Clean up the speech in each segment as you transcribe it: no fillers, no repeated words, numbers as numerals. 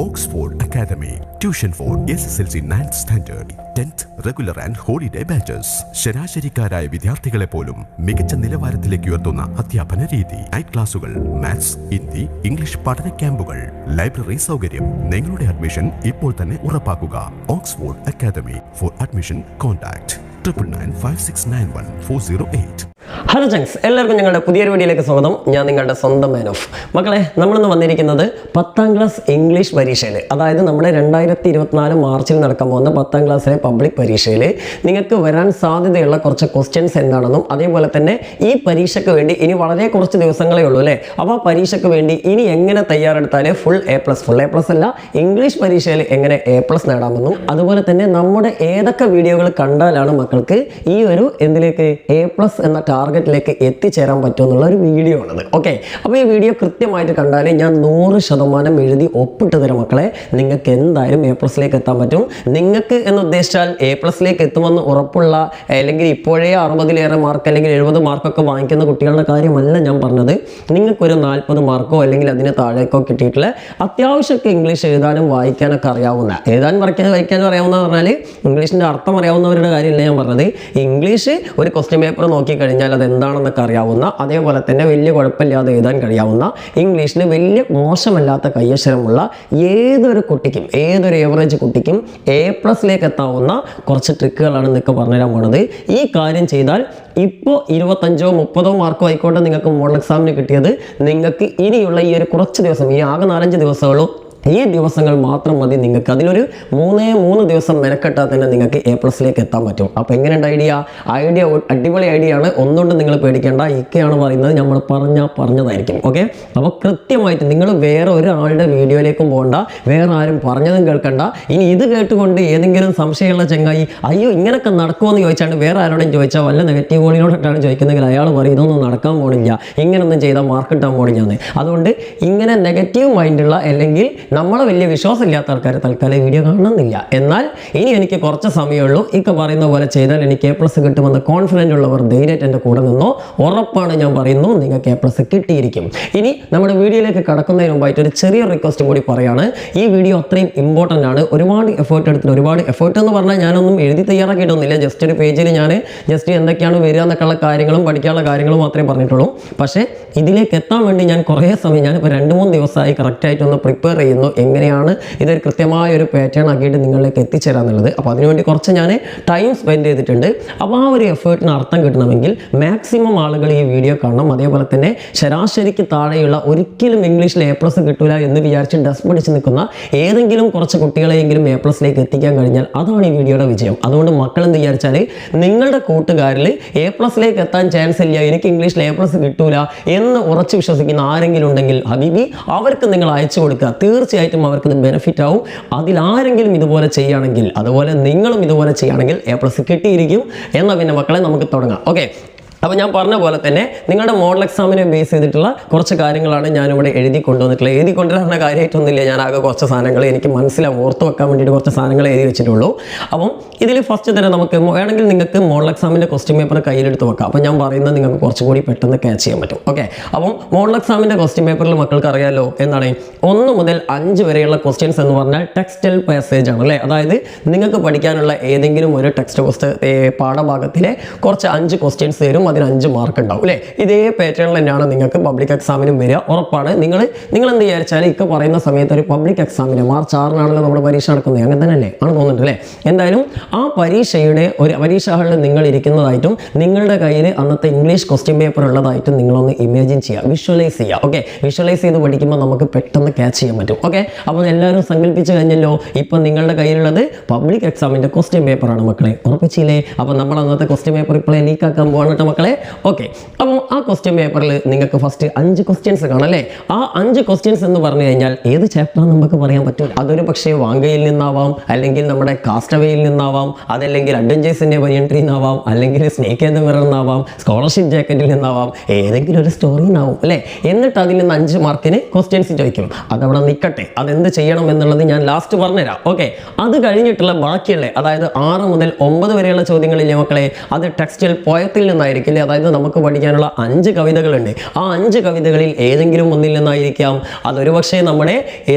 Oxford Academy. Tuition for SSLC 9th Standard, 10th Regular and Holiday Batches. ശരാശരിക്കാരായ വിദ്യാർത്ഥികളെ പോലും മികച്ച നിലവാരത്തിലേക്ക് ഉയർത്തുന്ന അധ്യാപന രീതി. നൈറ്റ് ക്ലാസുകൾ, മാത്സ്, ഹിന്ദി, ഇംഗ്ലീഷ് പഠന ക്യാമ്പുകൾ, ലൈബ്രറി സൗകര്യം. നിങ്ങളുടെ അഡ്മിഷൻ ഇപ്പോൾ തന്നെ ഉറപ്പാക്കുക. Oxford Academy. For admission, contact 995691 hello Jung's, എല്ലാവർക്കും ഞങ്ങളുടെ പുതിയൊരു വീഡിയോയിലേക്ക് സ്വാഗതം. ഞാൻ നിങ്ങളുടെ സ്വന്തം മാൻ ഓഫ്. മക്കളെ, നമ്മളിന്ന് വന്നിരിക്കുന്നത് 10ാം ക്ലാസ് ഇംഗ്ലീഷ് പരീക്ഷയിൽ, അതായത് നമ്മുടെ 2024 മാർച്ചിൽ നടക്കാൻ പോകുന്ന 10ാം ക്ലാസ്സിലെ പബ്ലിക് പരീക്ഷയിൽ നിങ്ങൾക്ക് വരാൻ സാധ്യതയുള്ള കുറച്ച് ക്വസ്റ്റ്യൻസ് എന്താണെന്നും അതേപോലെ തന്നെ ഈ പരീക്ഷയ്ക്ക് വേണ്ടി ഇനി വളരെ കുറച്ച് ദിവസങ്ങളേ ഉള്ളൂ അല്ലേ. അപ്പോൾ ആ പരീക്ഷയ്ക്ക് വേണ്ടി ഇനി എങ്ങനെ തയ്യാറെടുത്താൽ ഫുൾ എ പ്ലസ് അല്ല, ഇംഗ്ലീഷ് പരീക്ഷയിൽ എങ്ങനെ എ പ്ലസ് നേടാമെന്നും അതുപോലെ തന്നെ നമ്മുടെ ഏതൊക്കെ വീഡിയോകൾ കണ്ടാലാണ് മക്കൾക്ക് ഈ ഒരു എന്തിലേക്ക് എ പ്ലസ് എന്ന ടാർഗറ്റിലേക്ക് എത്തിച്ചേരാൻ പറ്റുമെന്നുള്ള ഒരു വീഡിയോ ആണത്. ഓക്കെ, അപ്പോൾ ഈ വീഡിയോ കൃത്യമായിട്ട് കണ്ടാൽ ഞാൻ 100% എഴുതി ഒപ്പിട്ട് തരാം മക്കളെ. നിങ്ങൾക്ക് എന്തായാലും എ പ്ലസിലേക്ക് എത്താൻ പറ്റും. നിങ്ങൾക്ക് എന്ന് ഉദ്ദേശിച്ചാൽ എ പ്ലസിലേക്ക് എത്തുമെന്ന് ഉറപ്പുള്ള, അല്ലെങ്കിൽ ഇപ്പോഴേ 60-ലേറെ മാർക്ക് അല്ലെങ്കിൽ 70 മാർക്കൊക്കെ വാങ്ങിക്കുന്ന കുട്ടികളുടെ കാര്യമല്ല ഞാൻ പറഞ്ഞത്. നിങ്ങൾക്കൊരു 40 മാർക്കോ അല്ലെങ്കിൽ അതിന് താഴേക്കോ കിട്ടിയിട്ടുള്ള അത്യാവശ്യമൊക്കെ ഇംഗ്ലീഷ് എഴുതാനും വായിക്കാനൊക്കെ അറിയാവുന്ന, വായിക്കാനും അറിയാവുന്ന പറഞ്ഞാൽ ഇംഗ്ലീഷിൻ്റെ അർത്ഥം അറിയാവുന്നവരുടെ കാര്യമല്ല ഞാൻ പറഞ്ഞത്. ഇംഗ്ലീഷ് ഒരു ക്വസ്റ്റ്യൻ പേപ്പർ നോക്കിക്കഴിഞ്ഞാൽ അതെന്താണെന്നൊക്കെ അറിയാവുന്ന, അതേപോലെ തന്നെ വലിയ കുഴപ്പമില്ലാതെ എഴുതാൻ കഴിയാവുന്ന, ഇംഗ്ലീഷിന് വലിയ മോശമല്ലാത്ത കൈയക്ഷരമുള്ള ഏതൊരു കുട്ടിക്കും, ഏതൊരു ഏവറേജ് കുട്ടിക്കും എ പ്ലസിലേക്ക് എത്താവുന്ന കുറച്ച് ട്രിക്കുകളാണ് നിങ്ങൾക്ക് പറഞ്ഞുതരാൻ പോകുന്നത്. ഈ കാര്യം ചെയ്താൽ ഇപ്പോൾ 25-ഓ 30-ഓ മാർക്കോ ആയിക്കോട്ടെ നിങ്ങൾക്ക് മോഡൽ എക്സാമിന് കിട്ടിയത്, നിങ്ങൾക്ക് ഇനിയുള്ള ഈ ഒരു കുറച്ച് ദിവസം, ഈ ആകെ 4-5 ദിവസങ്ങളോ ഈ ദിവസങ്ങൾ മാത്രം മതി നിങ്ങൾക്ക്. അതിലൊരു 3 ദിവസം മെനക്കെട്ടാൽ തന്നെ നിങ്ങൾക്ക് എ പ്ലസിലേക്ക് എത്താൻ പറ്റും. അപ്പോൾ എങ്ങനെയുണ്ട് ഐഡിയ? അടിപൊളി ഐഡിയ ആണ്. ഒന്നുകൊണ്ട് നിങ്ങൾ പേടിക്കേണ്ട. ഇക്കയാണ് പറയുന്നത്, നമ്മൾ പറഞ്ഞതായിരിക്കും. ഓക്കെ, അപ്പോൾ കൃത്യമായിട്ട് നിങ്ങൾ വേറെ ഒരാളുടെ വീഡിയോയിലേക്കും പോകണ്ട, വേറെ ആരും പറഞ്ഞതും കേൾക്കണ്ട. ഇനി ഇത് കേട്ടുകൊണ്ട് ഏതെങ്കിലും സംശയമുള്ള ചങ്ങായി അയ്യോ ഇങ്ങനെയൊക്കെ നടക്കുമെന്ന് ചോദിച്ചാണ് വേറെ ആരോടും ചോദിച്ചാൽ, വല്ല നെഗറ്റീവ് കോളിനോടൊക്കെയാണ് ചോദിക്കുന്നതെങ്കിൽ അയാൾ പറയും ഇതൊന്നും നടക്കാൻ പോണില്ല, ഇങ്ങനൊന്നും ചെയ്താൽ മാർക്ക് കിട്ടാൻ പോണില്ലാന്ന്. അതുകൊണ്ട് ഇങ്ങനെ നെഗറ്റീവ് മൈൻഡുള്ള അല്ലെങ്കിൽ നമ്മളെ വലിയ വിശ്വാസമില്ലാത്ത ആൾക്കാർ തൽക്കാലം വീഡിയോ കാണണമെന്നില്ല. എന്നാൽ ഇനി എനിക്ക് കുറച്ച് സമയമുള്ളൂ, ഇക്കെ പറയുന്ന പോലെ ചെയ്താൽ എനിക്ക് എ പ്ലസ് കിട്ടുമെന്ന് കോൺഫിഡൻ്റ് ഉള്ളവർ ധൈര്യമായിട്ട് എൻ്റെ കൂടെ നിന്നോ. ഉറപ്പാണ് ഞാൻ പറയുന്നു, നിങ്ങൾക്ക് എ പ്ലസ് കിട്ടിയിരിക്കും. ഇനി നമ്മുടെ വീഡിയോയിലേക്ക് കടക്കുന്നതിന് മുമ്പായിട്ട് ഒരു ചെറിയ റിക്വസ്റ്റ് കൂടി പറയാണ്. ഈ വീഡിയോ അത്രയും ഇമ്പോർട്ടൻ്റ് ആണ്. ഒരുപാട് എഫേർട്ട് എടുത്തിട്ട്, ഒരുപാട് എഫേർട്ട് എന്ന് പറഞ്ഞാൽ ഞാനൊന്നും എഴുതി തയ്യാറാക്കിയിട്ടൊന്നുമില്ല. ജസ്റ്റ് ഒരു പേജിൽ ഞാൻ ജസ്റ്റ് എന്തൊക്കെയാണ് വരിക എന്നൊക്കെയുള്ള കാര്യങ്ങളും പഠിക്കാനുള്ള കാര്യങ്ങളും മാത്രമേ പറഞ്ഞിട്ടുള്ളൂ. പക്ഷേ ഇതിലേക്ക് എത്താൻ വേണ്ടി ഞാൻ കുറേ സമയം, ഞാനിപ്പോൾ 2-3 ദിവസമായി കറക്റ്റായിട്ടൊന്ന് പ്രിപ്പയർ ചെയ്യുന്നു, എങ്ങനെയാണ് ഇതൊരു കൃത്യമായ ഒരു പാറ്റേൺ ആക്കിയിട്ട് നിങ്ങളിലേക്ക് എത്തിച്ചേരാന്നുള്ളത്. അപ്പോൾ അതിനുവേണ്ടി കുറച്ച് ഞാൻ ടൈം സ്പെൻഡ് ചെയ്തിട്ടുണ്ട്. അപ്പോൾ ആ ഒരു എഫേർട്ടിന് അർത്ഥം കിട്ടണമെങ്കിൽ മാക്സിമം ആളുകൾ ഈ വീഡിയോ കാണണം. അതേപോലെ തന്നെ ശരാശരിക്ക് താഴെയുള്ള, ഒരിക്കലും ഇംഗ്ലീഷിൽ എ പ്ലസ് കിട്ടില്ല എന്ന് വിചാരിച്ച് ഡസ്റ്റ് പിടിച്ച് നിൽക്കുന്ന ഏതെങ്കിലും കുറച്ച് കുട്ടികളെയെങ്കിലും എ പ്ലസിലേക്ക് എത്തിക്കാൻ കഴിഞ്ഞാൽ അതാണ് ഈ വീഡിയോയുടെ വിജയം. അതുകൊണ്ട് മക്കളെന്ന് വിചാരിച്ചാൽ നിങ്ങളുടെ കൂട്ടുകാരിൽ എ പ്ലസിലേക്ക് എത്താൻ ചാൻസ് ഇല്ല, എനിക്ക് ഇംഗ്ലീഷിൽ എ പ്ലസ് കിട്ടൂല എന്ന് ഉറച്ചു വിശ്വസിക്കുന്ന ആരെങ്കിലും ഉണ്ടെങ്കിൽ ഹബീബി അവർക്ക് നിങ്ങൾ അയച്ചു കൊടുക്കുക. തീർച്ചയായിട്ടും അവർക്കത് ബെനിഫിറ്റ് ആവും. അതിലാരെങ്കിലും ഇതുപോലെ ചെയ്യുകയാണെങ്കിൽ, അതുപോലെ നിങ്ങളും ഇതുപോലെ ചെയ്യുകയാണെങ്കിൽ എ പ്ലസ് കിട്ടിയിരിക്കും. എന്നാൽ പിന്നെ മക്കളെ നമുക്ക് തുടങ്ങാം. ഓക്കെ, അപ്പോൾ ഞാൻ പറഞ്ഞ പോലെ തന്നെ നിങ്ങളുടെ മോഡൽ എക്സാമിനെ ബേസ് ചെയ്തിട്ടുള്ള കുറച്ച് കാര്യങ്ങളാണ് ഞാനിവിടെ എഴുതി കൊണ്ടുവന്നിട്ടുള്ളത്. എഴുതി കൊണ്ടുവരുന്ന കാര്യമായിട്ടൊന്നുമില്ല, ഞാൻ ആകെ കുറച്ച് സാധനങ്ങൾ എനിക്ക് മനസ്സിലാവും, ഓർത്ത് വെക്കാൻ വേണ്ടിയിട്ട് കുറച്ച് സാധനങ്ങൾ എഴുതി വെച്ചിട്ടുള്ളൂ. അപ്പം ഇതിൽ ഫസ്റ്റ് തന്നെ നമുക്ക് വേണമെങ്കിൽ നിങ്ങൾക്ക് മോഡൽ എക്സാമിൻ്റെ ക്വസ്റ്റ്യൻ പേപ്പർ കയ്യിലെടുത്ത് വെക്കാം. അപ്പോൾ ഞാൻ പറയുന്നത് നിങ്ങൾക്ക് കുറച്ചുകൂടി പെട്ടെന്ന് ക്യാച്ച് ചെയ്യാൻ പറ്റും. ഓക്കെ, അപ്പം മോഡൽ എക്സാമിൻ്റെ ക്വസ്റ്റ്യൻ പേപ്പറിൽ മക്കൾക്ക് അറിയാമല്ലോ എന്താണ് 1 മുതൽ 5 വരെയുള്ള ക്വസ്റ്റ്യൻസ് എന്ന് പറഞ്ഞാൽ ടെക്സ്റ്റൽ പാസേജ് ആണ് അല്ലേ. അതായത് നിങ്ങൾക്ക് പഠിക്കാനുള്ള ഏതെങ്കിലും ഒരു ടെക്സ്റ്റ് പാഠഭാഗത്തിലെ കുറച്ച് 5 ക്വസ്റ്റ്യൻസ് തരും, അതിന് 5 മാർക്ക് ഉണ്ടാവും അല്ലേ. ഇതേ പാറ്റേണിൽ തന്നെയാണ് നിങ്ങൾക്ക് പബ്ലിക് എക്സാമിനും വരിക. ഉറപ്പാണ്. നിങ്ങൾ എന്ത് വിചാരിച്ചാൽ ഇക്കെ പറയുന്ന സമയത്ത് ഒരു പബ്ലിക് എക്സാമിന് March 6-നാണല്ലോ നമ്മുടെ പരീക്ഷ നടക്കുന്നത്, അങ്ങനെ തന്നെ അല്ലേ ആണ് തോന്നുന്നുണ്ട് അല്ലേ. എന്തായാലും ആ പരീക്ഷയുടെ ഒരു പരീക്ഷ ഹാളിൽ നിങ്ങൾ ഇരിക്കുന്നതായിട്ടും നിങ്ങളുടെ കയ്യിൽ അന്നത്തെ ഇംഗ്ലീഷ് ക്വസ്റ്റ്യൻ പേപ്പർ ഉള്ളതായിട്ടും നിങ്ങളൊന്ന് ഇമാജിൻ ചെയ്യുക, വിഷ്വലൈസ് ചെയ്യുക. ഓക്കെ, വിഷ്വലൈസ് ചെയ്ത് പഠിക്കുമ്പോൾ നമുക്ക് പെട്ടെന്ന് ക്യാച്ച് ചെയ്യാൻ പറ്റും. ഓക്കെ, അപ്പോൾ എല്ലാവരും സങ്കല്പിച്ച് കഴിഞ്ഞല്ലോ, ഇപ്പം നിങ്ങളുടെ കയ്യിലുള്ളത് പബ്ലിക് എക്സാമിൻ്റെ ക്വസ്റ്റ്യൻ പേപ്പറാണ് മക്കളെ. ഉറപ്പിച്ചില്ലേ? അപ്പോൾ നമ്മൾ അന്നത്തെ ക്വസ്റ്റ്യൻ പേപ്പർ ഇപ്പോഴേ ലീക്കാക്കാൻ പോകാൻ കേട്ടോ മക്കളെ. ഓക്കെ, അപ്പോൾ ആ ക്വസ്റ്റ്യൻ പേപ്പറിൽ നിങ്ങൾക്ക് ഫസ്റ്റ് 5 ക്വസ്റ്റ്യൻസ് കാണാം അല്ലേ. ആ 5 ക്വസ്റ്റ്യൻസ് എന്ന് പറഞ്ഞു കഴിഞ്ഞാൽ ഏത് ചാപ്റ്ററാണെന്ന് നമുക്ക് പറയാൻ പറ്റും. അതൊരു പക്ഷേ വാങ്കയിൽ നിന്നാവാം, അല്ലെങ്കിൽ നമ്മുടെ കാസ്റ്റവേയിൽ നിന്നാവാം, അതല്ലെങ്കിൽ അഡ്വഞ്ചേഴ്സിൻ്റെ ബനിയൻട്രിയിൽ നിന്നാവാം, അല്ലെങ്കിൽ സ്നേക്ക് ആൻഡ് മിററിൽ നിന്നാവാം, സ്കോളർഷിപ്പ് ജാക്കറ്റിൽ നിന്നാവാം, ഏതെങ്കിലും ഒരു സ്റ്റോറിയിൽ നിന്നാവും അല്ലേ. എന്നിട്ട് അതിൽ നിന്ന് 5 മാർക്കിന് ക്വസ്റ്റ്യൻസ് ചോദിക്കും. അതവിടെ നിൽക്കട്ടെ, അതെന്ത് ചെയ്യണം എന്നുള്ളത് ഞാൻ ലാസ്റ്റ് പറഞ്ഞുതരാം. ഓക്കെ, അത് കഴിഞ്ഞിട്ടുള്ള ബാക്കിയുള്ള, അതായത് 6 മുതൽ 9 വരെയുള്ള ചോദ്യങ്ങളിലെ മക്കളെ, അത് ടെക്സ്റ്റൽ പോയത്തിൽ നിന്നായിരിക്കും ഇല്ലേ, അതായത് നമുക്ക് പഠിക്കാനുള്ള 5 കവിതകളുണ്ട്. ആ 5 കവിതകളിൽ ഏതെങ്കിലും ഒന്നിൽ നിന്നായിരിക്കാം, അതൊരു പക്ഷേ നമ്മുടെ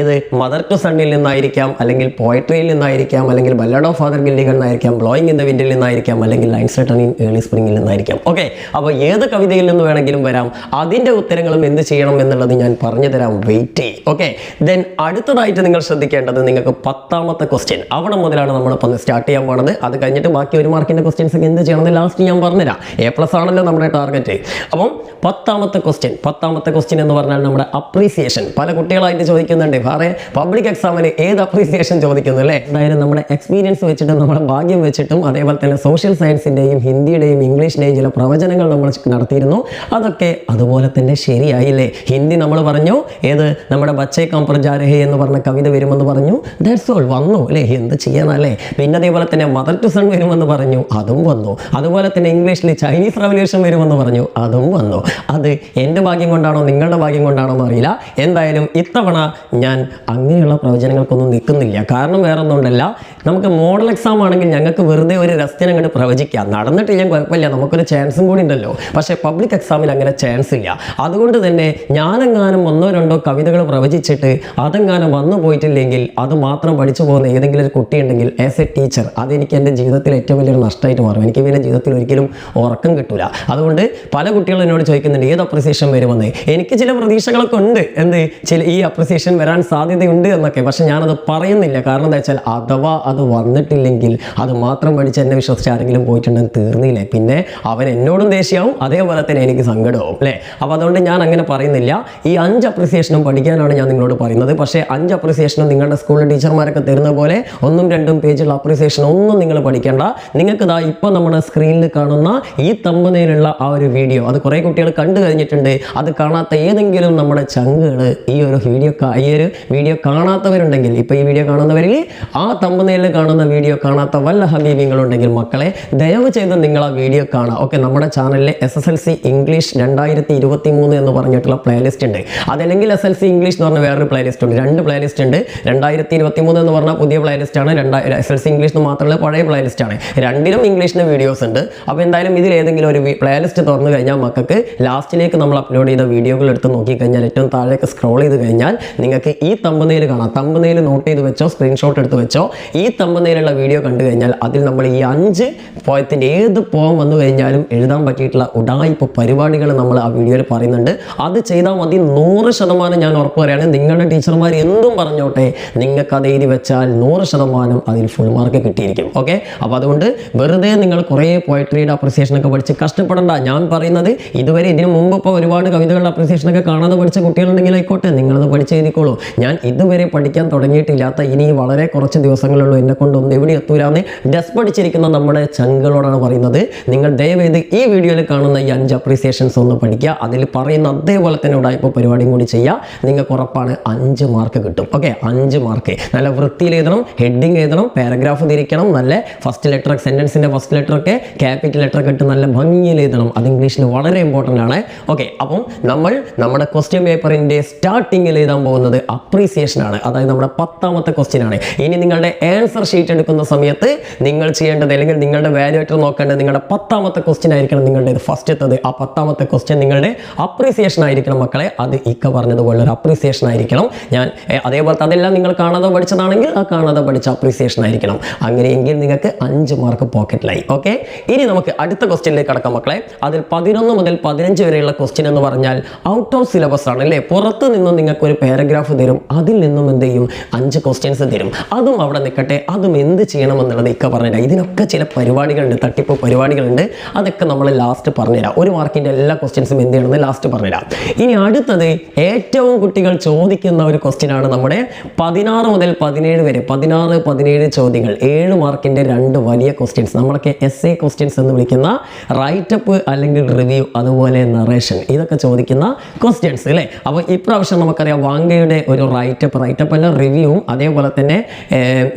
മദർ ടു സണ്ണിൽ നിന്നായിരിക്കാം, അല്ലെങ്കിൽ പോയട്രിയിൽ നിന്നായിരിക്കാം, അല്ലെങ്കിൽ ബല്ലഡ് ഓഫ് ഫാദർ ഗിൽഡിഗൽ നിന്നായിരിക്കാം, ബ്ലോയിങ് ഇൻ ദ വിൻഡിൽ നിന്നായിരിക്കാം, അല്ലെങ്കിൽ ലൈൻസ് റിട്ടൺ ഇൻ ഏർലി സ്പ്രിംഗിൽ നിന്നായിരിക്കാം. ഓക്കെ, അപ്പോൾ ഏത് കവിതയിൽ നിന്ന് വേണമെങ്കിലും വരാം. അതിൻ്റെ ഉത്തരങ്ങളും എന്ത് ചെയ്യണം എന്നുള്ളത് ഞാൻ പറഞ്ഞു തരാം, വെയിറ്റ് ചെയ്യും. ഓക്കെ, ദെൻ അടുത്തതായിട്ട് നിങ്ങൾ ശ്രദ്ധിക്കേണ്ടത് നിങ്ങൾക്ക് 10ാമത്തെ ക്വസ്റ്റ്യൻ, അവിടെ മുതലാണ് നമ്മളിപ്പോൾ സ്റ്റാർട്ട് ചെയ്യാൻ പോകുന്നത്. അത് കഴിഞ്ഞിട്ട് ബാക്കി 1 മാർക്കിൻ്റെ ക്വസ്റ്റ്യൻസ് ഒക്കെ എന്ത് ചെയ്യണമെന്ന് ലാസ്റ്റ് ഞാൻ പറഞ്ഞുതരാം. A+ ആണല്ലോ നമ്മുടെ ടാർഗറ്റ്. അപ്പം 10ാമത്തെ ക്വസ്റ്റ്യൻ എന്ന് പറഞ്ഞാൽ നമ്മുടെ അപ്രീസിയേഷൻ. പല കുട്ടികളായിട്ട് ചോദിക്കുന്നുണ്ട്, വേറെ പബ്ലിക് എക്സാമിന് ഏത് അപ്രീസിയേഷൻ ചോദിക്കുന്നു അല്ലേ. അതായത് നമ്മുടെ എക്സ്പീരിയൻസ് വെച്ചിട്ടും നമ്മുടെ ഭാഗ്യം വെച്ചിട്ടും അതേപോലെ തന്നെ സോഷ്യൽ സയൻസിൻ്റെയും ഹിന്ദിയുടെയും ഇംഗ്ലീഷിൻ്റെയും ചില പ്രവചനങ്ങൾ നമ്മൾ നടത്തിയിരുന്നു. അതൊക്കെ അതുപോലെ തന്നെ ശരിയായില്ലേ. ഹിന്ദി നമ്മൾ പറഞ്ഞു, നമ്മുടെ ബച്ചേ കംപർ ജാ രഹേ എന്ന് പറഞ്ഞ കവിത വരുമെന്ന് പറഞ്ഞു, ദാറ്റ്സ് ഓൾ, വന്നു അല്ലേ, എന്ത് ചെയ്യാനല്ലേ. പിന്നെ അതേപോലെ തന്നെ മദർ ടു സൺ വരുമെന്ന് പറഞ്ഞു, അതും വന്നു. അതുപോലെ തന്നെ ഇംഗ്ലീഷിൽ ചൈനീസ് റവല്യൂഷൻ വരുമെന്ന് പറഞ്ഞു, അതും വന്നു. അത് എൻ്റെ ഭാഗ്യം കൊണ്ടാണോ നിങ്ങളുടെ ഭാഗ്യം കൊണ്ടാണോ എന്ന് അറിയില്ല. എന്തായാലും ഇത്തവണ ഞാൻ അങ്ങനെയുള്ള പ്രവചനങ്ങൾക്കൊന്നും നിൽക്കുന്നില്ല. കാരണം വേറെ ഒന്നുകൊണ്ടല്ല, നമുക്ക് മോഡൽ എക്സാം ആണെങ്കിൽ ഞങ്ങൾക്ക് വെറുതെ ഒരു രസത്തിന് അങ്ങോട്ട് പ്രവചിക്കാം, നടന്നിട്ടില്ലെങ്കിൽ കുഴപ്പമില്ല, നമുക്കൊരു ചാൻസും കൂടി ഉണ്ടല്ലോ. പക്ഷേ പബ്ലിക് എക്സാമിൽ അങ്ങനെ ചാൻസ് ഇല്ല. അതുകൊണ്ട് തന്നെ ഞാനെങ്ങാനും 1-2 കവിതകൾ പ്രവചിച്ചിട്ട് അതെങ്ങാനും വന്നു പോയിട്ടില്ലെങ്കിൽ അത് മാത്രം പഠിച്ചു പോകുന്ന ഏതെങ്കിലും ഒരു കുട്ടിയുണ്ടെങ്കിൽ ആസ് എ ടീച്ചർ അതെനിക്ക് എൻ്റെ ജീവിതത്തിൽ ഏറ്റവും വലിയൊരു നഷ്ടമായിട്ട് മാറും. എനിക്ക് പിന്നെ ജീവിതത്തിൽ ഒരിക്കലും ഉറക്കം കിട്ടില്ല. അതുകൊണ്ട് പല കുട്ടികളും എന്നോട് ചോദിക്കുന്നുണ്ട് ഏത് അപ്രിസിയേഷൻ വരുമെന്ന്. എനിക്ക് ചില പ്രതീക്ഷകളൊക്കെ ഉണ്ട്, ഈ അപ്രിസിയേഷൻ വരാൻ സാധ്യതയുണ്ട് എന്നൊക്കെ. പക്ഷെ ഞാനത് പറയുന്നില്ല. കാരണം എന്താ വെച്ചാൽ അഥവാ അത് വന്നിട്ടില്ലെങ്കിൽ അത് മാത്രം പഠിച്ച് എന്നെ വിശ്വസിച്ച് ആരെങ്കിലും പോയിട്ടുണ്ടെന്ന് തീർന്നില്ലേ, പിന്നെ അവൻ എന്നോടും ദേഷ്യമാവും, അതേപോലെ തന്നെ എനിക്ക് സങ്കടമാവും അല്ലേ. അപ്പോൾ അതുകൊണ്ട് ഞാൻ അങ്ങനെ പറയുന്നില്ല. ഈ 5 അപ്രിസിയേഷനും പഠിക്കാനാണ് ഞാൻ നിങ്ങളോട് പറയുന്നത്. പക്ഷേ 5 അപ്രിസിയേഷനും നിങ്ങളുടെ സ്കൂളിൽ ടീച്ചർമാരൊക്കെ തരുന്ന പോലെ 1-2 പേജുള്ള അപ്രിസിയേഷൻ ഒന്നും നിങ്ങൾ പഠിക്കേണ്ട. നിങ്ങൾക്ക് ഇതാ ഇപ്പോൾ നമ്മുടെ സ്ക്രീനിൽ കാണുന്ന ഈ തമ്പനയിലുള്ള ആ ഒരു വീഡിയോ, അത് കുറേ കുട്ടികൾ കണ്ടു കഴിഞ്ഞിട്ടുണ്ട്. അത് കാണാത്ത ഏതെങ്കിലും നമ്മുടെ ചങ്കുകൾ ഈ ഒരു വീഡിയോ കാണാത്തവരുണ്ടെങ്കിൽ, ഇപ്പോൾ ഈ വീഡിയോ കാണുന്നവരിൽ ആ തമ്പനയിൽ കാണുന്ന വീഡിയോ കാണാത്ത വല്ല ഹബീബിങ്ങളുണ്ടെങ്കിൽ മക്കളെ ദയവ് ചെയ്ത് നിങ്ങൾ ആ വീഡിയോ കാണാം. ഓക്കെ, നമ്മുടെ ചാനലിലെ SSLC ഇംഗ്ലീഷ് 2023 എന്ന് പറഞ്ഞിട്ടുള്ള പ്ലേലിസ്റ്റ് ഉണ്ട്. അതല്ലെങ്കിൽ SSLC ഇംഗ്ലീഷ് എന്ന് പറഞ്ഞ വേറൊരു പ്ലേലിസ്റ്റ് ഉണ്ട്. 2 പ്ലേലിസ്റ്റ് ഉണ്ട്. 2023 എന്ന് പറഞ്ഞാൽ പുതിയ പ്ലേലിസ്റ്റ് ആണ്. SSLC ഇംഗ്ലീഷ് എന്ന് മാത്രമല്ല പഴയ പ്ലേലിസ്റ്റ് ആണ്. രണ്ടിലും ഇംഗ്ലീഷിൻ്റെ വീഡിയോസ് ഉണ്ട്. അപ്പോൾ എന്തായാലും ഇതിൽ ഏതെങ്കിലും ഒരു പ്ലേലിസ്റ്റ് തുറന്നു കഴിഞ്ഞാൽ മക്കൾക്ക് ലാസ്റ്റിലേക്ക് നമ്മൾ അപ്ലോഡ് ചെയ്ത വീഡിയോകൾ എടുത്ത് നോക്കിക്കഴിഞ്ഞാൽ ഏറ്റവും താഴേക്ക് സ്ക്രോൾ ചെയ്ത് കഴിഞ്ഞാൽ നിങ്ങൾക്ക് ഈ തമ്പനയിൽ കാണാം. തമ്പനയിൽ നോട്ട് ചെയ്ത് വെച്ചോ, സ്ക്രീൻഷോട്ട് എടുത്ത് വെച്ചോ. ഈ തമ്പനയിലുള്ള വീഡിയോ കണ്ടു കഴിഞ്ഞാൽ അതിൽ നമ്മൾ ഈ 5 പോയത്തിൻ്റെ ഏത് പോം വന്നു കഴിഞ്ഞാലും എഴുതാൻ പറ്റിയിട്ടുള്ള ഉടായിപ്പ് പരിപാടികൾ നമ്മൾ ആ വീഡിയോയിൽ പറയുന്നുണ്ട്. അത് ചെയ്താൽ മതി. 100% ഞാൻ ഉറപ്പ് പറയുകയാണ്. നിങ്ങളുടെ ടീച്ചർമാർ എന്തും പറഞ്ഞോട്ടെ, നിങ്ങൾക്ക് അത് എഴുതി വെച്ചാൽ 100% അതിൽ ഫുൾ മാർക്ക് കിട്ടിയിരിക്കും. ഓക്കെ, അപ്പോൾ അതുകൊണ്ട് വെറുതെ നിങ്ങൾ കുറേ പോയട്രിയുടെ അപ്രിസിയേഷനൊക്കെ പഠിച്ച് കഷ്ടപ്പെടേണ്ട. ഞാൻ പറയുന്നത് ഇതുവരെ ഇതിനു മുമ്പ് ഇപ്പോൾ ഒരുപാട് കവിതകളുടെ അപ്രിസിയേഷനൊക്കെ കാണാതെ പഠിച്ച കുട്ടികളുണ്ടെങ്കിൽ ആയിക്കോട്ടെ, നിങ്ങളത് പഠിച്ച് എഴുതിക്കോളൂ. ഞാൻ ഇതുവരെ പഠിക്കാൻ തുടങ്ങിയിട്ടില്ലാത്ത, ഇനി വളരെ കുറച്ച് ദിവസങ്ങളുള്ളൂ, എന്നെ കൊണ്ടൊന്നും എവിടെ എത്തൂരാന്ന് പഠിച്ചിരിക്കുന്ന നമ്മുടെ ചങ്കുകളോടാണ് പറയുന്നത്. നിങ്ങൾ ദയവേത് ഈ വീഡിയോയിൽ കാണുന്ന ഈ 5 അപ്രീസിയേഷൻസ് ഒന്ന് പഠിക്കുക. അതിൽ പറയുന്ന അതേപോലെ തന്നെ ഉടായിപ്പ് പരിപാടിയും കൂടി ചെയ്യുക. നിങ്ങൾക്ക് ഉറപ്പാണ് 5 മാർക്ക് കിട്ടും. ഓക്കെ, 5 മാർക്ക് നല്ല വൃത്തിയിൽ എഴുതണം, ഹെഡിങ് എഴുതണം, പാരഗ്രാഫ് തിരിക്കണം, നല്ല ഫസ്റ്റ് ലെറ്റർ, സെൻറ്റൻസിൻ്റെ ഫസ്റ്റ് ലെറ്റർ ഒക്കെ ക്യാപിറ്റൽ ലെറ്റർ ഒക്കെ ഇട്ട് നല്ല ഭംഗിയിൽ എഴുതണം. അത് ഇംഗ്ലീഷിൽ വളരെ ഇമ്പോർട്ടൻ്റ് ആണ്. ഓക്കെ, അപ്പം നമ്മൾ നമ്മുടെ ക്വസ്റ്റ്യൻ പേപ്പറിൻ്റെ സ്റ്റാർട്ടിങ്ങിൽ എഴുതാൻ പോകുന്നത് അപ്രീസിയേഷൻ ആണ്. അതായത് നമ്മുടെ 10ാമത്തെ ക്വസ്റ്റ്യൻ ആണ്. ഇനി നിങ്ങളുടെ ആൻസർ ഷീറ്റ് എടുക്കുന്ന സമയത്ത് നിങ്ങൾ ചെയ്യേണ്ടത്, അല്ലെങ്കിൽ നിങ്ങളുടെ വാല്യുവേറ്റർ നോക്കേണ്ടത് നിങ്ങളുടെ 10ാമത്തെ ക്വസ്റ്റ്യൻ ആയിരിക്കണം. നിങ്ങളുടെ ഫസ്റ്റ് എത്തത് ആ 10ാമത്തെ ക്വസ്റ്റ്യൻ നിങ്ങളുടെ അപ്രീസിയേഷൻ ആയിരിക്കണം മക്കളെ. അത് ഇക്ക പറഞ്ഞതുപോലെ ഒരു അപ്രീസിയേഷൻ ആയിരിക്കണം. ഞാൻ അതേപോലത്തെ അതെല്ലാം നിങ്ങൾ കാണാതെ പഠിച്ചതാണെങ്കിൽ ആ കാണാതെ പഠിച്ച അപ്രീസിയേഷൻ ആയിരിക്കണം. അങ്ങനെയെങ്കിൽ നിങ്ങൾക്ക് 5 മാർക്ക് പോക്കറ്റിലായി. ഓക്കെ, ഇനി നമുക്ക് അടുത്ത ക്വസ്റ്റ്യനിലേക്ക് കടക്കാം മക്കളെ. അതിൽ 11 മുതൽ 15 വരെയുള്ള ക്വസ്റ്റ്യൻ എന്ന് പറഞ്ഞാൽ ഔട്ട് ഓഫ് സിലബസ് ആണ് അല്ലേ. പുറത്ത് നിന്നും നിങ്ങൾക്ക് ഒരു പാരഗ്രാഫ് തരും, അതിൽ നിന്നും എന്ത് ചെയ്യും 5 ക്വസ്റ്റ്യൻസ് തരും. അതും അവിടെ നിൽക്കട്ടെ, അതും എന്ത് ചെയ്യണമെന്നുള്ളത് ഇക്ക പറഞ്ഞുതരാം. ഇതിനൊക്കെ ചില പരിപാടികളുണ്ട്, തട്ടിപ്പ് പരിപാടികളുണ്ട്. അതൊക്കെ നമ്മൾ ലാസ്റ്റ് പറഞ്ഞുതരാം. 1 മാർക്കിൻ്റെ എല്ലാ ക്വസ്റ്റ്യൻസും എന്ത് ചെയ്യണമെന്ന് ലാസ്റ്റ് പറഞ്ഞുതരാം. ഇനി അടുത്തത് ഏറ്റവും കുട്ടികൾ ചോദിക്കുന്ന ഒരു ക്വസ്റ്റ്യൻ ആണ്. നമ്മുടെ 16 മുതൽ 17 വരെ 16-17 ചോദ്യങ്ങൾ, 7 മാർക്കിൻ്റെ 2 വലിയ ക്വസ്റ്റ്യൻസ്, നമ്മളൊക്കെ essay ക്വസ്റ്റ്യൻസ് എന്ന് വിളിക്കുന്ന റൈറ്റപ്പ് അല്ലെങ്കിൽ റിവ്യൂ, അതുപോലെ നറേഷൻ, ഇതൊക്കെ ചോദിക്കുന്ന ക്വസ്റ്റ്യൻസ് അല്ലേ. അപ്പോൾ ഇപ്രാവശ്യം നമുക്കറിയാം വാങ്കയുടെ ഒരു റൈറ്റപ്പ് അല്ല റിവ്യൂവും, അതേപോലെ തന്നെ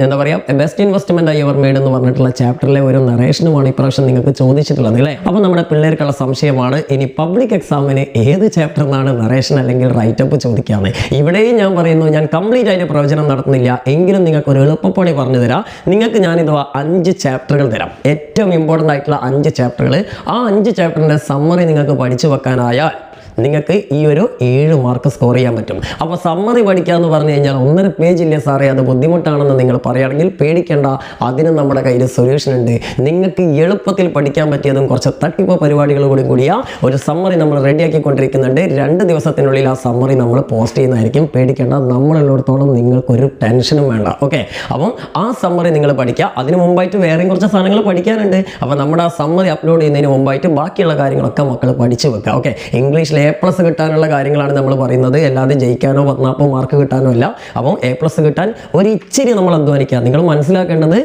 എന്താ പറയുക best investment I ever made എന്ന് പറഞ്ഞിട്ടുള്ള ചാപ്റ്ററിലെ ഒരു നറേഷനുമാണ് ഇപ്രാവശ്യം നിങ്ങൾക്ക് ചോദിച്ചിട്ടുള്ളത് അല്ലേ. അപ്പോൾ നമ്മുടെ പിള്ളേർക്കുള്ള സംശയമാണ് ഇനി പബ്ലിക് എക്സാമിന് ഏത് ചാപ്റ്റർ നിന്നാണ് നറേഷൻ അല്ലെങ്കിൽ റൈറ്റപ്പ് ചോദിക്കാമെന്ന്. ഇവിടെയും ഞാൻ പറയുന്നു, ഞാൻ കംപ്ലീറ്റ് ആയിട്ട് പ്രവചനം നടത്തുന്നില്ല, എങ്കിലും നിങ്ങൾക്ക് ഒരു എളുപ്പപ്പണി പറഞ്ഞു തരാം. നിങ്ങൾക്ക് ഞാനിത് 5 ചാപ്റ്ററുകൾ തരാം, ഏറ്റവും ഇമ്പോർട്ടൻ്റ് ആയിട്ടുള്ള 5 ചാപ്റ്ററുകൾ. ആ 5 ചാപ്റ്ററിൻ്റെ സമ്മറി നിങ്ങൾക്ക് പഠിച്ചു വെക്കാനായാൽ നിങ്ങൾക്ക് ഈ ഒരു 7 മാർക്ക് സ്കോർ ചെയ്യാൻ പറ്റും. അപ്പോൾ സമ്മറി പഠിക്കുക എന്ന് പറഞ്ഞു കഴിഞ്ഞാൽ 1.5 പേജില്ലേ സാറേ, അത് ബുദ്ധിമുട്ടാണെന്ന് നിങ്ങൾ പറയുകയാണെങ്കിൽ പേടിക്കേണ്ട, അതിന് നമ്മുടെ കയ്യിൽ സൊല്യൂഷൻ ഉണ്ട്. നിങ്ങൾക്ക് എളുപ്പത്തിൽ പഠിക്കാൻ പറ്റിയതും കുറച്ച് തട്ടിപ്പ് പരിപാടികളോടും കൂടിയ ഒരു സമ്മറി നമ്മൾ റെഡിയാക്കിക്കൊണ്ടിരിക്കുന്നുണ്ട്. 2 ദിവസത്തിനുള്ളിൽ ആ സമ്മറി നമ്മൾ പോസ്റ്റ് ചെയ്യുന്നതായിരിക്കും. പേടിക്കേണ്ട, നമ്മളുള്ളിടത്തോളം നിങ്ങൾക്കൊരു ടെൻഷനും വേണ്ട. ഓക്കെ, അപ്പം ആ സമ്മറി നിങ്ങൾ പഠിക്കുക. അതിന് മുമ്പായിട്ട് വേറെയും കുറച്ച് സാധനങ്ങൾ പഠിക്കാനുണ്ട്. അപ്പോൾ നമ്മുടെ ആ സമ്മറി അപ്ലോഡ് ചെയ്യുന്നതിന് മുമ്പായിട്ട് ബാക്കിയുള്ള കാര്യങ്ങളൊക്കെ മക്കൾ പഠിച്ചു വെക്കുക. ഓക്കെ, ഇംഗ്ലീഷിൽ A+ കിട്ടാനുള്ള കാര്യങ്ങളാണ് നമ്മൾ പറയുന്നത്, അല്ലാതെ ജയിക്കാനോ 40 മാർക്ക് കിട്ടാനോ അല്ല. അപ്പം A+ കിട്ടാൻ ഒരു ഇച്ചിരി നമ്മൾ അധ്വാനിക്കുക. നിങ്ങൾ മനസ്സിലാക്കേണ്ടത്,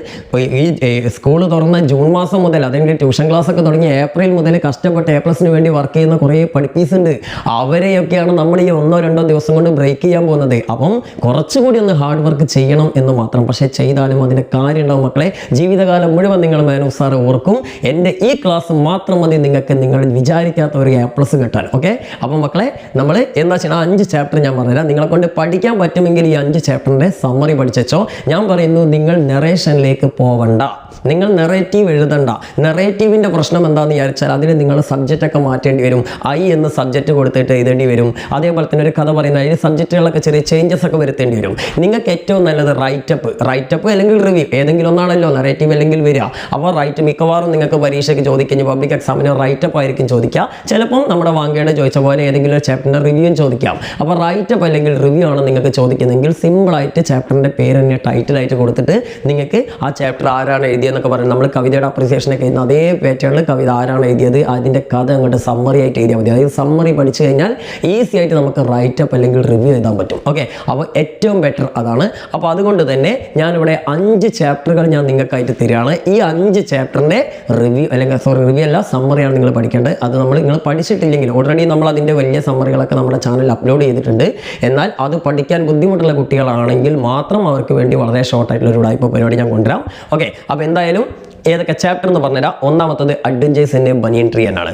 ഈ സ്കൂൾ തുറന്ന ജൂൺ മാസം മുതൽ, അല്ലെങ്കിൽ ട്യൂഷൻ ക്ലാസ് ഒക്കെ തുടങ്ങി ഏപ്രിൽ മുതൽ കഷ്ടപ്പെട്ട് A+ന് വേണ്ടി വർക്ക് ചെയ്യുന്ന കുറേ പഠിപ്പീസ് ഉണ്ട്. അവരെയൊക്കെയാണ് നമ്മൾ ഈ 1-2 ദിവസം കൊണ്ട് ബ്രേക്ക് ചെയ്യാൻ പോകുന്നത്. അപ്പം കുറച്ചുകൂടി ഒന്ന് ഹാർഡ് വർക്ക് ചെയ്യണം എന്ന് മാത്രം. പക്ഷേ ചെയ്താലും അതിൻ്റെ കാര്യം ഉണ്ടാവും മക്കളെ. ജീവിതകാലം മുഴുവൻ നിങ്ങൾ മാനൂഫ് സാർ ഓർക്കും. എൻ്റെ ഈ ക്ലാസ് മാത്രം മതി നിങ്ങൾക്ക് നിങ്ങൾ വിചാരിക്കാത്ത ഒരു A+ കിട്ടാൻ. ഓക്കെ, അപ്പം മക്കളെ നമ്മൾ എന്താ ചെയ്യണം, 5 ചാപ്റ്റർ ഞാൻ പറഞ്ഞുതരാം. നിങ്ങളെ കൊണ്ട് പഠിക്കാൻ പറ്റുമെങ്കിൽ ഈ 5 ചാപ്റ്ററിൻ്റെ സമ്മറി പഠിച്ചോ. ഞാൻ പറയുന്നു, നിങ്ങൾ നറേഷനിലേക്ക് പോവണ്ട, നിങ്ങൾ നെറേറ്റീവ് എഴുതണ്ട. നെറേറ്റീവിൻ്റെ പ്രശ്നം എന്താണെന്ന് വിചാരിച്ചാൽ അതിന് നിങ്ങൾ സബ്ജക്റ്റൊക്കെ മാറ്റേണ്ടി വരും. എന്ന് സബ്ജക്റ്റ് കൊടുത്തിട്ട് എഴുതേണ്ടി വരും. അതേപോലെ തന്നെ ഒരു കഥ പറയുന്ന അതിൽ സബ്ജക്റ്റുകളൊക്കെ ചെറിയ ചേഞ്ചസ് ഒക്കെ വരുത്തേണ്ടി വരും. നിങ്ങൾക്ക് ഏറ്റവും നല്ലത് റൈറ്റപ്പ് അല്ലെങ്കിൽ റിവ്യൂ, ഏതെങ്കിലും ഒന്നാണല്ലോ നെറേറ്റീവ് അല്ലെങ്കിൽ വരിക. അപ്പോൾ മിക്കവാറും നിങ്ങൾക്ക് പരീക്ഷയ്ക്ക് ചോദിക്കുക, പബ്ലിക് എക്സാമിന് റൈറ്റപ്പ് ആയിരിക്കും ചോദിക്കുക. ചിലപ്പം നമ്മുടെ വാങ്കയുടെ ചോദിച്ച പോലെ ഏതെങ്കിലും ഒരു ചാപ്റ്ററിൻ്റെ റിവ്യൂയും ചോദിക്കാം. അപ്പോൾ റൈറ്റപ്പ് അല്ലെങ്കിൽ റിവ്യൂ ആണ് നിങ്ങൾക്ക് ചോദിക്കുന്നതെങ്കിൽ സിമ്പിളായിട്ട് ചാപ്റ്ററിൻ്റെ പേര് തന്നെ ടൈറ്റിലായിട്ട് കൊടുത്തിട്ട് നിങ്ങൾക്ക് ആ ചാപ്റ്റർ ആരാണ് എഴുതിയെന്നൊക്കെ പറയും. നമ്മൾ കവിതയുടെ അപ്രിസിയേഷനൊക്കെ എഴുതുന്ന അതേ പാറ്റേണിൽ കവിത ആരാണ് എഴുതിയത് അതിൻ്റെ കഥ അങ്ങോട്ട് സമ്മറി ആയിട്ട് എഴുതിയാൽ മതി. അതായത് സമ്മറി പഠിച്ചു കഴിഞ്ഞാൽ ഈസി ആയിട്ട് നമുക്ക് റൈറ്റപ്പ് അല്ലെങ്കിൽ റിവ്യൂ എഴുതാൻ പറ്റും. ഓക്കെ, അപ്പോൾ ഏറ്റവും ബെറ്റർ അതാണ്. അപ്പോൾ അതുകൊണ്ട് തന്നെ ഞാനിവിടെ 5 ചാപ്റ്ററുകൾ ഞാൻ നിങ്ങൾക്കായിട്ട് തരികയാണ്. ഈ 5 ചാപ്റ്ററിൻ്റെ റിവ്യൂ റിവ്യൂ അല്ല, സമ്മറിയാണ് നിങ്ങൾ പഠിക്കേണ്ടത്. അത് നിങ്ങൾ പഠിച്ചിട്ടില്ലെങ്കിൽ ഓൾറെഡി നമ്മൾ അതിൻ്റെ വലിയ സമ്മറികളൊക്കെ നമ്മുടെ ചാനലിൽ അപ്ലോഡ് ചെയ്തിട്ടുണ്ട്. എന്നാൽ അത് പഠിക്കാൻ ബുദ്ധിമുട്ടുള്ള കുട്ടികളാണെങ്കിൽ മാത്രം അവർക്ക് വേണ്ടി വളരെ ഷോർട്ടായിട്ടുള്ള ഒരു ഉടായ്പ പരിപാടി ഞാൻ കൊണ്ടുവരാം. ഓക്കെ, അപ്പോൾ എന്തായാലും ഏതൊക്കെ ചാപ്റ്റർ എന്ന് പറഞ്ഞുതരാം. ഒന്നാമത്തത് adventures in A banian tree എന്നാണ്.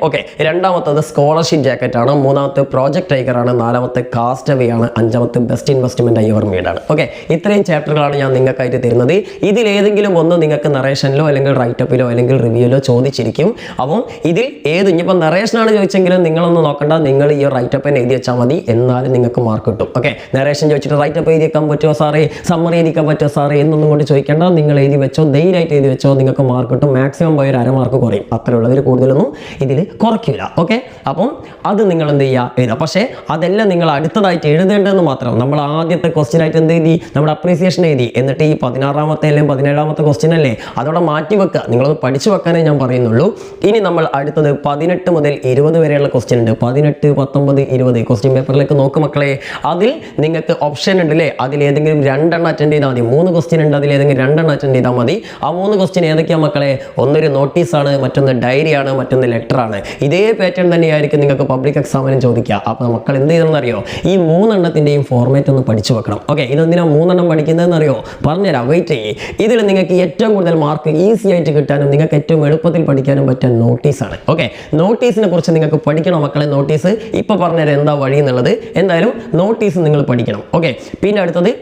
ഓക്കെ, രണ്ടാമത്തത് സ്കോളർഷിപ്പ് ജാക്കറ്റ് ആണ്. മൂന്നാമത്തെ പ്രോജക്ട് ടൈഗർ ആണ്. നാലാമത്തെ കാസ്റ്റവേ ആണ്. അഞ്ചാമത്തെ best investment I ever made ആണ്. ഓക്കെ, ഇത്രയും ചാപ്റ്ററുകളാണ് ഞാൻ നിങ്ങൾക്കായിട്ട് തരുന്നത്. ഇതിലേതെങ്കിലും ഒന്ന് നിങ്ങൾക്ക് നറേഷനിലോ അല്ലെങ്കിൽ റൈറ്റപ്പിലോ അല്ലെങ്കിൽ റിവ്യൂലോ ചോദിച്ചിരിക്കും. അപ്പം ഇതിൽ ഇനിയിപ്പോൾ നറേഷനാണ് ചോദിച്ചെങ്കിലും നിങ്ങളൊന്ന് നോക്കണ്ട, നിങ്ങൾ ഈ റൈറ്റപ്പിന് എഴുതി വെച്ചാൽ മതി, എന്നാലും നിങ്ങൾക്ക് മാർക്ക് കിട്ടും. ഓക്കെ, നറേഷൻ ചോദിച്ചിട്ട് റൈറ്റപ്പ് എഴുതിയേക്കാൻ പറ്റുമോ സാറേ, സമ്മറി എഴുതിക്കാൻ പറ്റുമോ സാറേ എന്നൊന്നും കൊണ്ട് ചോദിക്കേണ്ട. നിങ്ങൾ എഴുതി വെച്ചോ, ധൈര്യമായിട്ട് എഴുതി വെച്ചോ, നിങ്ങൾക്ക് മാർക്ക് കിട്ടും. മാക്സിമം പോയി ഒരു 1/2 മാർക്ക് കുറയും, അത്ര ഉള്ളതിൽ കൂടുതലൊന്നും ഇതിൽ കുറയ്ക്കില്ല. ഓക്കെ, അപ്പം അത് നിങ്ങൾ എന്ത് ചെയ്യുക, എഴുതുക. പക്ഷേ അതെല്ലാം നിങ്ങൾ അടുത്തതായിട്ട് എഴുതേണ്ടതെന്ന് മാത്രം. നമ്മൾ ആദ്യത്തെ ക്വസ്റ്റ്യൻ ആയിട്ട് എന്ത് എഴുതി, നമ്മുടെ അപ്രീസിയേഷൻ എഴുതി. എന്നിട്ട് ഈ 16ാമത്തെ അല്ലെങ്കിൽ 17ാമത്തെ ക്വസ്റ്റ്യൻ അല്ലേ, അതോടെ മാറ്റി വെക്കുക. നിങ്ങളത് പഠിച്ചു വെക്കാനേ ഞാൻ പറയുന്നുള്ളൂ. ഇനി നമ്മൾ അടുത്തത് 18 മുതൽ 20 വരെയുള്ള ക്വസ്റ്റ്യൻ ഉണ്ട്. 18, 19, 20 ക്വസ്റ്റ്യൻ പേപ്പറിലേക്ക് നോക്ക് മക്കളെ. അതിൽ നിങ്ങൾക്ക് ഓപ്ഷൻ ഉണ്ട് അല്ലേ, അതിലേതെങ്കിലും 2 അറ്റൻഡ് ചെയ്താൽ മതി. 3 ക്വസ്റ്റ്യൻ ഉണ്ട്, അതിലേതെങ്കിലും 2 അറ്റൻഡ് ചെയ്താൽ മതി. ആ 3 ക്വസ്റ്റ്യൻ ഏതൊക്കെയാണ് മക്കളെ? ഒന്നൊരു നോട്ടീസാണ്, മറ്റൊന്ന് ഡയറിയാണ്, മറ്റൊന്ന് ലെറ്ററാണ്. ഇതേ പാറ്റേൺ തന്നെയായിരിക്കും നിങ്ങൾക്ക് പബ്ലിക് എക്സാമിനും ചോദിക്കുക. അപ്പോൾ മക്കൾ എന്ത് ചെയ്യണമെന്ന് അറിയോ, ഈ 3 എണ്ണത്തിൻ്റെയും ഫോർമാറ്റ് ഒന്ന് പഠിച്ചു വെക്കണം. ഓക്കെ, ഇതെന്തിനാണ് 3 എണ്ണം പഠിക്കുന്നതെന്ന് അറിയോ, പറഞ്ഞുതരാം, വെയിറ്റ് ചെയ്യേ. ഇതിൽ നിങ്ങൾക്ക് ഏറ്റവും കൂടുതൽ മാർക്ക് ഈസി ആയിട്ട് കിട്ടാനും നിങ്ങൾക്ക് ഏറ്റവും എളുപ്പത്തിൽ പഠിക്കാനും പറ്റിയ നോട്ടീസാണ്. ഓക്കെ, നോട്ടീസിനെ കുറിച്ച് നിങ്ങൾക്ക് പഠിക്കണം മക്കളെ. നോട്ടീസ് ഇപ്പോൾ പറഞ്ഞുതരാം എന്താ വഴി എന്നുള്ളത്. എന്തായാലും നോട്ടീസ് നിങ്ങൾ പഠിക്കണം. ഓക്കെ, പിന്നെ അടുത്തത്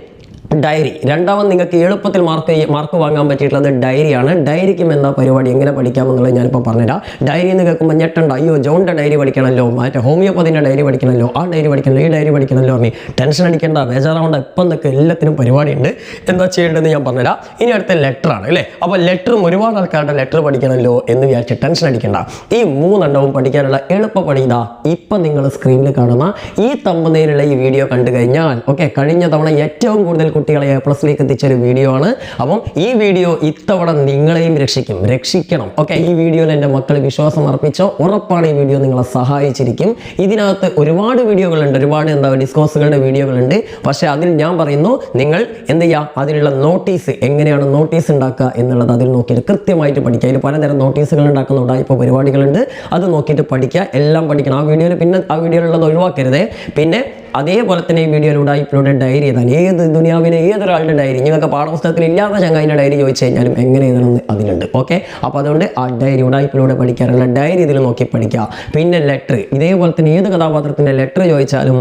ഡയറി. രണ്ടാമത് നിങ്ങൾക്ക് എളുപ്പത്തിൽ മാർക്ക് വാങ്ങാൻ പറ്റിയിട്ടുള്ളത് ഡയറിയാണ്. ഡയറിക്കും എന്താ പരിപാടി, എങ്ങനെ പഠിക്കാമെന്നുള്ളത് ഞാനിപ്പോൾ പറഞ്ഞുതരാം. ഡയറി എന്ന് കേൾക്കുമ്പോൾ ഞെട്ടണ്ട, അയ്യോ ജോണിൻ്റെ ഡയറി പഠിക്കണമല്ലോ, മറ്റേ ഹോമിയോപ്പതിൻ്റെ ഡയറി പഠിക്കണമല്ലോ, ആ ഡയറി പഠിക്കണമല്ലോ, ഈ ഡയറി പഠിക്കണമല്ലോ പറഞ്ഞ് ടെൻഷൻ അടിക്കേണ്ട, ബേജാറാവേണ്ട. ഇപ്പം എന്നൊക്കെ എല്ലാത്തിനും പരിപാടിയുണ്ട്. എന്താ ചെയ്യേണ്ടതെന്ന് ഞാൻ പറഞ്ഞുതരാം. ഇനി അടുത്ത ലെറ്ററാണ് അല്ലേ. അപ്പോൾ ലെറ്ററും ഒരുപാട് ആൾക്കാരുടെ ലെറ്റർ പഠിക്കണമല്ലോ എന്ന് വിചാരിച്ച് ടെൻഷൻ അടിക്കേണ്ട. ഈ 3 എണ്ണവും പഠിക്കാനുള്ള എളുപ്പ പണി ഇതാ ഇപ്പം നിങ്ങൾ സ്ക്രീനിൽ കാണുന്ന ഈ തമ്പനയിലുള്ള ഈ വീഡിയോ കണ്ടു കഴിഞ്ഞാൽ, ഓക്കെ, കഴിഞ്ഞ തവണ ഏറ്റവും കൂടുതൽ കുട്ടികളെ A+ എത്തിച്ചൊരു വീഡിയോ ആണ്. അപ്പം ഈ വീഡിയോ ഇത്തവണ നിങ്ങളെയും രക്ഷിക്കണം. ഓക്കെ, ഈ വീഡിയോയിൽ എൻ്റെ മക്കൾ വിശ്വാസം അർപ്പിച്ചോ, ഉറപ്പാണ് ഈ വീഡിയോ നിങ്ങളെ സഹായിച്ചിരിക്കും. ഇതിനകത്ത് ഒരുപാട് വീഡിയോകളുണ്ട്, ഒരുപാട് ഡിസ്കോഴ്സുകളുടെ വീഡിയോകളുണ്ട്. പക്ഷേ അതിൽ ഞാൻ പറയുന്നു, നിങ്ങൾ എന്ത് ചെയ്യുക, അതിലുള്ള നോട്ടീസ് എങ്ങനെയാണ് നോട്ടീസ് ഉണ്ടാക്കുക എന്നുള്ളത് അതിൽ നോക്കിയിട്ട് കൃത്യമായിട്ട് പഠിക്കുക. അതിൽ പലതരം നോട്ടീസുകൾ ഉണ്ടാക്കുന്ന ഉടായിപ്പോൾ പരിപാടികളുണ്ട്, അത് നോക്കിയിട്ട് പഠിക്കുക, എല്ലാം പഠിക്കണം. ആ വീഡിയോയിലുള്ളത് ഒഴിവാക്കരുതേ. പിന്നെ അതേപോലെ തന്നെ ഈ വീഡിയോയിലൂടെ ഇപ്പോഴും ഡയറി എഴുതാൻ, ഏത് ദുനിയാവിലെ ഏതൊരാളുടെ ഡയറി, നിങ്ങൾക്ക് പാഠപുസ്തകത്തിൽ ഇല്ലാത്ത ചങ്ങായിൻ്റെ ഡയറി ചോദിച്ചു കഴിഞ്ഞാലും എങ്ങനെ എഴുതണമെന്ന് അതിലുണ്ട്. ഓക്കെ, അപ്പോൾ അതുകൊണ്ട് ആ ഡയറി ഉടായ്പിലൂടെ പഠിക്കാറുള്ള ഡയറി ഇതിൽ നോക്കി പഠിക്കുക. പിന്നെ ലെറ്റർ, ഇതേപോലെ തന്നെ ഏത് കഥാപാത്രത്തിൻ്റെ ലെറ്റർ ചോദിച്ചാലും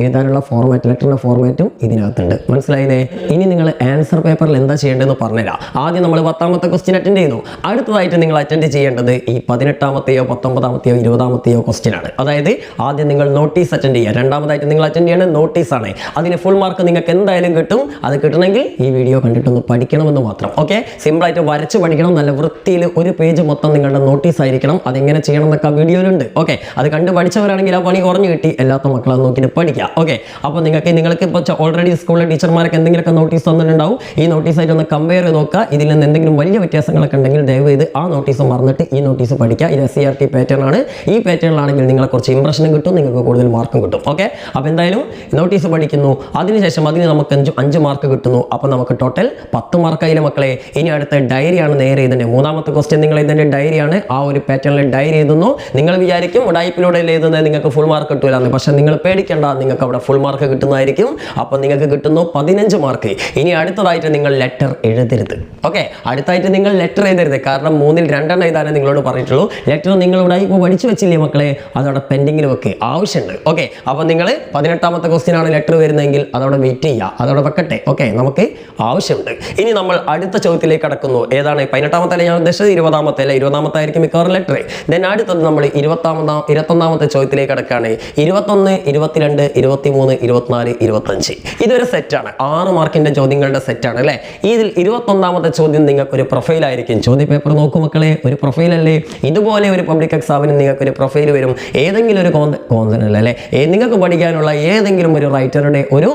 എഴുതാനുള്ള ഫോർമാറ്റ്, ലെറ്ററിൻ്റെ ഫോർമാറ്റും ഇതിനകത്തുണ്ട്. മനസ്സിലായില്ലേ? ഇനി നിങ്ങൾ ആൻസർ പേപ്പറിൽ എന്താ ചെയ്യേണ്ടതെന്ന് പറഞ്ഞുതരാം. ആദ്യം നമ്മൾ 10ാമത്തെ ക്വസ്റ്റ്യൻ അറ്റൻഡ് ചെയ്തു. അടുത്തതായിട്ട് നിങ്ങൾ അറ്റൻഡ് ചെയ്യേണ്ടത് ഈ 18ാമത്തെയോ 19ാമത്തെയോ 20ാമത്തെയോ ക്വസ്റ്റ്യൻ ആണ്. അതായത് ആദ്യം നിങ്ങൾ നോട്ടീസ് അറ്റൻഡ് ചെയ്യുക. രണ്ടാമതായിട്ട് നിങ്ങൾ അറ്റൻഡ് ചെയ്യേണ്ടത് നോട്ടീസാണ്. അതിന് ഫുൾ മാർക്ക് നിങ്ങൾക്ക് എന്തായാലും കിട്ടും. അത് കിട്ടണമെങ്കിൽ ഈ വീഡിയോ കണ്ടിട്ടൊന്ന് പഠിക്കണമെന്ന് മാത്രം. ഓക്കെ, സിമ്പിളായിട്ട് വരച്ച് പഠിക്കണം. നല്ല വൃത്തിയിൽ ഒരു പേജ് മൊത്തം നിങ്ങളുടെ നോട്ടീസ് ആയിരിക്കണം. അതെങ്ങനെ ചെയ്യണം എന്നൊക്കെ വീഡിയോയിലുണ്ട്. ഓക്കെ, അത് കണ്ട് പഠിച്ചവരാണെങ്കിൽ ആ പണി കുറഞ്ഞു കിട്ടി. എല്ലാത്ത മക്കളെ നോക്കിയിട്ട് പഠിക്കുക. ഓക്കെ, അപ്പോൾ നിങ്ങൾക്ക് ഇപ്പോൾ ഓൾറെഡി സ്കൂളിലെ ടീച്ചർമാരൊക്കെ എന്തെങ്കിലുമൊക്കെ നോട്ടീസ് തന്നിട്ടുണ്ടാവും. ഈ നോട്ടീസായിട്ട് ഒന്ന് കമ്പയർ ചെയ്ത് നോക്കുക. ഇതിൽ നിന്ന് എന്തെങ്കിലും വലിയ വ്യത്യാസങ്ങളൊക്കെ ഉണ്ടെങ്കിൽ ദയവേത് ആ നോട്ടീസ് മറന്നിട്ട് ഈ നോട്ടീസ് പഠിക്കുക. ഇത് SCERT പാറ്റേൺ ആണ്. ഈ പാറ്റേണിലാണെങ്കിൽ നിങ്ങളെ കുറച്ച് ഇംപ്രഷനും കിട്ടും, നിങ്ങൾക്ക് കൂടുതൽ മാർക്കും കിട്ടും. ഓക്കെ, അപ്പോൾ എന്തായാലും നോട്ടീസ് പഠിക്കുന്നു. അതിനുശേഷം അതിന് നമുക്ക് 5 മാർക്ക് കിട്ടുന്നു. അപ്പോൾ നമുക്ക് ടോട്ടൽ 10 മാർക്കായില്ലേ മക്കളെ. ഇനി അടുത്ത ഡയറിയാണ് നേരെ ഇതിൻ്റെ 3ാമത്തെ ക്വസ്റ്റ്യൻ. നിങ്ങൾ ഇതിൻ്റെ ഡയറിയാണ്. ആ ഒരു പാറ്റേണിൽ ഡയറി എഴുതുന്നു. നിങ്ങൾ വിചാരിക്കും ഉടായ്പിലൂടെ എഴുതുന്നത് നിങ്ങൾക്ക് ഫുൾ മാർക്ക് കിട്ടൂലെന്ന്. പക്ഷേ നിങ്ങൾ പേടിക്കേണ്ട, നിങ്ങൾക്ക് അവിടെ ഫുൾ മാർക്ക് കിട്ടുന്നതായിരിക്കും. അപ്പോൾ നിങ്ങൾക്ക് കിട്ടുന്നു 15 മാർക്ക്. ഇനി അടുത്തതായിട്ട് നിങ്ങൾ ലെറ്റർ എഴുതരുത്. ഓക്കെ, അടുത്തായിട്ട് നിങ്ങൾ ലെറ്റർ എഴുതരുത്. കാരണം 3ൽ 2 എഴുതാനേ നിങ്ങളോട് പറഞ്ഞിട്ടുള്ളൂ. ലെറ്റർ നിങ്ങൾ ഉടായ്പ പഠിച്ചു വെച്ചില്ലേ മക്കളെ, അതവിടെ പെൻഡിങ്ങിൽ വെക്ക്, ആവശ്യമുണ്ട്. ഓക്കെ, അപ്പോൾ നിങ്ങൾ 18ാമത്തെ ക്വസ്റ്റ്യൻ ആണ് ലെറ്റർ വരുന്നതെങ്കിൽ അതവിടെ വെയിറ്റ് ചെയ്യുക, അതവിടെ വെക്കട്ടെ. ഓക്കെ, നമുക്ക് ആവശ്യമുണ്ട്. ഇനി നമ്മൾ അടുത്ത ചോദ്യത്തിലേക്ക് കടക്കുന്നു. ഏതാണ്? 18ാമത്തെ ഞാൻ ഉദ്ദേശിച്ചത് 20ാമത്തെ അല്ല, 20ാമത്തെ ആയിരിക്കും മിക്കവാറും ലെറ്റർ. ദെൻ അടുത്തത് നമ്മൾ 21ാമത്തെ ചോദ്യത്തിലേക്ക് കടക്കുകയാണ്. 21, 22, 23, 24, 25 ഇതൊരു സെറ്റാണ്. 6 മാർക്കിന്റെ ചോദ്യങ്ങളുടെ സെറ്റാണ് അല്ലേ. ഇതിൽ 21ാമത്തെ ചോദ്യം നിങ്ങൾക്ക് ഒരു പ്രൊഫൈലായിരിക്കും. ചോദ്യ പേപ്പർ നോക്കൂ മക്കളെ, ഒരു പ്രൊഫൈലല്ലേ. ഇതുപോലെ ഒരു പബ്ലിക് എക്സാമിന് നിങ്ങൾക്ക് ഒരു പ്രൊഫൈൽ വരും. ഏതെങ്കിലും ഒരു കോൺസെപ്റ്റ് അല്ലേ, നിങ്ങൾക്ക് പഠിക്കാനുള്ള ഏതെങ്കിലും ഒരു റൈറ്ററുടെ ഒരു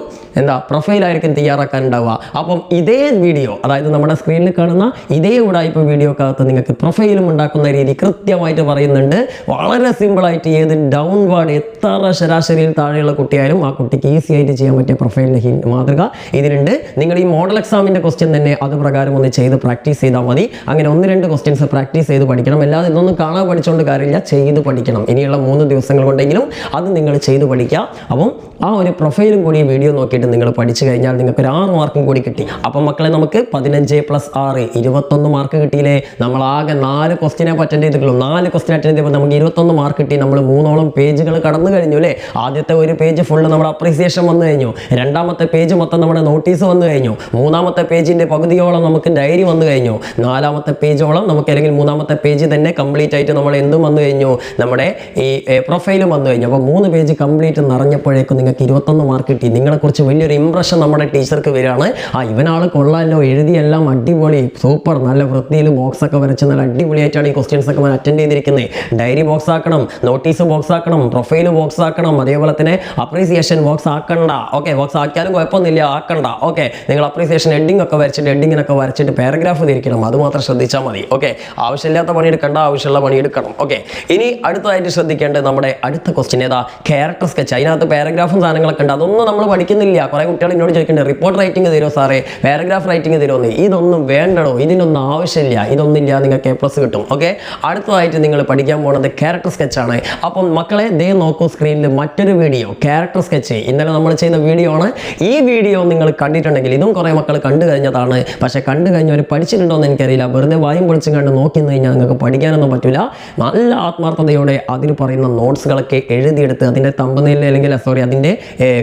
പ്രൊഫൈലായിരിക്കും തയ്യാറാക്കാനുണ്ടാവുക. അപ്പം ഇതേ വീഡിയോ, അതായത് നമ്മുടെ സ്ക്രീനിൽ കാണുന്ന ഇതേ ഉടായ്പ വീഡിയോക്കകത്ത് നിങ്ങൾക്ക് പ്രൊഫൈലും ഉണ്ടാക്കുന്ന രീതി കൃത്യമായിട്ട് പറയുന്നുണ്ട്. വളരെ സിമ്പിളായിട്ട് ഏത് ഡൗൺവേർഡ് എത്ര ശരാശരിയിൽ താഴെയുള്ള കുട്ടിയായാലും ആ കുട്ടിക്ക് ഈസി ആയിട്ട് ചെയ്യാൻ പറ്റിയ പ്രൊഫൈലിൻ്റെ മാതൃക ഇതിലുണ്ട്. നിങ്ങൾ ഈ മോഡൽ എക്സാമിൻ്റെ ക്വസ്റ്റ്യൻ തന്നെ അത് പ്രകാരം ഒന്ന് ചെയ്ത് പ്രാക്ടീസ് ചെയ്താൽ മതി. അങ്ങനെ 1-2 ക്വസ്റ്റ്യൻസ് പ്രാക്ടീസ് ചെയ്ത് പഠിക്കണം. അല്ലാതെ ഇതൊന്നും കാണാൻ പഠിച്ചുകൊണ്ട് കാര്യമില്ല, ചെയ്ത് പഠിക്കണം. ഇനിയുള്ള 3 ദിവസങ്ങൾ കൊണ്ടെങ്കിലും അത് നിങ്ങൾ ചെയ്ത് പഠിക്കുക. അപ്പം ആ ഒരു പ്രൊഫൈലും കൂടി വീഡിയോ നോക്കിയിട്ട് നിങ്ങൾ പഠിച്ചു കഴിഞ്ഞാൽ നിങ്ങൾക്ക് ഒരു 6 മാർക്കും കൂടി കിട്ടി. അപ്പം മക്കളെ നമുക്ക് 15 + 6 21 മാർക്ക് കിട്ടിയില്ലേ. നമ്മൾ ആകെ 4 ക്വസ്റ്റ്യനെ അറ്റൻഡ് ചെയ്തിട്ടുള്ളൂ. 4 ക്വസ്റ്റ്യൻ അറ്റൻഡ് ചെയ്തപ്പോൾ നമുക്ക് 21 മാർക്ക് കിട്ടി. നമ്മൾ 3ഓളം പേജുകൾ കടന്നു കഴിഞ്ഞു അല്ലേ. ആദ്യത്തെ ഒരു പേജ് ഫുള്ള് നമ്മുടെ അപ്രീസിയേഷൻ വന്നു കഴിഞ്ഞു. 2ാമത്തെ പേജ് മൊത്തം നമ്മുടെ നോട്ടീസ് വന്നു കഴിഞ്ഞു. 3ാമത്തെ പേജിൻ്റെ പകുതിയോളം നമുക്ക് ഡയറി വന്നു കഴിഞ്ഞു. 4ാമത്തെ പേജോളം നമുക്ക്, അല്ലെങ്കിൽ 3ാമത്തെ പേജ് തന്നെ കംപ്ലീറ്റ് ആയിട്ട് നമ്മൾ എന്തും വന്നു കഴിഞ്ഞു, നമ്മുടെ ഈ പ്രൊഫൈലും വന്നു കഴിഞ്ഞു. അപ്പോൾ 3 പേജ് കംപ്ലീറ്റ് നിറഞ്ഞപ്പോഴേക്കും നിങ്ങൾക്ക് 21 മാർക്ക് കിട്ടി. നിങ്ങളെക്കുറിച്ച് വലിയൊരു ഇംപ്രഷൻ നമ്മുടെ ടീച്ചർക്ക് വരികയാണ്. ഇവനാൾ കൊള്ളാമല്ലോ, എഴുതിയെല്ലാം അടിപൊളി, സൂപ്പർ, നല്ല വൃത്തിയിൽ ബോക്സൊക്കെ വരച്ച് നല്ല അടിപൊളിയായിട്ടാണ് ഈ ക്വസ്റ്റ്യൻസ് ഒക്കെ അറ്റൻഡ് ചെയ്തിരിക്കുന്നത്. ഡയറി ബോക്സ് ആക്കണം, നോട്ടീസ് ബോക്സ് ആക്കണം, പ്രൊഫൈൽ ബോക്സ് ആക്കണം, അതേപോലെ തന്നെ അപ്രീസിയേഷൻ ബോക്സ് ആക്കണ്ട. ഓക്കെ, ബോക്സ് ആക്കിയാലും കുഴപ്പമൊന്നുമില്ല, ആക്കണ്ട. ഓക്കെ, നിങ്ങൾ അപ്രീസിയേഷൻ ഹെഡിങ് ഒക്കെ വരച്ചിട്ട് ഹെഡിങ്ങിനൊക്കെ വരച്ചിട്ട് പാരഗ്രാഫ് തിരിക്കണം. അത് മാത്രം ശ്രദ്ധിച്ചാൽ മതി. ഓക്കെ, ആവശ്യമില്ലാത്ത പണിയെടുക്കണ്ട, ആവശ്യമുള്ള പണിയെടുക്കണം. ഓക്കെ, ഇനി അടുത്തതായിട്ട് ശ്രദ്ധിക്കേണ്ടത് നമ്മുടെ അടുത്ത ക്വസ്റ്റ്യൻ ഏതാ? Character sketch. അതിനകത്ത് പാരഗ്രാഫും സാധനങ്ങളൊക്കെ ഉണ്ട്. അതൊന്നും നമ്മൾ പഠിക്കുന്നില്ല. കുറേ കുട്ടികൾ എന്നോട് ചോദിക്കുന്നുണ്ട്, റിപ്പോർട്ട് റൈറ്റിംഗ് തരുമോ സാറേ, പാരഗ്രാഫ് റൈറ്റിംഗ് തരുമോ? ഇതൊന്നും വേണ്ടടോ, ഇതിനൊന്നും ആവശ്യമില്ല. ഇതൊന്നുമില്ല, നിങ്ങൾക്ക് A+ കിട്ടും. ഓക്കെ, അടുത്തതായിട്ട് നിങ്ങൾ പഠിക്കാൻ പോകുന്നത് ക്യാരക്ടർ സ്കെച്ചാണ്. അപ്പം മക്കളെ നോക്കൂ സ്ക്രീനിൽ മറ്റൊരു വീഡിയോ, ക്യാരക്ടർ സ്കെച്ച്. ഇന്നലെ നമ്മൾ ചെയ്ത വീഡിയോ ആണ്. ഈ വീഡിയോ നിങ്ങൾ കണ്ടിട്ടുണ്ടെങ്കിൽ, ഇതും കുറേ മക്കൾ കണ്ടു കഴിഞ്ഞതാണ്. പക്ഷേ കണ്ടു കഴിഞ്ഞവർ പഠിച്ചിട്ടുണ്ടോ എന്ന് എനിക്കറിയില്ല. വെറുതെ വായും പൊളിച്ചും കണ്ട് നോക്കി കഴിഞ്ഞാൽ നിങ്ങൾക്ക് പഠിക്കാനൊന്നും പറ്റില്ല. നല്ല ആത്മാർത്ഥതയോടെ അതിൽ പറയുന്ന നോട്ട്സുകളൊക്കെ എഴുതിയെടുത്ത് അതിൻ്റെ തമ്പനെയിൽ, അല്ലെങ്കിൽ അതിൻ്റെ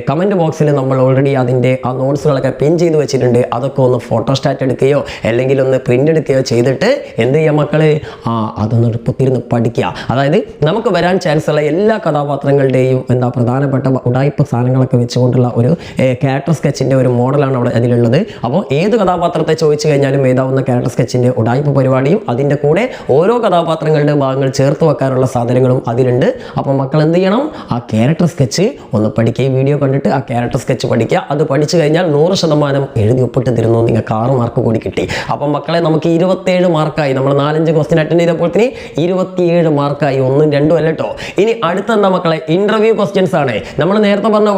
കമൻറ്റ് ബോക്സിൽ നമ്മൾ ഓൾറെഡി അതിൻ്റെ ആ നോട്ട്സുകളൊക്കെ പിൻ ചെയ്ത് വെച്ചിട്ടുണ്ട്. അതൊക്കെ ഒന്ന് ഫോട്ടോസ്റ്റാറ്റ് എടുക്കുകയോ അല്ലെങ്കിൽ ഒന്ന് പ്രിൻ്റ് എടുക്കുകയോ ചെയ്തിട്ട് എന്ത് ചെയ്യുക മക്കളെ, അതൊന്ന് എളുപ്പത്തിരുന്ന് പഠിക്കുക. അതായത് നമുക്ക് വരാൻ ചാൻസ് ഉള്ള എല്ലാ കഥാപാത്രങ്ങളുടെയും പ്രധാനപ്പെട്ട ഉടായ്പ സാധനങ്ങളൊക്കെ വെച്ചുകൊണ്ടുള്ള ഒരു ക്യാരക്ടർ സ്കെച്ചിൻ്റെ ഒരു മോഡലാണ് അവിടെ അതിലുള്ളത്. അപ്പോൾ ഏത് കഥാപാത്രത്തെ ചോദിച്ചു കഴിഞ്ഞാലും എഴുതാവുന്ന ക്യാരക്ടർ സ്കെച്ചിൻ്റെ ഉടായ്പ പരിപാടിയും അതിൻ്റെ കൂടെ ഓരോ കഥാപാത്രങ്ങളുടെ ഭാഗങ്ങൾ ചേർത്ത് വെക്കാനുള്ള സാധനങ്ങളും അതിലുണ്ട്. അപ്പോൾ മക്കൾ എന്ത് ചെയ്യണം, ആ ക്യാരക്ടർ സ്കെച്ച് ഒന്ന് പഠിക്കുക. ഈ വീഡിയോ കണ്ടിട്ട് ആ ക്യാരക്ടർ സ്കെച്ച് പഠിക്കുക. അത് പഠിച്ചു കഴിഞ്ഞാൽ 100% എഴുതി ഒപ്പിട്ട് തരുന്നു. നിങ്ങൾക്ക് 6 മാർക്ക് കൂടി കിട്ടി. അപ്പം മക്കളെ നമുക്ക് 27 മാർക്കായി. നമ്മൾ 4-5 ക്വസ്റ്റ്യൻ അറ്റൻഡ് ചെയ്തപ്പോഴത്തേന് 27 മാർക്കായി. 1ഉം 2ഉം അല്ല കേട്ടോ. ഇനി അടുത്തെന്താ മക്കളെ, ഇന്റർവ്യൂ ക്വസ്റ്റ്യൻസ് ആണ്. നമ്മൾ നേരത്തെ പറഞ്ഞ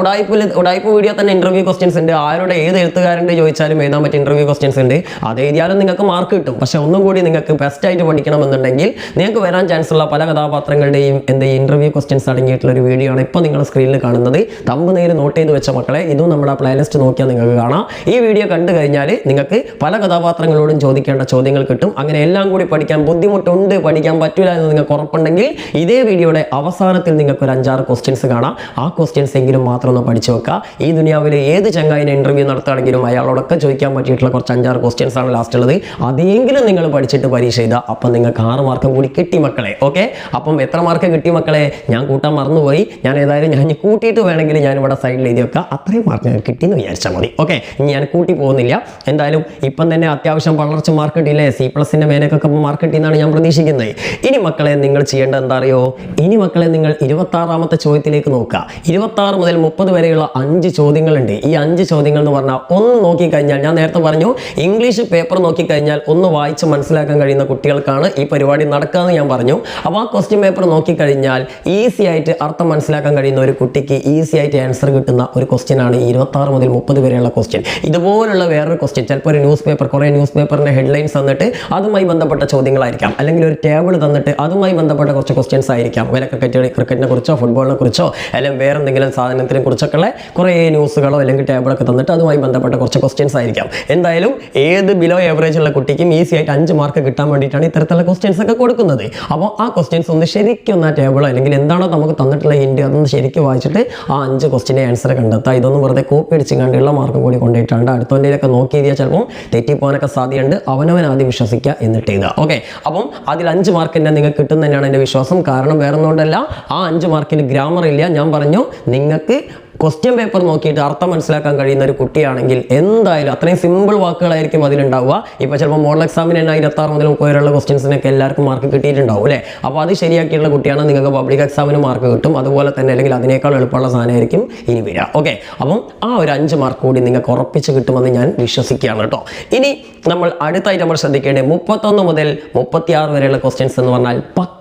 ഉടായ്പ വീഡിയോ തന്നെ ഇന്റർവ്യൂ ക്വസ്റ്റ്യൻസ് ഉണ്ട്. ആരുടെ ഏത് എഴുത്തുകാരൻ്റെ ചോദിച്ചാലും എഴുതാൻ പറ്റിയ ഇന്റർവ്യൂ ക്വസ്റ്റ്യൻസ് ഉണ്ട്. അത് എഴുതിയാലും നിങ്ങൾക്ക് മാർക്ക് കിട്ടും. പക്ഷേ ഒന്നും കൂടി നിങ്ങൾക്ക് ബെസ്റ്റായിട്ട് പഠിക്കണമെന്നുണ്ടെങ്കിൽ നിങ്ങൾക്ക് വരാൻ ചാൻസ് ഉള്ള പല കഥാപാത്രങ്ങളുടെയും ഇന്റർവ്യൂ ക്വസ്റ്റ്യൻസ് അടങ്ങിയിട്ടുള്ള ഒരു വീഡിയോ ആണ് ഇപ്പോൾ നിങ്ങൾ സ്ക്രീനിൽ കാണുന്നത്. തമ്പനെയിൽ നോട്ട് ചെയ്ത് വെച്ച മക്കളെ, ഇതും നമ്മുടെ പ്ലേലിസ്റ്റ് നോക്കിയാൽ നിങ്ങൾക്ക് കാണാം. ഈ വീഡിയോ കണ്ടു കഴിഞ്ഞാൽ നിങ്ങൾക്ക് പല കഥാപാത്രങ്ങളോടും ചോദിക്കേണ്ട ചോദ്യങ്ങൾ കിട്ടും. അങ്ങനെ എല്ലാം കൂടി പഠിക്കാൻ ബുദ്ധിമുട്ടുണ്ട്, പഠിക്കാൻ പറ്റില്ല എന്ന് നിങ്ങൾക്ക് ഉറപ്പുണ്ടെങ്കിൽ ഇതേ വീഡിയോയുടെ അവസാനത്തിൽ നിങ്ങൾക്ക് ഒരു 5-6 ക്വസ്റ്റ്യൻസ് കാണാം. ആ ക്വസ്റ്റ്യൻസ് എങ്കിലും മാത്രം ഒന്ന് പഠിച്ചു വെക്കുക. ഈ ദുനിയാവിലെ ഏത് ചങ്ങായിനെ ഇന്റർവ്യൂ നടത്തുകയാണെങ്കിലും അയാളോടൊക്കെ ചോദിക്കാൻ പറ്റിയിട്ടുള്ള കുറച്ച് 5-6 ക്വസ്റ്റ്യൻസ് ആണ് ലാസ്റ്റ് ഉള്ളത്. അതെങ്കിലും നിങ്ങൾ പഠിച്ചിട്ട് പരീക്ഷ ചെയ്താൽ അപ്പം നിങ്ങൾക്ക് 6 മാർക്കും കൂടി കിട്ടി മക്കളെ. ഓക്കെ, അപ്പം എത്ര മാർക്ക് കിട്ടി മക്കളെ? ഞാൻ കൂട്ടാൻ മറന്നുപോയി. ഞാൻ ഏതായാലും ഞാൻ കൂട്ടിയിട്ട് വേണമെങ്കിൽ ഞാൻ ഇവിടെ സൈഡിൽ എഴുതി വെക്കാം. അത്രയും മാർക്ക് ഞാൻ കിട്ടിയെന്ന് വിചാരിച്ചാൽ മതി. ഓക്കെ, ഇനി ഞാൻ കൂട്ടി പോകുന്നില്ല. എന്തായാലും ഇപ്പം തന്നെ അത്യാവശ്യം വളർച്ച മാർക്ക് കിട്ടിയില്ലേ? C+ന്റെ മേനക്കൊക്കെ മാർക്ക് കിട്ടിയെന്നാണ് ഞാൻ പ്രതീക്ഷിക്കുന്നത്. ഇനി മക്കളെ നിങ്ങൾ ചെയ്യേണ്ടത് എന്താ അറിയോ? ഇനി മക്കളെ നിങ്ങൾ 26ാമത്തെ ചോദ്യത്തിലേക്ക് നോക്കുക. 26 മുതൽ 30 വരെയുള്ള 5 ചോദ്യങ്ങളുണ്ട്. ഈ 5 ചോദ്യങ്ങൾ എന്ന് പറഞ്ഞാൽ ഒന്ന് നോക്കിക്കഴിഞ്ഞാൽ, ഞാൻ നേരത്തെ പറഞ്ഞു ഇംഗ്ലീഷ് പേപ്പർ നോക്കിക്കഴിഞ്ഞാൽ ഒന്ന് വായിച്ച് മനസ്സിലാക്കാൻ കഴിയുന്ന കുട്ടികൾക്കാണ് ഈ പരിപാടി നടക്കാമെന്ന് ഞാൻ പറഞ്ഞു. അപ്പോൾ ആ ക്വസ്റ്റ്യൻ പേപ്പർ നോക്കിക്കഴിഞ്ഞാൽ ഈസി ആയിട്ട് അർത്ഥം മനസ്സിലാക്കാൻ കഴിയുന്ന ഒരു കുട്ടിക്ക് ഈസി ആയിട്ട് ആൻസർ കിട്ടുന്ന ഒരു ക്വസ്റ്റ്യൻ ആണ് 26 മുതൽ 30 വരെയുള്ള ക്വസ്റ്റ്യൻ. ഇതുപോലുള്ള വേറൊരു ക്വസ്റ്റ്യൻ ചിലപ്പോൾ ഒരു ന്യൂസ് പേപ്പർ, കുറേ ന്യൂസ് പേപ്പറിൻ്റെ ഹെഡ്ലൈൻസ് തന്നിട്ട് അതുമായി ബന്ധപ്പെട്ട ചോദ്യങ്ങളായിരിക്കാം, അല്ലെങ്കിൽ ഒരു ടേബിൾ തന്നിട്ട് അതുമായി ബന്ധപ്പെട്ട കുറച്ച് ക്വസ്റ്റ്യൻസ് ആയിരിക്കാം. വല്ല ക്രിക്കറ്റിനെ കുറിച്ചോ ഫുട്ബോളിനെ കുറിച്ചോ അല്ലെങ്കിൽ വേറെ എന്തെങ്കിലും സാധനത്തിനെ കുറിച്ചൊക്കെ ഉള്ള കുറേ ന്യൂസുകളോ അല്ലെങ്കിൽ ടേബിളൊക്കെ തന്നിട്ട് അതുമായി ബന്ധപ്പെട്ട കുറച്ച് ക്വസ്റ്റ്യൻസ് ആയിരിക്കാം. എന്തായാലും ഏത് ബിലോ ഏവറേജ് ഉള്ള കുട്ടിക്കും ഈസി ആയിട്ട് 5 മാർക്ക് കിട്ടാൻ വേണ്ടിയിട്ടാണ് ഇത്തരത്തിലുള്ള ക്വസ്റ്റ്യൻസ് ഒക്കെ കൊടുക്കുന്നത്. അപ്പോൾ ആ ക്വസ്റ്റ്യൻസ് ഒന്ന് ശരിക്കും ആ ടേബിളോ അല്ലെങ്കിൽ എന്താണോ നമുക്ക് തന്നിട്ടുള്ള ഹിന്റ് അതൊന്ന് ശരിക്കും വായിച്ചിട്ട് ആ 5 ക്വസ്റ്റ്യൻ്റെ ആൻസർ കണ്ടെത്തുക. ഇതൊന്നും വെറുതെ കോപ്പി അടിച്ച് കണ്ടുള്ള മാർക്കും കൂടി കൊണ്ടുപോയിട്ടുണ്ട് അടുത്തവൻ്റെയൊക്കെ നോക്കി എഴുതിയാൽ ചിലപ്പോൾ തെറ്റിപ്പോകാനൊക്കെ സാധ്യതയുണ്ട്. അവനവൻ ആദ്യം വിശ്വസിക്കുക എന്നിട്ട് എഴുതുക. ഓക്കെ, അപ്പം അതിൽ 5 മാർക്ക് തന്നെ നിങ്ങൾക്ക് കിട്ടും തന്നെയാണ് എൻ്റെ വിശ്വാസം. കാരണം വേറെ ഒന്നുകൊണ്ടല്ല, ആ 5 മാർക്കിൽ ഗ്രാമർ ഇല്ല. ഞാൻ പറഞ്ഞു നിങ്ങൾക്ക് ക്വസ്റ്റ്യൻ പേപ്പർ നോക്കിയിട്ട് അർത്ഥം മനസ്സിലാക്കാൻ കഴിയുന്ന ഒരു കുട്ടിയാണെങ്കിൽ എന്തായാലും അത്രയും സിമ്പിൾ വാക്കുകളായിരിക്കും അതിലുണ്ടാവുക. ഇപ്പോൾ ചിലപ്പോൾ മോഡൽ എക്സാമിന് തന്നെ 26 മുതൽ 30 വരെയുള്ള ക്വസ്റ്റ്യൻസിനൊക്കെ എല്ലാവർക്കും മാർക്ക് കിട്ടിയിട്ടുണ്ടാവും അല്ലേ? അപ്പോൾ അത് ശരിയാക്കിയുള്ള കുട്ടിയാണ് നിങ്ങൾക്ക് പബ്ലിക് എക്സാമിന് മാർക്ക് കിട്ടും. അതുപോലെ തന്നെ അല്ലെങ്കിൽ അതിനേക്കാൾ എളുപ്പമുള്ള സാധനമായിരിക്കും ഇനി വരിക. ഓക്കെ, അപ്പം ആ ഒരു 5 മാർക്ക് കൂടി നിങ്ങൾക്ക് ഉറപ്പിച്ച് കിട്ടുമെന്ന് ഞാൻ വിശ്വസിക്കുകയാണ് കേട്ടോ. ഇനി നമ്മൾ അടുത്തായിട്ട് നമ്മൾ ശ്രദ്ധിക്കേണ്ടത് 31 മുതൽ 36 വരെയുള്ള ക്വസ്റ്റ്യൻസ് എന്ന് പറഞ്ഞാൽ പക്ക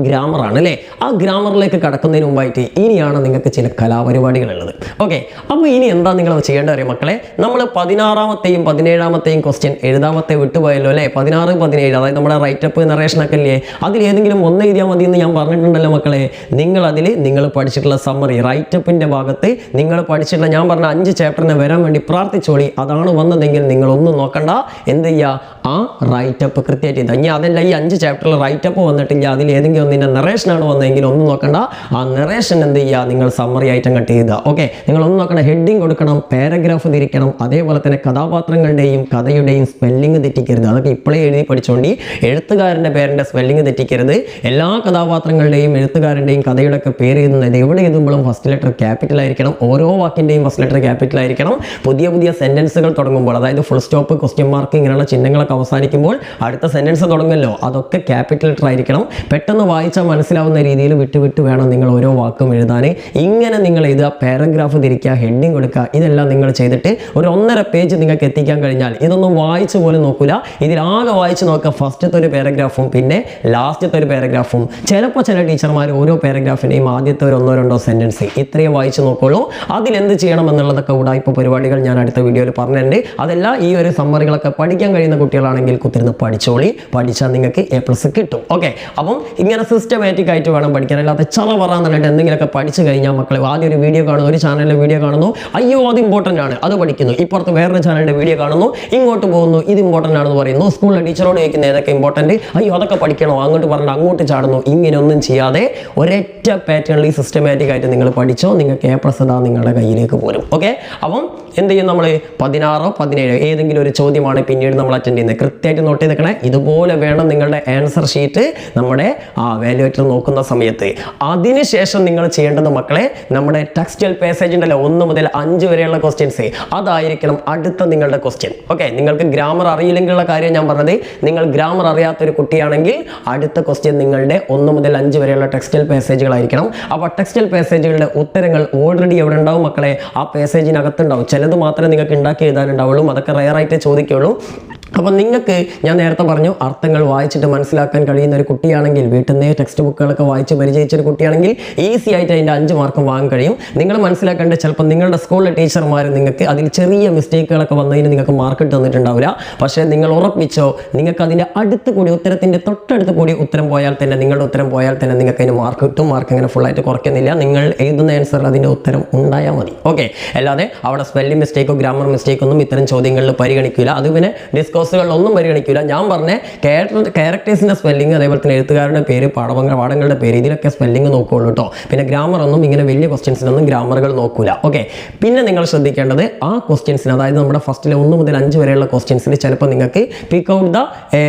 ഗ്രാമറാണ് അല്ലേ? ആ ഗ്രാമറിലേക്ക് കടക്കുന്നതിന് മുമ്പായിട്ട് ഇനിയാണ് നിങ്ങൾക്ക് ചില കലാപരിപാടികളുള്ളത്. ഓക്കെ, അപ്പോൾ ഇനി എന്താ നിങ്ങൾ ചെയ്യേണ്ടത് അറിയാം മക്കളെ? നമ്മൾ 16ാമത്തെയും 17ാമത്തെയും ക്വസ്റ്റ്യൻ എഴുതാമത്തെ വിട്ടുപോയല്ലോ അല്ലേ? 16, 17 അതായത് നമ്മുടെ റൈറ്റപ്പ് നറേഷനൊക്കെ അല്ലേ? അതിൽ ഏതെങ്കിലും ഒന്ന് എഴുതിയാൽ മതി എന്ന് ഞാൻ പറഞ്ഞിട്ടുണ്ടല്ലോ മക്കളെ. നിങ്ങൾ പഠിച്ചിട്ടുള്ള സമ്മറി റൈറ്റപ്പിൻ്റെ ഭാഗത്ത് നിങ്ങൾ പഠിച്ചിട്ടുള്ള ഞാൻ പറഞ്ഞ 5 ചാപ്റ്ററിന് വരാൻ വേണ്ടി പ്രാർത്ഥിച്ചോളി. അതാണ് വന്നതെങ്കിൽ നിങ്ങളൊന്നും നോക്കണ്ട, എന്ത് ചെയ്യുക, ആ റൈറ്റപ്പ് കൃത്യമായിട്ട് ചെയ്താൽ. ഇനി അതല്ല ഈ 5 ചാപ്റ്ററിൽ റൈറ്റപ്പ് വന്നിട്ടില്ല, അതിൽ ഏതെങ്കിലും ഒന്നിൻ്റെ നറേഷനാണ് വന്നതെങ്കിൽ ഒന്നും നോക്കണ്ട, ആ നറേഷൻ എന്ത് ചെയ്യുക, നിങ്ങൾ സമ്മറി ആയിട്ടും കട്ട് ചെയ്യുക. ഓക്കെ, നിങ്ങളൊന്നും നോക്കണം, ഹെഡിങ് കൊടുക്കണം, പാരഗ്രാഫ് തിരിക്കണം, അതേപോലെ തന്നെ കഥാപാത്രങ്ങളുടെയും കഥയുടെയും സ്പെല്ലിംഗ് തെറ്റിക്കരുത്. അതൊക്കെ ഇപ്പോഴേ എഴുതി പഠിച്ചുകൊണ്ട് എഴുത്തുകാരൻ്റെ പേരിൻ്റെ സ്പെല്ലിംഗ് തെറ്റിക്കരുത്. എല്ലാ കഥാപാത്രങ്ങളുടെയും എഴുത്തുകാരൻ്റെയും കഥയുടെ ഒക്കെ പേര് എഴുതുന്നത് എവിടെ എഴുതുമ്പോഴും ഫസ്റ്റ് ലെറ്റർ ക്യാപിറ്റൽ ആയിരിക്കണം. ഓരോ വാക്കിൻ്റെയും ഫസ്റ്റ് ലെറ്റർ ക്യാപിറ്റൽ ആയിരിക്കണം. പുതിയ സെൻറ്റൻസുകൾ തുടങ്ങുമ്പോൾ, അതായത് ഫുൾ സ്റ്റോപ്പ്, ക്വസ്റ്റ്യൻ മാർക്ക് ഇങ്ങനെയുള്ള ചിഹ്നങ്ങളൊക്കെ അവസാനിക്കുമ്പോൾ അടുത്ത സെൻറ്റൻസ് തുടങ്ങുമല്ലോ, അതൊക്കെ ക്യാപിറ്റൽ ലെറ്റർ ആയിരിക്കണം. പെട്ടെന്ന് വായിച്ചാൽ മനസ്സിലാവുന്ന രീതിയിൽ വിട്ട് വേണം നിങ്ങൾ ഓരോ വാക്കും എഴുതാൻ. ഇങ്ങനെ നിങ്ങൾ എഴുതുക, പാരഗ്രാഫ് തിരിക്കുക, ഹെഡിങ് കൊടുക്കുക. ഇതെല്ലാം നിങ്ങൾ ചെയ്തിട്ട് ഒരു 1.5 പേജ് നിങ്ങൾക്ക് എത്തിക്കാൻ കഴിഞ്ഞാൽ ഇതൊന്നും വായിച്ചു പോലും നോക്കില്ല. ഇതിലാകെ വായിച്ച് നോക്കുക ഫസ്റ്റത്തെ ഒരു പാരഗ്രാഫും പിന്നെ ലാസ്റ്റത്തെ ഒരു പാരഗ്രാഫും. ചിലപ്പോൾ ചില ടീച്ചർമാർ ഓരോ പാരഗ്രാഫിനെയും ആദ്യത്തെ ഒരു 1-2 സെൻറ്റൻസ് ഇത്രയും വായിച്ച് നോക്കുള്ളൂ. അതിലെന്ത് ചെയ്യണം എന്നുള്ളതൊക്കെ ഉടായ്പ പരിപാടികൾ ഞാൻ അടുത്ത വീഡിയോയിൽ പറഞ്ഞിട്ടുണ്ട്. അതെല്ലാം ഈ ഒരു സമ്മറികളൊക്കെ പഠിക്കാൻ കഴിയുന്ന കുട്ടികളാണെങ്കിൽ കുത്തിരുന്ന് പഠിച്ചോളി. പഠിച്ചാൽ നിങ്ങൾക്ക് A+ കിട്ടും. ഓക്കെ, അപ്പം ഇങ്ങനെ സിസ്റ്റമാറ്റിക് ആയിട്ട് വേണം പഠിക്കാൻ. അല്ലാതെ പറയാൻ പറഞ്ഞിട്ട് എന്തെങ്കിലുമൊക്കെ പഠിച്ചു കഴിഞ്ഞാൽ മക്കളെ ആദ്യം ഒരു വീഡിയോ കാണുന്നു, ഒരു ചാനലിലെ വീഡിയോ കാണുന്നു, അയ്യോ അത് ഇമ്പോർട്ടൻ്റ് ആണ്, അത് പഠിക്കുന്നു. ഇപ്പുറത്ത് വേറൊരു ചാനലിൻ്റെ വീഡിയോ കാണുന്നു, ഇങ്ങോട്ട് പോകുന്നു, ഇത് ഇമ്പോർട്ടൻ്റ് ആണെന്ന് പറയുന്നു. സ്കൂളിലെ ടീച്ചറോട് ചോദിക്കുന്ന ഏതൊക്കെ ഇമ്പോർട്ടൻറ്റ്, അയ്യോ അതൊക്കെ പഠിക്കണോ, അങ്ങോട്ട് പറഞ്ഞിട്ട് അങ്ങോട്ട് ചാടുന്നു. ഇങ്ങനെയൊന്നും ചെയ്യാതെ ഒരൊറ്റ പാറ്റേണിൽ സിസ്റ്റമാറ്റിക് ആയിട്ട് നിങ്ങൾ പഠിച്ചോ, നിങ്ങൾക്ക് A+ നിങ്ങളുടെ കയ്യിലേക്ക് പോരും. ഓക്കെ, അപ്പം എന്ത് ചെയ്യും, നമ്മൾ 16, 17 ഏതെങ്കിലും ഒരു ചോദ്യമാണ് പിന്നീട് നമ്മൾ അറ്റൻഡ് ചെയ്യുന്നത്. കൃത്യമായിട്ട് നോട്ട് ചെയ്തേക്കണേ. ഇതുപോലെ വേണം നിങ്ങളുടെ ആൻസർ ഷീറ്റ് നമ്മുടെ വാല്യുവേറ്റർ നോക്കുന്ന സമയത്ത്. അതിനുശേഷം നിങ്ങൾ ചെയ്യേണ്ടത് മക്കളെ, നമ്മുടെ ടെക്സ്റ്റൽ പാസേജ് ഉണ്ടല്ലോ 1 മുതൽ 5 വരെയുള്ള ക്വസ്റ്റ്യൻസ്, അതായിരിക്കണം അടുത്ത നിങ്ങളുടെ ക്വസ്റ്റ്യൻ. ഓക്കെ, നിങ്ങൾക്ക് ഗ്രാമർ അറിയില്ലെങ്കിലുള്ള കാര്യം ഞാൻ പറഞ്ഞത്. നിങ്ങൾ ഗ്രാമർ അറിയാത്തൊരു കുട്ടിയാണെങ്കിൽ അടുത്ത ക്വസ്റ്റ്യൻ നിങ്ങളുടെ 1 മുതൽ 5 വരെയുള്ള ടെക്സ്റ്റൽ പാസേജുകളായിരിക്കണം. അപ്പോൾ ടെക്സ്റ്റൽ പാസേജുകളുടെ ഉത്തരങ്ങൾ ഓൾറെഡി എവിടെ ഉണ്ടാവും മക്കളെ? ആ പാസേജിനകത്തുണ്ടാവും. ചിലത് മാത്രമേ നിങ്ങൾക്ക് ഉണ്ടാക്കി എഴുതാനുണ്ടാവുള്ളൂ, അതൊക്കെ റയറായിട്ട് ചോദിക്കുള്ളൂ. അപ്പം നിങ്ങൾക്ക് ഞാൻ നേരത്തെ പറഞ്ഞു അർത്ഥങ്ങൾ വായിച്ചിട്ട് മനസ്സിലാക്കാൻ കഴിയുന്ന ഒരു കുട്ടിയാണെങ്കിൽ, വീട്ടിൽ നിന്ന് ടെക്സ്റ്റ് ബുക്കുകളൊക്കെ വായിച്ച് പരിചയിച്ചൊരു കുട്ടിയാണെങ്കിൽ ഈസി ആയിട്ട് അതിൻ്റെ 5 മാർക്കും വാങ്ങാൻ കഴിയും. നിങ്ങൾ മനസ്സിലാക്കേണ്ടത് ചിലപ്പോൾ നിങ്ങളുടെ സ്കൂളിലെ ടീച്ചർമാർ നിങ്ങൾക്ക് അതിൽ ചെറിയ മിസ്റ്റേക്കുകളൊക്കെ വന്നതിന് നിങ്ങൾക്ക് മാർക്ക് തന്നിട്ടുണ്ടാവില്ല. പക്ഷേ നിങ്ങൾ ഉറപ്പിച്ചോ, നിങ്ങൾക്ക് അതിൻ്റെ അടുത്ത് കൂടി ഉത്തരത്തിൻ്റെ തൊട്ടടുത്ത് കൂടി ഉത്തരം പോയാൽ തന്നെ, നിങ്ങളുടെ ഉത്തരം പോയാൽ തന്നെ നിങ്ങൾക്ക് അതിന് മാർക്ക് കിട്ടും. മാർക്ക് അങ്ങനെ ഫുള്ളായിട്ട് കുറയ്ക്കുന്നില്ല. നിങ്ങൾ എഴുതുന്ന ആൻസറിൽ അതിൻ്റെ ഉത്തരം ഉണ്ടായാൽ മതി. ഓക്കെ, അല്ലാതെ അവിടെ സ്പെല്ലിംഗ് മിസ്റ്റേക്കോ ഗ്രാമർ മിസ്റ്റേക്കൊന്നും ഇത്തരം ചോദ്യങ്ങളിൽ പരിഗണിക്കില്ല. അത് പിന്നെ ഡിസ്കോ ക്ലോസുകളിലൊന്നും പരിഗണിക്കില്ല. ഞാൻ പറഞ്ഞ ക്യാരക്ടേഴ്സിൻ്റെ സ്പെല്ലിംഗ്, അതേപോലെ തന്നെ എഴുത്തുകാരുടെ പേര്, പാഠങ്ങളുടെ പേര്, ഇതിലൊക്കെ സ്പെല്ലിംഗ് നോക്കുകയുള്ളൂ കേട്ടോ. പിന്നെ ഗ്രാമർ ഒന്നും ഇങ്ങനെ വലിയ ക്വസ്റ്റ്യൻസിനൊന്നും ഗ്രാമറുകൾ നോക്കൂല. ഓക്കെ, പിന്നെ നിങ്ങൾ ശ്രദ്ധിക്കേണ്ടത് ആ ക്വസ്റ്റ്യൻസിന്, അതായത് നമ്മുടെ ഫസ്റ്റിലെ 1 മുതൽ 5 വരെയുള്ള ക്വസ്റ്റ്യൻസിൽ ചിലപ്പോൾ നിങ്ങൾക്ക് പിക്ക് ഔട്ട് ദ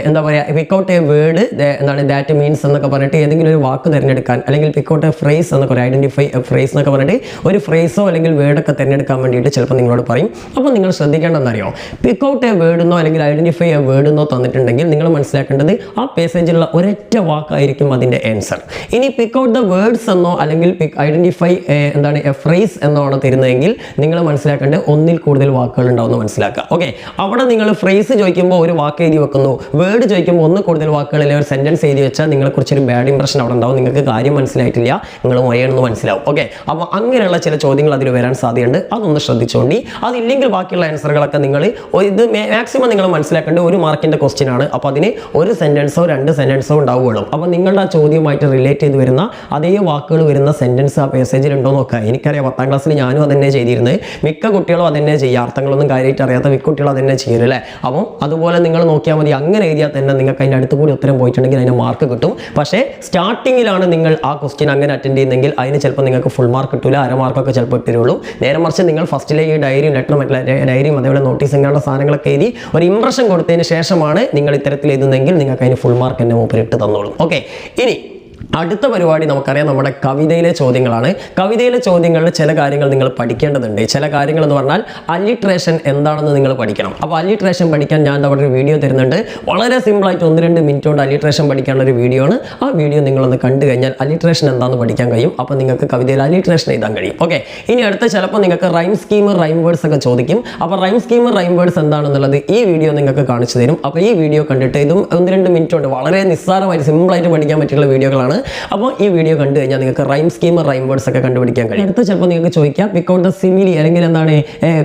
എന്താ പറയുക, പിക്ക് ഔട്ട് എ വേർഡ് എന്താണ് ദാറ്റ് മീൻസ് എന്നൊക്കെ പറഞ്ഞിട്ട് ഏതെങ്കിലും ഒരു വാക്ക് തിരഞ്ഞെടുക്കാൻ, അല്ലെങ്കിൽ പിക്ക് ഔട്ട് എ ഫ്രേസ് എന്നൊക്കെ പറയും, ഐഡന്റിഫൈ എ ഫ്രേസ് എന്നൊക്കെ പറഞ്ഞിട്ട് ഒരു ഫ്രേസോ അല്ലെങ്കിൽ വേർഡൊക്കെ തിരഞ്ഞെടുക്കാൻ വേണ്ടിയിട്ട് ചിലപ്പോൾ നിങ്ങളോട് പറയും. അപ്പോൾ നിങ്ങൾ ശ്രദ്ധിക്കേണ്ടതെന്നറിയോ, പിക്ക് ഔട്ട് എ വേർഡ് എന്നോ അല്ലെങ്കിൽ ഐഡന്റിഫൈ എ വേർഡ് എന്നോ തന്നിട്ടുണ്ടെങ്കിൽ നിങ്ങൾ മനസ്സിലാക്കേണ്ടത് ആ പേസേജിലുള്ള ഒരൊറ്റ വാക്കായിരിക്കും അതിൻ്റെ ആൻസർ. ഇനി പിക്ക് ഔട്ട് ദ വേർഡ്സ് എന്നോ അല്ലെങ്കിൽ ഐഡന്റിഫൈ എന്താണ് എ ഫ്രേസ് എന്നോ ആണ് തരുന്നതെങ്കിൽ നിങ്ങൾ മനസ്സിലാക്കേണ്ടത് ഒന്നിൽ കൂടുതൽ വാക്കുകൾ ഉണ്ടാവുമെന്ന് മനസ്സിലാക്കുക. ഓക്കെ, അവിടെ നിങ്ങൾ ഫ്രേസ് ചോദിക്കുമ്പോൾ ഒരു വാക്ക് എഴുതി വെക്കുന്നു, വേർഡ് ചോദിക്കുമ്പോൾ 1 കൂടുതൽ വാക്കുകളിൽ ഒരു സെന്റൻസ് എഴുതി വെച്ചാൽ നിങ്ങളെക്കുറിച്ചൊരു ബാഡ് ഇംപ്രഷൻ അവിടെ ഉണ്ടാവും. നിങ്ങൾക്ക് കാര്യം മനസ്സിലായിട്ടില്ല, നിങ്ങൾ മൊയണെന്ന് മനസ്സിലാവും. ഓക്കെ, അപ്പോൾ അങ്ങനെയുള്ള ചില ചോദ്യങ്ങൾ അതിൽ വരാൻ സാധ്യതയുണ്ട്. അതൊന്ന് ശ്രദ്ധിച്ചുകൊണ്ട് അതില്ലെങ്കിൽ ബാക്കിയുള്ള ആൻസറുകളൊക്കെ നിങ്ങൾ ഇത് മാക്സിമം നിങ്ങൾ മനസ്സിലാക്കേണ്ട 1 മാർക്കിൻ്റെ ക്വസ്റ്റ്യൻ ആണ്. അപ്പോൾ അതിന് 1 സെന്റൻസോ 2 സെന്റൻസോ ഉണ്ടാവുകയുള്ളൂ. അപ്പോൾ നിങ്ങളുടെ ആ ചോദ്യവുമായിട്ട് റിലേറ്റ് ചെയ്ത് വരുന്ന അതേ വാക്കുകൾ വരുന്ന സെന്റൻസ് ആ പേസേജിൽ ഉണ്ടോ നോക്കുക. എനിക്കറിയാം 10ാം ക്ലാസ്സിൽ ഞാനും അതന്നെ ചെയ്തിരുന്നത്, മിക്ക കുട്ടികളും അതന്നെ ചെയ്യുക, അർത്ഥങ്ങളൊന്നും കാര്യമായിട്ട് അറിയാത്ത മിക്ക കുട്ടികളും അതന്നെ ചെയ്യരുത് അല്ലേ. അപ്പം അതുപോലെ നിങ്ങൾ നോക്കിയാൽ മതി. അങ്ങനെ എഴുതിയാൽ തന്നെ നിങ്ങൾക്ക് അതിൻ്റെ അടുത്ത് കൂടി ഉത്തരം പോയിട്ടുണ്ടെങ്കിൽ അതിന് മാർക്ക് കിട്ടും. പക്ഷേ സ്റ്റാർട്ടിങ്ങിലാണ് നിങ്ങൾ ആ ക്വസ്റ്റ്യൻ അങ്ങനെ അറ്റൻഡ് ചെയ്യുന്നെങ്കിൽ അതിന് ചിലപ്പോൾ നിങ്ങൾക്ക് ഫുൾ മാർക്ക് കിട്ടില്ല, അര മാർക്കൊക്കെ ചിലപ്പോൾ ഇട്ടുള്ളൂ. നേരെ മറിച്ച് നിങ്ങൾ ഫസ്റ്റിലെ ഈ ഡയറിയും ഡയറിയും അതേപോലെ നോട്ടീസ് ഇങ്ങനെയുള്ള സാധനങ്ങളൊക്കെ എഴുതി ഒരു ഇംപ്രഷൻ കൊടുത്തതിന് ശേഷമാണ് നിങ്ങൾ ഇത്തരത്തിൽ എഴുതുന്നെങ്കിൽ നിങ്ങൾക്ക് അതിന് ഫുൾ മാർക്ക് തന്നെ മൂപ്പരിട്ട് തന്നോളും. ഓക്കെ, ഇനി അടുത്ത പരിപാടി നമുക്കറിയാം നമ്മുടെ കവിതയിലെ ചോദ്യങ്ങളാണ്. കവിതയിലെ ചോദ്യങ്ങളിൽ ചില കാര്യങ്ങൾ നിങ്ങൾ പഠിക്കേണ്ടതുണ്ട്. ചില കാര്യങ്ങൾ എന്ന് പറഞ്ഞാൽ അല്ലിട്രേഷൻ എന്താണെന്ന് നിങ്ങൾ പഠിക്കണം. അപ്പോൾ അല്ലിട്രേഷൻ പഠിക്കാൻ ഞാൻ അവിടെ ഒരു വീഡിയോ തരുന്നുണ്ട്. വളരെ സിമ്പിളായിട്ട് 1-2 മിനിറ്റ് കൊണ്ട് അല്ലിട്രേഷൻ പഠിക്കാനുള്ള ഒരു വീഡിയോ ആണ്. ആ വീഡിയോ നിങ്ങളൊന്ന് കണ്ടു കഴിഞ്ഞാൽ അല്ലിട്രേഷൻ എന്താണെന്ന് പഠിക്കാൻ കഴിയും. അപ്പോൾ നിങ്ങൾക്ക് കവിതയിൽ അല്ലിട്രേഷൻ എഴുതാൻ കഴിയും. ഓക്കെ, ഇനി അടുത്ത ചിലപ്പോൾ നിങ്ങൾക്ക് റൈം സ്കീം, റൈം വേർഡ്സ് ഒക്കെ ചോദിക്കും. അപ്പോൾ റൈം സ്കീം, റൈം വേർഡ്സ് എന്താണെന്നുള്ളത് ഈ വീഡിയോ നിങ്ങൾക്ക് കാണിച്ചു തരും. അപ്പോൾ ഈ വീഡിയോ കണ്ടിട്ട് ഇതും 1-2 മിനിറ്റ് കൊണ്ട് വളരെ നിസ്സാരമായിട്ട് സിമ്പിളായിട്ട് പഠിക്കാൻ പറ്റിയുള്ള വീഡിയോകളാണ്. അപ്പോൾ ഈ വീഡിയോ കണ്ടു കഴിഞ്ഞാൽ നിങ്ങൾക്ക് റൈം സ്കീം, റൈം വേർഡ്സ് ഒക്കെ കണ്ടുപിടിക്കാൻ കഴിയും. അടുത്ത ചിലപ്പോൾ നിങ്ങൾക്ക് ചോദിക്കാം പിക്ക് ഔട്ട് ദ സിമിലി, അല്ലെങ്കിൽ എന്താണ്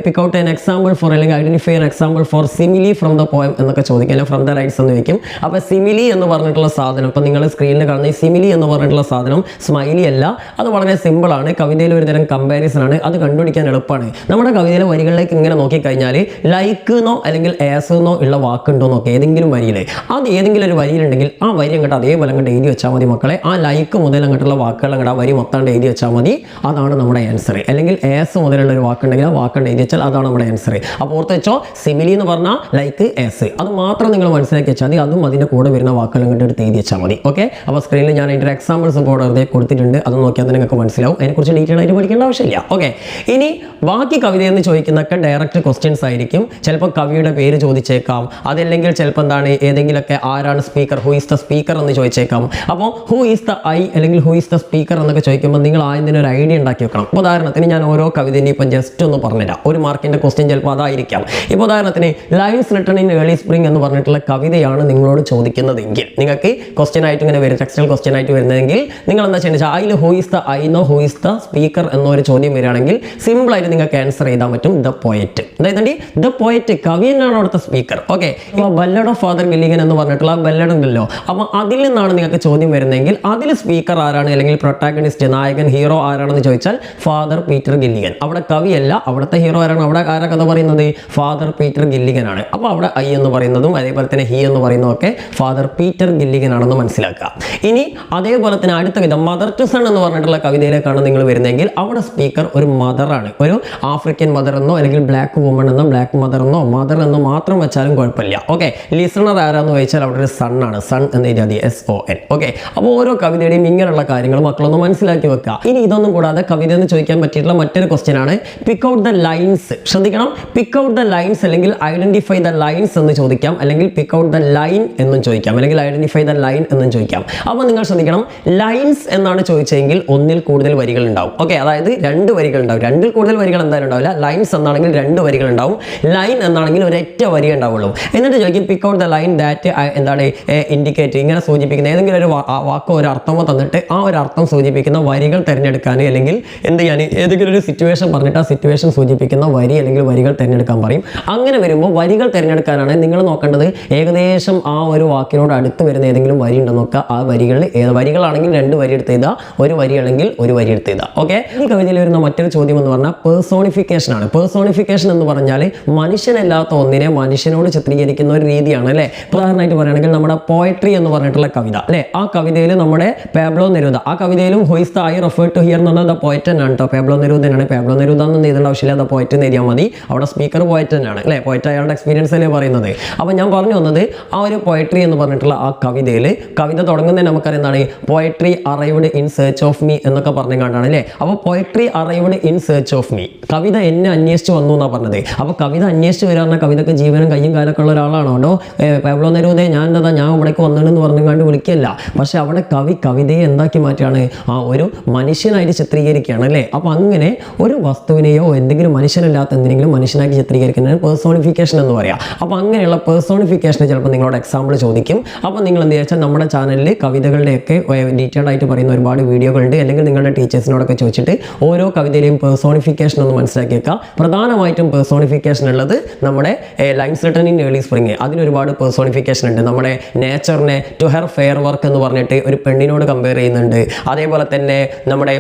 pick out an example for, അല്ലെങ്കിൽ identify an example for simile from the poem എന്നൊക്കെ ചോദിക്കാം, അല്ലെങ്കിൽ ഫ്രം ദ റൈറ്റ്സ് എന്ന് ചോദിക്കും. അപ്പോൾ സിമിലി എന്ന് പറഞ്ഞിട്ടുള്ള സാധനം, ഇപ്പോൾ നിങ്ങൾ സ്ക്രീനിൽ കാണുന്ന ഈ സിമിലി എന്ന് പറഞ്ഞിട്ടുള്ള സാധനം സ്മൈലി അല്ല, അത് വളരെ സിമ്പിളാണ്. കവിതയിൽ ഒരു തരം കമ്പാരിസൺ ആണ്, അത് കണ്ടുപിടിക്കാൻ എളുപ്പമാണ്. നമ്മുടെ കവിതയിലെ വരികളിലേക്ക് ഇങ്ങനെ നോക്കിക്കഴിഞ്ഞാൽ ലൈക്ക് എന്നോ അല്ലെങ്കിൽ ആസ് എന്നോ ഉള്ള വാക്കുണ്ടോ നോക്കുക ഏതെങ്കിലും വരിയിൽ. അത് ഏതെങ്കിലും ഒരു വരിയിലുണ്ടെങ്കിൽ ആ വരി അങ്ങോട്ട് അതേപോലെ അങ്ങോട്ട് എഴുതി വെച്ചാൽ മതി മക്കളെ. ആ ലൈക്ക് മുതൽ അങ്ങോട്ടുള്ള വാക്കുകൾ അങ്ങോട്ട് ആ വരി മൊത്തം എഴുതി വെച്ചാൽ മതി, അതാണ് നമ്മുടെ ആൻസർ. അല്ലെങ്കിൽ ആസ് മുതലുള്ള ഒരു വാക്കുണ്ടെങ്കിൽ ആ വാക്കുണ്ട് എഴുതി വെച്ചാൽ അതാണ് നമ്മുടെ ആൻസർ. അപ്പോൾ ഓർത്ത് വെച്ചോ, സിമിലി എന്ന് പറഞ്ഞാൽ ലൈക്ക്, ആസ്, അത് മാത്രം നിങ്ങൾ മനസ്സിലാക്കി വെച്ചാൽ മതി. അതും അതിൻ്റെ കൂടെ വരുന്ന വാക്കുകൾ അങ്ങോട്ട് എടുത്ത് എഴുതി വെച്ചാൽ മതി. ഓക്കെ, അപ്പോൾ സ്ക്രീനിൽ ഞാൻ അതിൻ്റെ എക്സാമ്പിൾസ് ബോർഡ് വെറുതെ കൊടുത്തിട്ടുണ്ട്, അത് നോക്കിയാൽ തന്നെ നിങ്ങൾക്ക് മനസ്സിലാവും. അതിനെക്കുറിച്ച് ഡീറ്റെയിൽ ആയിട്ട് പഠിക്കേണ്ട ആവശ്യമില്ല. ഓക്കെ, ഇനി ബാക്കി കവിതയെന്ന് ചോദിക്കുന്നതൊക്കെ ഡയറക്റ്റ് ക്വസ്റ്റ്യൻസ് ആയിരിക്കും. ചിലപ്പോൾ കവിയുടെ പേര് ചോദിച്ചേക്കാം, അതല്ലെങ്കിൽ ചിലപ്പോൾ എന്താണ് ഏതെങ്കിലുമൊക്കെ ആരാണ് speaker, who is the speaker എന്ന് ചോദിച്ചേക്കാം. അപ്പോൾ ഹൂ ഈസ് ദ ഐ അല്ലെങ്കിൽ ഹൂ ഈസ് ദ സ്പീക്കർ എന്നൊക്കെ ചോദിക്കുമ്പോൾ നിങ്ങൾ ആദ്യം ഒരു ഐഡിയ ഉണ്ടാക്കി വെക്കണം. ഉദാഹരണത്തിന് ഞാൻ ഓരോ കവിതയും ഇപ്പം ജസ്റ്റ് ഒന്ന് പറഞ്ഞുതരാം. 1 മാർക്കിൻ്റെ ക്വസ്റ്റ്യൻ ചിലപ്പോൾ അതായിരിക്കാം. ഇപ്പോൾ ഉദാഹരണത്തിന് lines written in early spring എന്ന് പറഞ്ഞിട്ടുള്ള കവിതയാണ് നിങ്ങളോട് ചോദിക്കുന്നതെങ്കിൽ, നിങ്ങൾക്ക് ക്വസ്റ്റ്യൻ ആയിട്ട് ഇങ്ങനെ വരും, ടെക്സ്റ്റൽ ക്വസ്റ്റ്യൻ ആയിട്ട് വരുന്നതെങ്കിൽ നിങ്ങൾ എന്താ ചെയ്യുന്നത് വെച്ചാൽ അതിൽ ഹൂ ഈസ് ദ ഐ എന്നോ ഹൂ ഈസ് ദ സ്പീക്കർ എന്നോ ഒരു ചോദ്യം വരികയാണെങ്കിൽ സിമ്പിളായിട്ട് നിങ്ങൾക്ക് ആൻസർ ചെയ്താൽ പറ്റും ദ പോയറ്റ്. അതായത് ദ പോയറ്റ്, കവി എന്നാണ് അവിടുത്തെ സ്പീക്കർ. ഓക്കെ, ഇപ്പോൾ ബല്ലഡ് ഓഫ് ഫാദർ ഗില്ലിഗൻ എന്ന് പറഞ്ഞിട്ടുള്ള ബല്ലഡ് ഉണ്ടല്ലോ, അപ്പോൾ അതിൽ നിന്നാണ് നിങ്ങൾക്ക് ചോദ്യം വരുന്നതെങ്കിൽ അതിൽ സ്പീക്കർ ആരാണ് അല്ലെങ്കിൽ പ്രൊട്ടാഗണിസ്റ്റ്, നായകൻ, ഹീറോ ആരാണെന്ന് ചോദിച്ചാൽ ഫാദർ പീറ്റർ ഗില്ലിഗൻ. അവിടെ കവിയല്ല, അവിടുത്തെ ഹീറോ ആരാണ്, അവിടെ ആരാ കഥ പറയുന്നത്, ഫാദർ പീറ്റർ ഗില്ലിഗൻ ആണ്. അപ്പോൾ അവിടെ ഐ എന്ന് പറയുന്നതും അതേപോലെ തന്നെ ഹി എന്ന് പറയുന്നതൊക്കെ ഫാദർ പീറ്റർ ഗില്ലിഗൻ ആണെന്ന് മനസ്സിലാക്കുക. ഇനി അതേപോലെ തന്നെ അടുത്ത വിധം മദർ ടു സൺ എന്ന് പറഞ്ഞിട്ടുള്ള കവിതയിലേക്കാണ് നിങ്ങൾ വരുന്നതെങ്കിൽ അവിടെ സ്പീക്കർ ഒരു മദറാണ്, ഒരു ആഫ്രിക്കൻ മദർ എന്നോ അല്ലെങ്കിൽ ബ്ലാക്ക് വുമൺ എന്നോ ബ്ലാക്ക് മദർ എന്നോ മദർ എന്നോ മാത്രം വെച്ചാലും കുഴപ്പമില്ല. ഓക്കെ, ലിസണർ ആരാന്ന് ചോദിച്ചാൽ അവിടെ ഒരു സൺ ആണ്, സൺ എന്ന് എഴുതി SON. ഓക്കെ, അപ്പോൾ ഓരോ കവിതയുടെയും ഇങ്ങനെയുള്ള കാര്യങ്ങൾ മക്കളൊന്ന് മനസ്സിലാക്കി വെക്കുക. ഇനി ഇതൊന്നും കൂടാതെ കവിത എന്ന് ചോദിക്കാൻ പറ്റിയിട്ടുള്ള മറ്റൊരു ക്വസ്റ്റ്യൻ ആണ് പിക്ക് ഔട്ട് ദ ലൈൻസ്. ശ്രദ്ധിക്കണം, പിക്ക് ഔട്ട് ദ ലൈൻസ് അല്ലെങ്കിൽ ഐഡന്റിഫൈ ദ ലൈൻസ് എന്ന് ചോദിക്കാം, അല്ലെങ്കിൽ പിക്ക് ഔട്ട് ദ ലൈൻ എന്നും ചോദിക്കാം, അല്ലെങ്കിൽ ഐഡന്റിഫൈ ദ ലൈൻ എന്നും ചോദിക്കാം. അപ്പോൾ നിങ്ങൾ ശ്രദ്ധിക്കണം, ലൈൻസ് എന്നാണ് ചോദിച്ചെങ്കിൽ 1-ൽ കൂടുതൽ വരികൾ ഉണ്ടാവും. ഓക്കെ, അതായത് 2 വരികൾ ഉണ്ടാവും. 2-ൽ കൂടുതൽ വരികൾ എന്തായാലും ഉണ്ടാവില്ല. ലൈൻസ് എന്നാണെങ്കിൽ 2 വരികൾ ഉണ്ടാവും, ലൈൻ എന്നാണെങ്കിൽ ഒരൊറ്റ വരി ഉണ്ടാവുള്ളൂ. എന്നിട്ട് ചോദിക്കും pick out the line that എന്താണ് ഇൻഡിക്കേറ്റ്, ഇങ്ങനെ സൂചിപ്പിക്കുന്ന ഏതെങ്കിലും ഒരു വാക്കോ ഒരു അർത്ഥമോ തന്നിട്ട് ആ ഒരു അർത്ഥം സൂചിപ്പിക്കുന്ന വരികൾ തിരഞ്ഞെടുക്കാൻ അല്ലെങ്കിൽ എന്ത് ചെയ്യാൻ ഏതെങ്കിലും ഒരു സിറ്റുവേഷൻ പറഞ്ഞിട്ട് ആ സിറ്റുവേഷൻ സൂചിപ്പിക്കുന്ന വരി അല്ലെങ്കിൽ വരികൾ തിരഞ്ഞെടുക്കാൻ പറയും. അങ്ങനെ വരുമ്പോൾ വരികൾ തിരഞ്ഞെടുക്കാനാണ് നിങ്ങൾ നോക്കേണ്ടത്. ഏകദേശം ആ ഒരു വാക്കിനോട് അടുത്ത് വരുന്ന ഏതെങ്കിലും വരി ഉണ്ടോ നോക്കുക. ആ വരികളിൽ വരികളാണെങ്കിൽ 2 വരി എടുത്ത് എഴുതുക, ഒരു വരിയാണെങ്കിൽ ഒരു വരി എടുത്ത് എഴുതുക. ഓക്കെ. ഈ കവിതയിൽ വരുന്ന മറ്റൊരു ചോദ്യം എന്ന് പറഞ്ഞാൽ പേഴ്സോണിഫിക്കേഷൻ ആണ്. പേഴ്സോണിഫിക്കേഷൻ എന്ന് പറഞ്ഞാൽ മനുഷ്യനല്ലാത്ത ഒന്നിനെ മനുഷ്യനോട് ചിത്രീകരിക്കുന്ന ഒരു രീതിയാണ് അല്ലേ. ഉദാഹരണമായിട്ട് പറയുകയാണെങ്കിൽ നമ്മുടെ പോയട്രി എന്ന് പറഞ്ഞിട്ടുള്ള കവിത അല്ലേ, ആ കവിതയിൽ നമ്മുടെ പാബ്ലോ നെരൂദ, ആ കവിതയിലും who is the I refer to here എന്ന് പറഞ്ഞാൽ പോയറ്റ് തന്നെയാണ് കേട്ടോ. പാബ്ലോ നെരൂദനാണ്. പാബ്ലോ നെരൂദ എന്ന് എഴുതേണ്ട ആവശ്യമില്ല, അത് പോയറ്റ് എന്ന് എഴുതിയാൽ മതി. അവിടെ സ്പീക്കർ പോയറ്റ് തന്നെയാണ് അല്ലേ. പോയറ്റ് അയാളുടെ എക്സ്പീരിയൻസ് അല്ലേ പറയുന്നത്. അപ്പോൾ ഞാൻ പറഞ്ഞു വന്നത് ആ ഒരു പോയട്രി എന്ന് പറഞ്ഞിട്ടുള്ള ആ കവിതയിൽ കവിത തുടങ്ങുന്നതിന് നമുക്കറിയാം എന്താണ് poetry arrived in search of me എന്നൊക്കെ പറഞ്ഞു കണ്ടാണ് അല്ലേ. അപ്പോൾ poetry arrived in search of me, കവിത എന്നെ അന്വേഷിച്ച് വന്നു എന്നാണ് പറഞ്ഞത്. അപ്പോൾ കവിത അന്വേഷിച്ച് വരാറുള്ള കവിതക്ക് ജീവനും കയ്യും കാലൊക്കെ ഉള്ള ഒരാളാണോ കേട്ടോ. പാബ്ലോ നെരൂദ ഞാൻ ഇവിടേക്ക് വന്നിട്ടെന്ന് പറഞ്ഞുകൊണ്ട് വിളിക്കല്ല. പക്ഷെ അവിടെ കവിതയെ എന്താക്കി മാറ്റുകയാണ്, ആ ഒരു മനുഷ്യനായിട്ട് ചിത്രീകരിക്കുകയാണ് അല്ലേ. അപ്പോൾ അങ്ങനെ ഒരു വസ്തുവിനെയോ എന്തെങ്കിലും മനുഷ്യനല്ലാത്ത എന്തെങ്കിലും മനുഷ്യനാക്കി ചിത്രീകരിക്കുന്നതിന് പേഴ്സോണിഫിക്കേഷൻ എന്ന് പറയാം. അപ്പോൾ അങ്ങനെയുള്ള പേഴ്സോണിഫിക്കേഷന് ചിലപ്പോൾ നിങ്ങളോട് എക്സാമ്പിൾ ചോദിക്കും. അപ്പോൾ നിങ്ങൾ എന്ത് വെച്ചാൽ നമ്മുടെ ചാനലിൽ കവിതകളുടെയൊക്കെ ഡീറ്റെയിൽഡ് ആയിട്ട് പറയുന്ന ഒരുപാട് വീഡിയോകളുണ്ട്. അല്ലെങ്കിൽ നിങ്ങളുടെ ടീച്ചേഴ്സിനോടൊക്കെ ചോദിച്ചിട്ട് ഓരോ കവിതയിലെയും പേഴ്സോണിഫിക്കേഷൻ ഒന്ന് മനസ്സിലാക്കി വെക്കുക. പ്രധാനമായിട്ടും പേഴ്സോണിഫിക്കേഷൻ ഉള്ളത് നമ്മുടെ lines written in early spring, അതിലൊരുപാട് പേഴ്സോണിഫിക്കേഷൻ ഉണ്ട്. നമ്മുടെ നേച്ചറിനെ ടു ഹെർ ഫെയർ വർക്ക് എന്ന് പറഞ്ഞിട്ട് ഒരു പെണ്ണിനോട് കമ്പയർ ചെയ്യുന്നുണ്ട്. അതേപോലെ തന്നെ നമ്മുടെ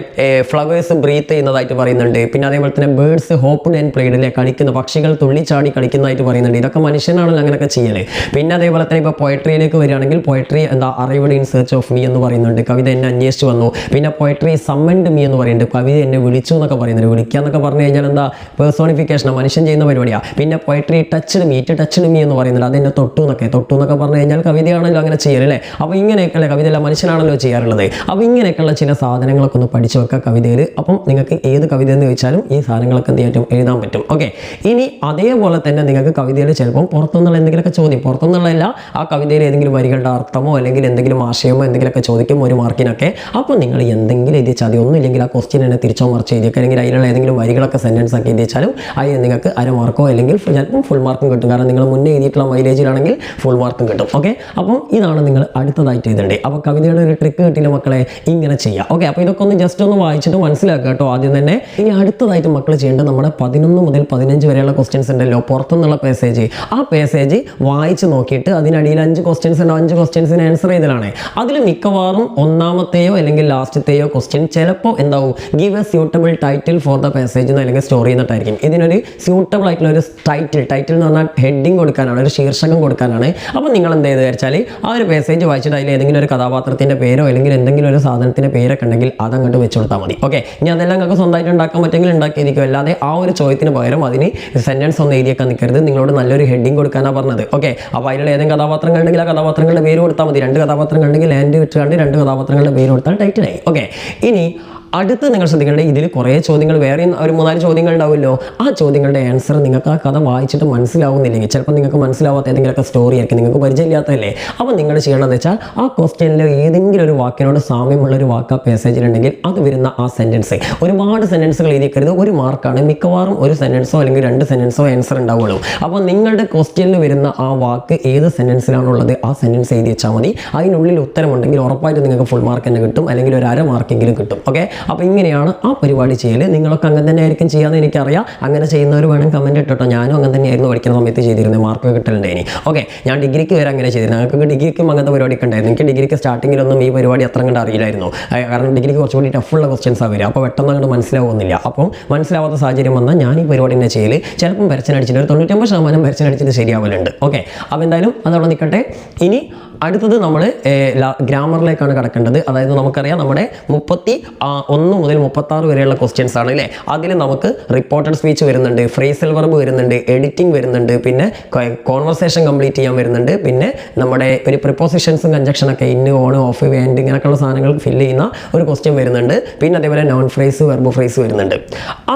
ഫ്ലവേഴ്സ് ബ്രീത്ത് ചെയ്യുന്നതായിട്ട് പറയുന്നുണ്ട്. പിന്നെ അതേപോലെ തന്നെ ബേർഡ്സ് ഹോപ്പ്ഡ് ആൻഡ് പ്ലേഡിലെ കളിക്കുന്ന പക്ഷികൾ തുള്ളിച്ചാടി കളിക്കുന്നതായിട്ട് പറയുന്നുണ്ട്. ഇതൊക്കെ മനുഷ്യനാണല്ലോ അങ്ങനെയൊക്കെ ചെയ്യല്. പിന്നെ അതേപോലെ തന്നെ ഇപ്പോൾ പോയട്രിയിലേക്ക് വരികയാണെങ്കിൽ poetry arrived in search of me എന്ന് പറയുന്നുണ്ട്, കവിത എന്നെ അന്വേഷിച്ച് വന്നു. പിന്നെ പോയട്രി സമ്മൻഡ് മീ എന്ന് പറയുന്നുണ്ട്, കവിത എന്നെ വിളിച്ചു എന്നൊക്കെ പറയുന്നുണ്ട്. വിളിക്കുക എന്നൊക്കെ പറഞ്ഞു കഴിഞ്ഞാൽ എന്താ പേഴ്സോണിഫിക്കേഷൻ, മനുഷ്യൻ ചെയ്യുന്ന പരിപാടിയാണ്. പിന്നെ പോയട്രി ടച്ച്ഡ് മീ എന്ന് പറയുന്നുണ്ട്, അതെന്നെ തൊട്ടു എന്നൊക്കെ പറഞ്ഞു കഴിഞ്ഞാൽ കവിതയാണല്ലോ അങ്ങനെ ചെയ്യലല്ലേ. അപ്പോൾ ഇങ്ങനെയൊക്കെയല്ലേ കവിതയല്ല മനുഷ്യനാണല്ലോ ചെയ്യാറുള്ളത്. അപ്പോൾ ഇങ്ങനെയൊക്കെയുള്ള ചില സാധനങ്ങളൊക്കെ ഒന്ന് പഠിച്ചു വെക്കുക കവിതയിൽ. അപ്പം നിങ്ങൾക്ക് ഏത് കവിത എന്ന് ചോദിച്ചാലും ഈ സാധനങ്ങളൊക്കെ എന്ത് ചെയ്യാൻ എഴുതാൻ പറ്റും. ഓക്കെ. ഇനി അതേപോലെ തന്നെ നിങ്ങൾക്ക് കവിതയിൽ ചിലപ്പം പുറത്തുനിന്നുള്ള എന്തെങ്കിലുമൊക്കെ ചോദ്യം, പുറത്തുനിന്നുള്ളതല്ല, ആ കവിതയിൽ ഏതെങ്കിലും വരികളുടെ അർത്ഥമോ അല്ലെങ്കിൽ എന്തെങ്കിലും ആശയമോ എന്തെങ്കിലുമൊക്കെ ചോദിക്കും ഒരു മാർക്കിനൊക്കെ. അപ്പോൾ നിങ്ങൾ എന്തെങ്കിലും എഴുതിച്ചാൽ ഒന്നും ഇല്ലെങ്കിൽ ആ ക്വസ്റ്റ്യൻ തന്നെ തിരിച്ചോ മറിച്ച് എഴുതിയൊക്കെ അല്ലെങ്കിൽ അതിലുള്ള ഏതെങ്കിലും വരികളൊക്കെ സെൻറ്റൻസ് ഒക്കെ എഴുതിച്ചാലും അതിന് നിങ്ങൾക്ക് അര മാർക്കോ അല്ലെങ്കിൽ ചിലപ്പം ഫുൾ മാർക്കും കിട്ടും. കാരണം നിങ്ങൾ മുന്നേ എഴുതിയിട്ടുള്ള മൈലേജിലാണെങ്കിൽ ഫുൾ മാർക്കും കിട്ടും. ഓക്കെ. അപ്പം ഇതാണ് നിങ്ങൾ അടുത്തതായിട്ട് എഴുതേണ്ടത്. അപ്പോൾ കവിതയുടെ ഒരു ട്രിക്ക് കിട്ടിയില്ല മക്കളെ, ഇങ്ങനെ ചെയ്യാം. ഓക്കെ. അപ്പോൾ ഇതൊക്കെ ഒന്ന് ജസ്റ്റ് ഒന്ന് വായിച്ചിട്ട് മനസ്സിലാക്കുക കേട്ടോ ആദ്യം തന്നെ. ഇനി അടുത്തതായിട്ട് മക്കൾ ചെയ്യേണ്ടത് നമ്മുടെ 11 മുതൽ 15 വരെയുള്ള ക്വസ്റ്റ്യൻസ് ഉണ്ടല്ലോ പുറത്തുനിന്നുള്ള പാസേജ്, ആ പാസേജ് വായിച്ച് നോക്കിയിട്ട് അതിനടിയിൽ 5 ക്വസ്റ്റ്യൻസ് ഉണ്ട്, 5 ക്വസ്റ്റ്യൻസിന് ആൻസർ ചെയ്തലാണ്. അതിൽ മിക്കവാറും ഒന്നാമത്തെയോ അല്ലെങ്കിൽ ലാസ്റ്റത്തെയോ ക്വസ്റ്റ്യൻ ചിലപ്പോൾ എന്താവും give A suitable title for the passage എന്ന് അല്ലെങ്കിൽ സ്റ്റോറി എന്നിട്ടായിരിക്കും. ഇതിനൊരു സ്യൂട്ടബിൾ ആയിട്ടുള്ള ഒരു ടൈറ്റിൽ എന്ന് പറഞ്ഞാൽ ഹെഡിങ് കൊടുക്കാനാണ്, ഒരു ശീർഷകം കൊടുക്കാനാണ്. അപ്പോൾ നിങ്ങൾ എന്ത് ചെയ്ത് വെച്ചാൽ ആ ഒരു പാസേജ് വായിച്ചിട്ട് അതിൽ ഏതെങ്കിലും ഒരു കഥാപാത്രത്തിൻ്റെ പേരോ അല്ലെങ്കിൽ എന്തെങ്കിലും ഒരു സാധനത്തിൻ്റെ പേരൊക്കെ ഉണ്ടെങ്കിൽ അതങ്ങോട്ട് വെച്ച് കൊടുത്താൽ മതി. ഓക്കെ. ഇനി അതെല്ലാം നിങ്ങൾക്ക് സ്വന്തമായിട്ട് ഉണ്ടാക്കാൻ പറ്റുമെങ്കിൽ ഉണ്ടാക്കിയിരിക്കും. അല്ലാതെ ആ ഒരു ചോദ്യത്തിന് പകരം അതിന് സെൻറ്റൻസ് ഒന്നും എഴുതിയേക്കാൻ നിൽക്കരുത്. നിങ്ങളോട് നല്ലൊരു ഹെഡിങ് കൊടുക്കാനാണ് പറഞ്ഞത്. ഓക്കെ. അപ്പോൾ അതിലുള്ള ഏതെങ്കിലും കഥാപാത്രങ്ങൾ ഉണ്ടെങ്കിൽ ആ കഥാപാത്രങ്ങളുടെ പേര് കൊടുത്താൽ മതി. 2 കഥാപാത്രങ്ങൾ ഉണ്ടെങ്കിൽ ലാൻഡ് വെച്ചുകൊണ്ട് 2 കഥാപാത്രങ്ങളുടെ പേര് കൊടുത്താൽ ടൈറ്റിലായി. ഓക്കെ. ഇനി അടുത്ത് നിങ്ങൾ ശ്രദ്ധിക്കേണ്ടത് ഇതിൽ കുറേ ചോദ്യങ്ങൾ വേറെ ഒരു 3-4 ചോദ്യങ്ങൾ ഉണ്ടാവുമല്ലോ. ആ ചോദ്യങ്ങളുടെ ആൻസർ നിങ്ങൾക്ക് ആ കഥ വായിച്ചിട്ട് മനസ്സിലാവുന്നില്ലെങ്കിൽ ചിലപ്പോൾ നിങ്ങൾക്ക് മനസ്സിലാവാത്ത ഏതെങ്കിലുമൊക്കെ സ്റ്റോറി ആയിരിക്കും, നിങ്ങൾക്ക് പരിചയമില്ലാത്തതല്ലേ. അപ്പോൾ നിങ്ങൾ ചെയ്യണമെന്ന് വെച്ചാൽ ആ ക്വസ്റ്റ്യനിൽ ഏതെങ്കിലും ഒരു വാക്കിനോട് സാമ്യമുള്ളൊരു വാക്ക് ആ പാസേജിലുണ്ടെങ്കിൽ അത് വരുന്ന ആ സെൻറ്റൻസ്, ഒരുപാട് സെൻറ്റൻസുകൾ എഴുതിക്കരുത്, 1 മാർക്കാണ്. മിക്കവാറും ഒരു സെൻറ്റൻസോ അല്ലെങ്കിൽ 2 സെൻറ്റൻസോ ആൻസർ ഉണ്ടാവുള്ളൂ. അപ്പോൾ നിങ്ങളുടെ ക്വസ്റ്റ്യനിൽ വരുന്ന ആ വാക്ക് ഏത് സെൻറ്റൻസിലാണുള്ളത് ആ സെൻറ്റൻസ് എഴുതി വെച്ചാൽ മതി. അതിനുള്ളിൽ ഉത്തരമുണ്ടെങ്കിൽ ഉറപ്പായിട്ട് നിങ്ങൾക്ക് ഫുൾ മാർക്ക് തന്നെ കിട്ടും, അല്ലെങ്കിൽ ഒരു അര മാർക്കെങ്കിലും കിട്ടും. ഓക്കെ. അപ്പോൾ ഇങ്ങനെയാണ് ആ പരിപാടി ചെയ്യൽ. നിങ്ങളൊക്കെ അങ്ങനെ തന്നെ ആയിരിക്കും ചെയ്യാമെന്ന് എനിക്കറിയാം. അങ്ങനെ ചെയ്യുന്നവർ വേണം കമൻറ്റ് ഇട്ടോ. ഞാനും അങ്ങനെ തന്നെയായിരുന്നു പഠിക്കുന്ന സമയത്ത് ചെയ്തിരുന്നത്, മാർക്ക് കിട്ടലുണ്ടായിനി. ഓക്കെ. ഞാൻ ഡിഗ്രിക്ക് വരെ അങ്ങനെ ചെയ്തിരുന്നു. ഞങ്ങൾക്ക് ഡിഗ്രിക്കും അങ്ങനത്തെ പരിപാടിയൊക്കെ ഉണ്ടായിരുന്നു. എനിക്ക് ഡിഗ്രിക്ക് സ്റ്റാർട്ടിങ്ങിലൊന്നും ഈ പരിപാടി അത്ര കണ്ട് അറിയില്ലായിരുന്നു. കാരണം ഡിഗ്രിക്ക് കുറച്ചുകൂടി ടഫുള്ള ക്വസ്റ്റ്യൻസാണ് വരിക. അപ്പോൾ പെട്ടെന്ന് അങ്ങോട്ട് മനസ്സിലാവുന്നില്ല. അപ്പം മനസ്സിലാവാത്ത സാഹചര്യം വന്നാൽ ഞാൻ ഈ പരിപാടി തന്നെ ചെയ്യൽ. ചിലപ്പം വരച്ചനടിച്ചിട്ട് ഒരു 99% വരച്ചനടിച്ചിട്ട് ശരിയാവലുണ്ട്. ഓക്കെ. അപ്പോൾ എന്തായാലും അതവിടെ നിൽക്കട്ടെ. ഇനി അടുത്തത് നമ്മൾ ഗ്രാമറിലേക്കാണ് കിടക്കേണ്ടത്. അതായത് നമുക്കറിയാം നമ്മുടെ 31 മുതൽ 36 വരെയുള്ള ക്വസ്റ്റ്യൻസ് ആണ് അല്ലേ. അതിൽ നമുക്ക് റിപ്പോർട്ടഡ് സ്പീച്ച് വരുന്നുണ്ട്, ഫ്രേസൽ വെർബ് വരുന്നുണ്ട്, എഡിറ്റിംഗ് വരുന്നുണ്ട്, പിന്നെ കോൺവെർസേഷൻ കംപ്ലീറ്റ് ചെയ്യാൻ വരുന്നുണ്ട്, പിന്നെ നമ്മുടെ ഒരു പ്രിപ്പോസിഷൻസും കൺജക്ഷനൊക്കെ ഇന്ന്, ഓൺ, ഓഫ്, വേൻഡ് ഇങ്ങനെയൊക്കെയുള്ള സാധനങ്ങൾ ഫില്ല് ചെയ്യുന്ന ഒരു ക്വസ്റ്റ്യൻ വരുന്നുണ്ട്. പിന്നെ അതേപോലെ നോൺ ഫ്രേസ്, വെർബ് ഫ്രേസ് വരുന്നുണ്ട്.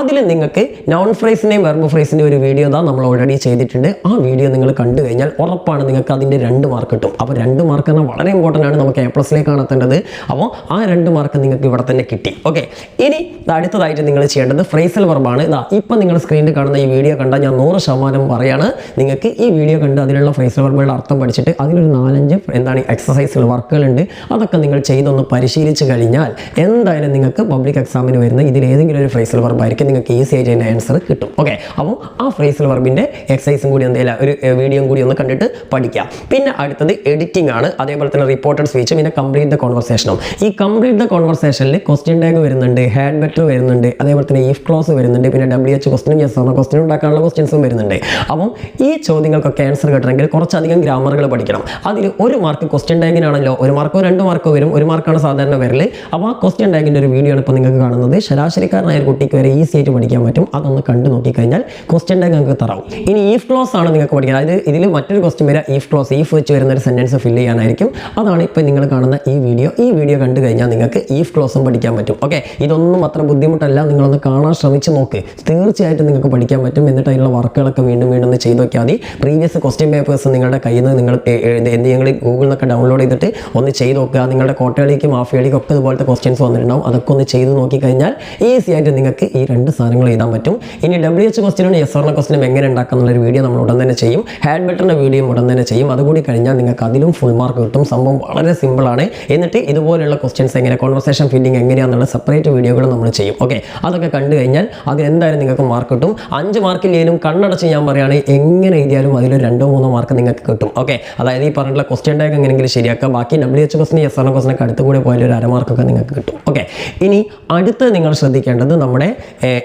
അതിൽ നിങ്ങൾക്ക് നോൺ ഫ്രേസിൻ്റെയും വെർബ് ഫ്രേസിൻ്റെയും ഒരു വീഡിയോ നമ്മൾ ഓൾറെഡി ചെയ്തിട്ടുണ്ട്. ആ വീഡിയോ നിങ്ങൾ കണ്ടു കഴിഞ്ഞാൽ ഉറപ്പാണ് നിങ്ങൾക്ക് അതിൻ്റെ 2 മാർക്ക് കിട്ടും. അപ്പോൾ 2 2 മാർക്ക് തന്നെ വളരെ ഇമ്പോർട്ടൻ്റ് ആണ്, നമുക്ക് A+ലേക്കാണ് എത്തേണ്ടത്. അപ്പോൾ ആ 2 മാർക്ക് നിങ്ങൾക്ക് ഇവിടെ തന്നെ കിട്ടി. ഓക്കെ, ഇനി അടുത്തതായിട്ട് നിങ്ങൾ ചെയ്യേണ്ടത് ഫ്രേസൽ വെർബാണ്. ഇതാ ഇപ്പം നിങ്ങൾ സ്ക്രീനിൽ കാണുന്ന ഈ വീഡിയോ കണ്ടാൽ ഞാൻ 100% പറയാണ്, നിങ്ങൾക്ക് ഈ വീഡിയോ കണ്ട് അതിലുള്ള ഫ്രേസൽ വെർബുകളുടെ അർത്ഥം പഠിച്ചിട്ട് അതിലൊരു 4-5 എന്താണ് എക്സസൈസുകൾ, വർക്കുകളുണ്ട്, അതൊക്കെ നിങ്ങൾ ചെയ്തൊന്ന് പരിശീലിച്ച് കഴിഞ്ഞാൽ എന്തായാലും നിങ്ങൾക്ക് പബ്ലിക് എക്സാമിന് വരുന്ന ഇതിൽ ഏതെങ്കിലും ഒരു ഫ്രേസൽ വെർബായിരിക്കും നിങ്ങൾക്ക് ഈസി ആയിട്ട് അതിൻ്റെ ആൻസർ കിട്ടും. ഓക്കെ, അപ്പോൾ ആ ഫ്രേസൽ വെർബിൻ്റെ എക്സസൈസും കൂടി എന്തെങ്കിലും ഒരു വീഡിയോയും കൂടി ഒന്ന് കണ്ടിട്ട് പഠിക്കാം. പിന്നെ അടുത്തത് എഡിറ്റിംഗ് ആണ്, അതേപോലെ തന്നെ റിപ്പോർട്ടഡ് സ്പീച്ചും, പിന്നെ കംപ്ലീറ്റ് ദ കോൺവെർസേഷനും. ഈ കംപ്ലീറ്റ് ദ കോൺവെർസേഷനിൽ ക്വസ്റ്റ്യൻ ടാഗ് വരുന്നുണ്ട്, ഹാഡ് ബെറ്റർ വരുന്നുണ്ട്, അതേപോലെ തന്നെ ഇഫ് ക്ലോസ് വരുന്നുണ്ട്, പിന്നെ WH ക്വസ്റ്റ്യനും യെസ് ഓർ നോ ക്വസ്റ്റ്യനും ഉണ്ടാക്കാനുള്ള ക്വസ്റ്റ്യൻസും വരുന്നുണ്ട്. അപ്പം ഈ ചോദ്യങ്ങൾക്കൊക്കെ ആൻസർ കിട്ടണമെങ്കിൽ കുറച്ചധികം ഗ്രാമറുകൾ പഠിക്കണം. അതിൽ 1 മാർക്ക് ക്വസ്റ്റ്യൻ ടാഗിനാണല്ലോ, 1 മാർക്കോ 2 മാർക്കോ വരും, 1 മാർക്കാണ് സാധാരണ വരല്. അപ്പോൾ ആ ക്വസ്റ്റ്യൻ ടാഗിൻ്റെ ഒരു വീഡിയോ ആണ് ഇപ്പോൾ നിങ്ങൾക്ക് കാണുന്നത്. ശരാശരിക്കാരനായ ഒരു കുട്ടിക്ക് വരെ ഈസി ആയിട്ട് പഠിക്കാൻ പറ്റും. അതൊന്ന് കണ്ടു നോക്കിക്കഴിഞ്ഞാൽ ക്വസ്റ്റ്യൻ ടാഗ് നിങ്ങൾക്ക് തറാവും. ഇനി ഈഫ് ക്ലോസ് ആണ് നിങ്ങൾക്ക് പഠിക്കുക, അതായത് ഇതിൽ മറ്റൊരു ക്വസ്റ്റ്യൻ വരെ ഈഫ് ക്ലോസ്, ഈഫ് വെച്ച് വരുന്ന ഒരു സെൻറ്റൻസ് ഫില്ല് ചെയ്യാനായിരിക്കും. അതാണ് ഇപ്പോൾ നിങ്ങൾ കാണുന്ന ഈ വീഡിയോ കണ്ടു കഴിഞ്ഞാൽ നിങ്ങൾക്ക് ഈഫ് ക്ലോസും പഠിക്കാൻ പറ്റും. ഓക്കെ, ഇതൊന്നും അത്ര ബുദ്ധിമുട്ടല്ല, നിങ്ങളൊന്ന് കാണാൻ ശ്രമിച്ച് നോക്ക്, തീർച്ചയായിട്ടും നിങ്ങൾക്ക് പഠിക്കാൻ പറ്റും. എന്നിട്ട് അതിലുള്ള വർക്കുകളൊക്കെ വീണ്ടും ഒന്ന് ചെയ്ത് നോക്കിയാൽ മതി. പ്രീവിയസ് ക്വസ്റ്റ്യൻ പേപ്പേഴ്സ് നിങ്ങളുടെ കയ്യിൽ നിന്ന് നിങ്ങൾ എന്തെങ്കിലും ഗൂഗിളിൽ നിന്നൊക്കെ ഡൗൺലോഡ് ചെയ്തിട്ട് ഒന്ന് ചെയ്ത് നോക്കുക. നിങ്ങളുടെ കോട്ടകളിലേക്കും മാഫിയകളിലേക്കും ഒക്കെ ഇതുപോലത്തെ ക്വസ്റ്റ്യൻസ് വന്നിട്ടുണ്ടാവും, അതൊക്കെ ഒന്ന് ചെയ്ത് നോക്കിക്കഴിഞ്ഞാൽ ഈസി ആയിട്ട് നിങ്ങൾക്ക് ഈ 2 സാധനങ്ങൾ എഴുതാൻ പറ്റും. ഇനി WH ക്വസ്റ്റ്യനും യെസ് ഓർ നോ ക്വസ്റ്റ്യനും എങ്ങനെ ഉണ്ടാക്കുക എന്നുള്ളൊരു വീഡിയോ നമ്മൾ ഉടൻ തന്നെ ചെയ്യും. ഹാഡ് ബെറ്ററിൻ്റെ വീഡിയോ ഉടൻ തന്നെ ചെയ്യും. അതുകൂടി കഴിഞ്ഞാൽ നിങ്ങൾക്ക് അതിലും ഫുൾ മാർക്ക് കിട്ടും. സംഭവം വളരെ സിമ്പിളാണ്. എന്നിട്ട് ഇതുപോലെയുള്ള ക്വസ്റ്റ്യൻസ് എങ്ങനെ, കോൺവെർസേഷൻ ഫില്ലിംഗ് എങ്ങനെയാണെന്നുള്ള സെപ്പറേറ്റ് വീഡിയോകൾ നമ്മൾ ചെയ്യും. ഓക്കെ, അതൊക്കെ കണ്ടു കഴിഞ്ഞാൽ അതിൽ എന്തായാലും നിങ്ങൾക്ക് മാർക്ക് കിട്ടും. 5 മാർക്കില്ലേലും കണ്ണടച്ച് ഞാൻ പറയുകയാണെങ്കിൽ എങ്ങനെ എഴുതിയാലും അതിൽ 2-3 മാർക്ക് നിങ്ങൾക്ക് കിട്ടും. ഓക്കെ, അതായത് ഈ പറഞ്ഞിട്ടുള്ള ക്വസ്റ്റ്യൻ ടാഗ് എങ്ങനെയെങ്കിലും ശരിയാക്കുക. ബാക്കി WH question yes or no ക്വസ്റ്റ്യനൊക്കെ അടുത്ത് കൂടെ പോയാൽ ഒരു 1/2 മാർക്കൊക്കെ നിങ്ങൾക്ക് കിട്ടും. ഓക്കെ, ഇനി അടുത്ത് നിങ്ങൾ ശ്രദ്ധിക്കേണ്ടത് നമ്മുടെ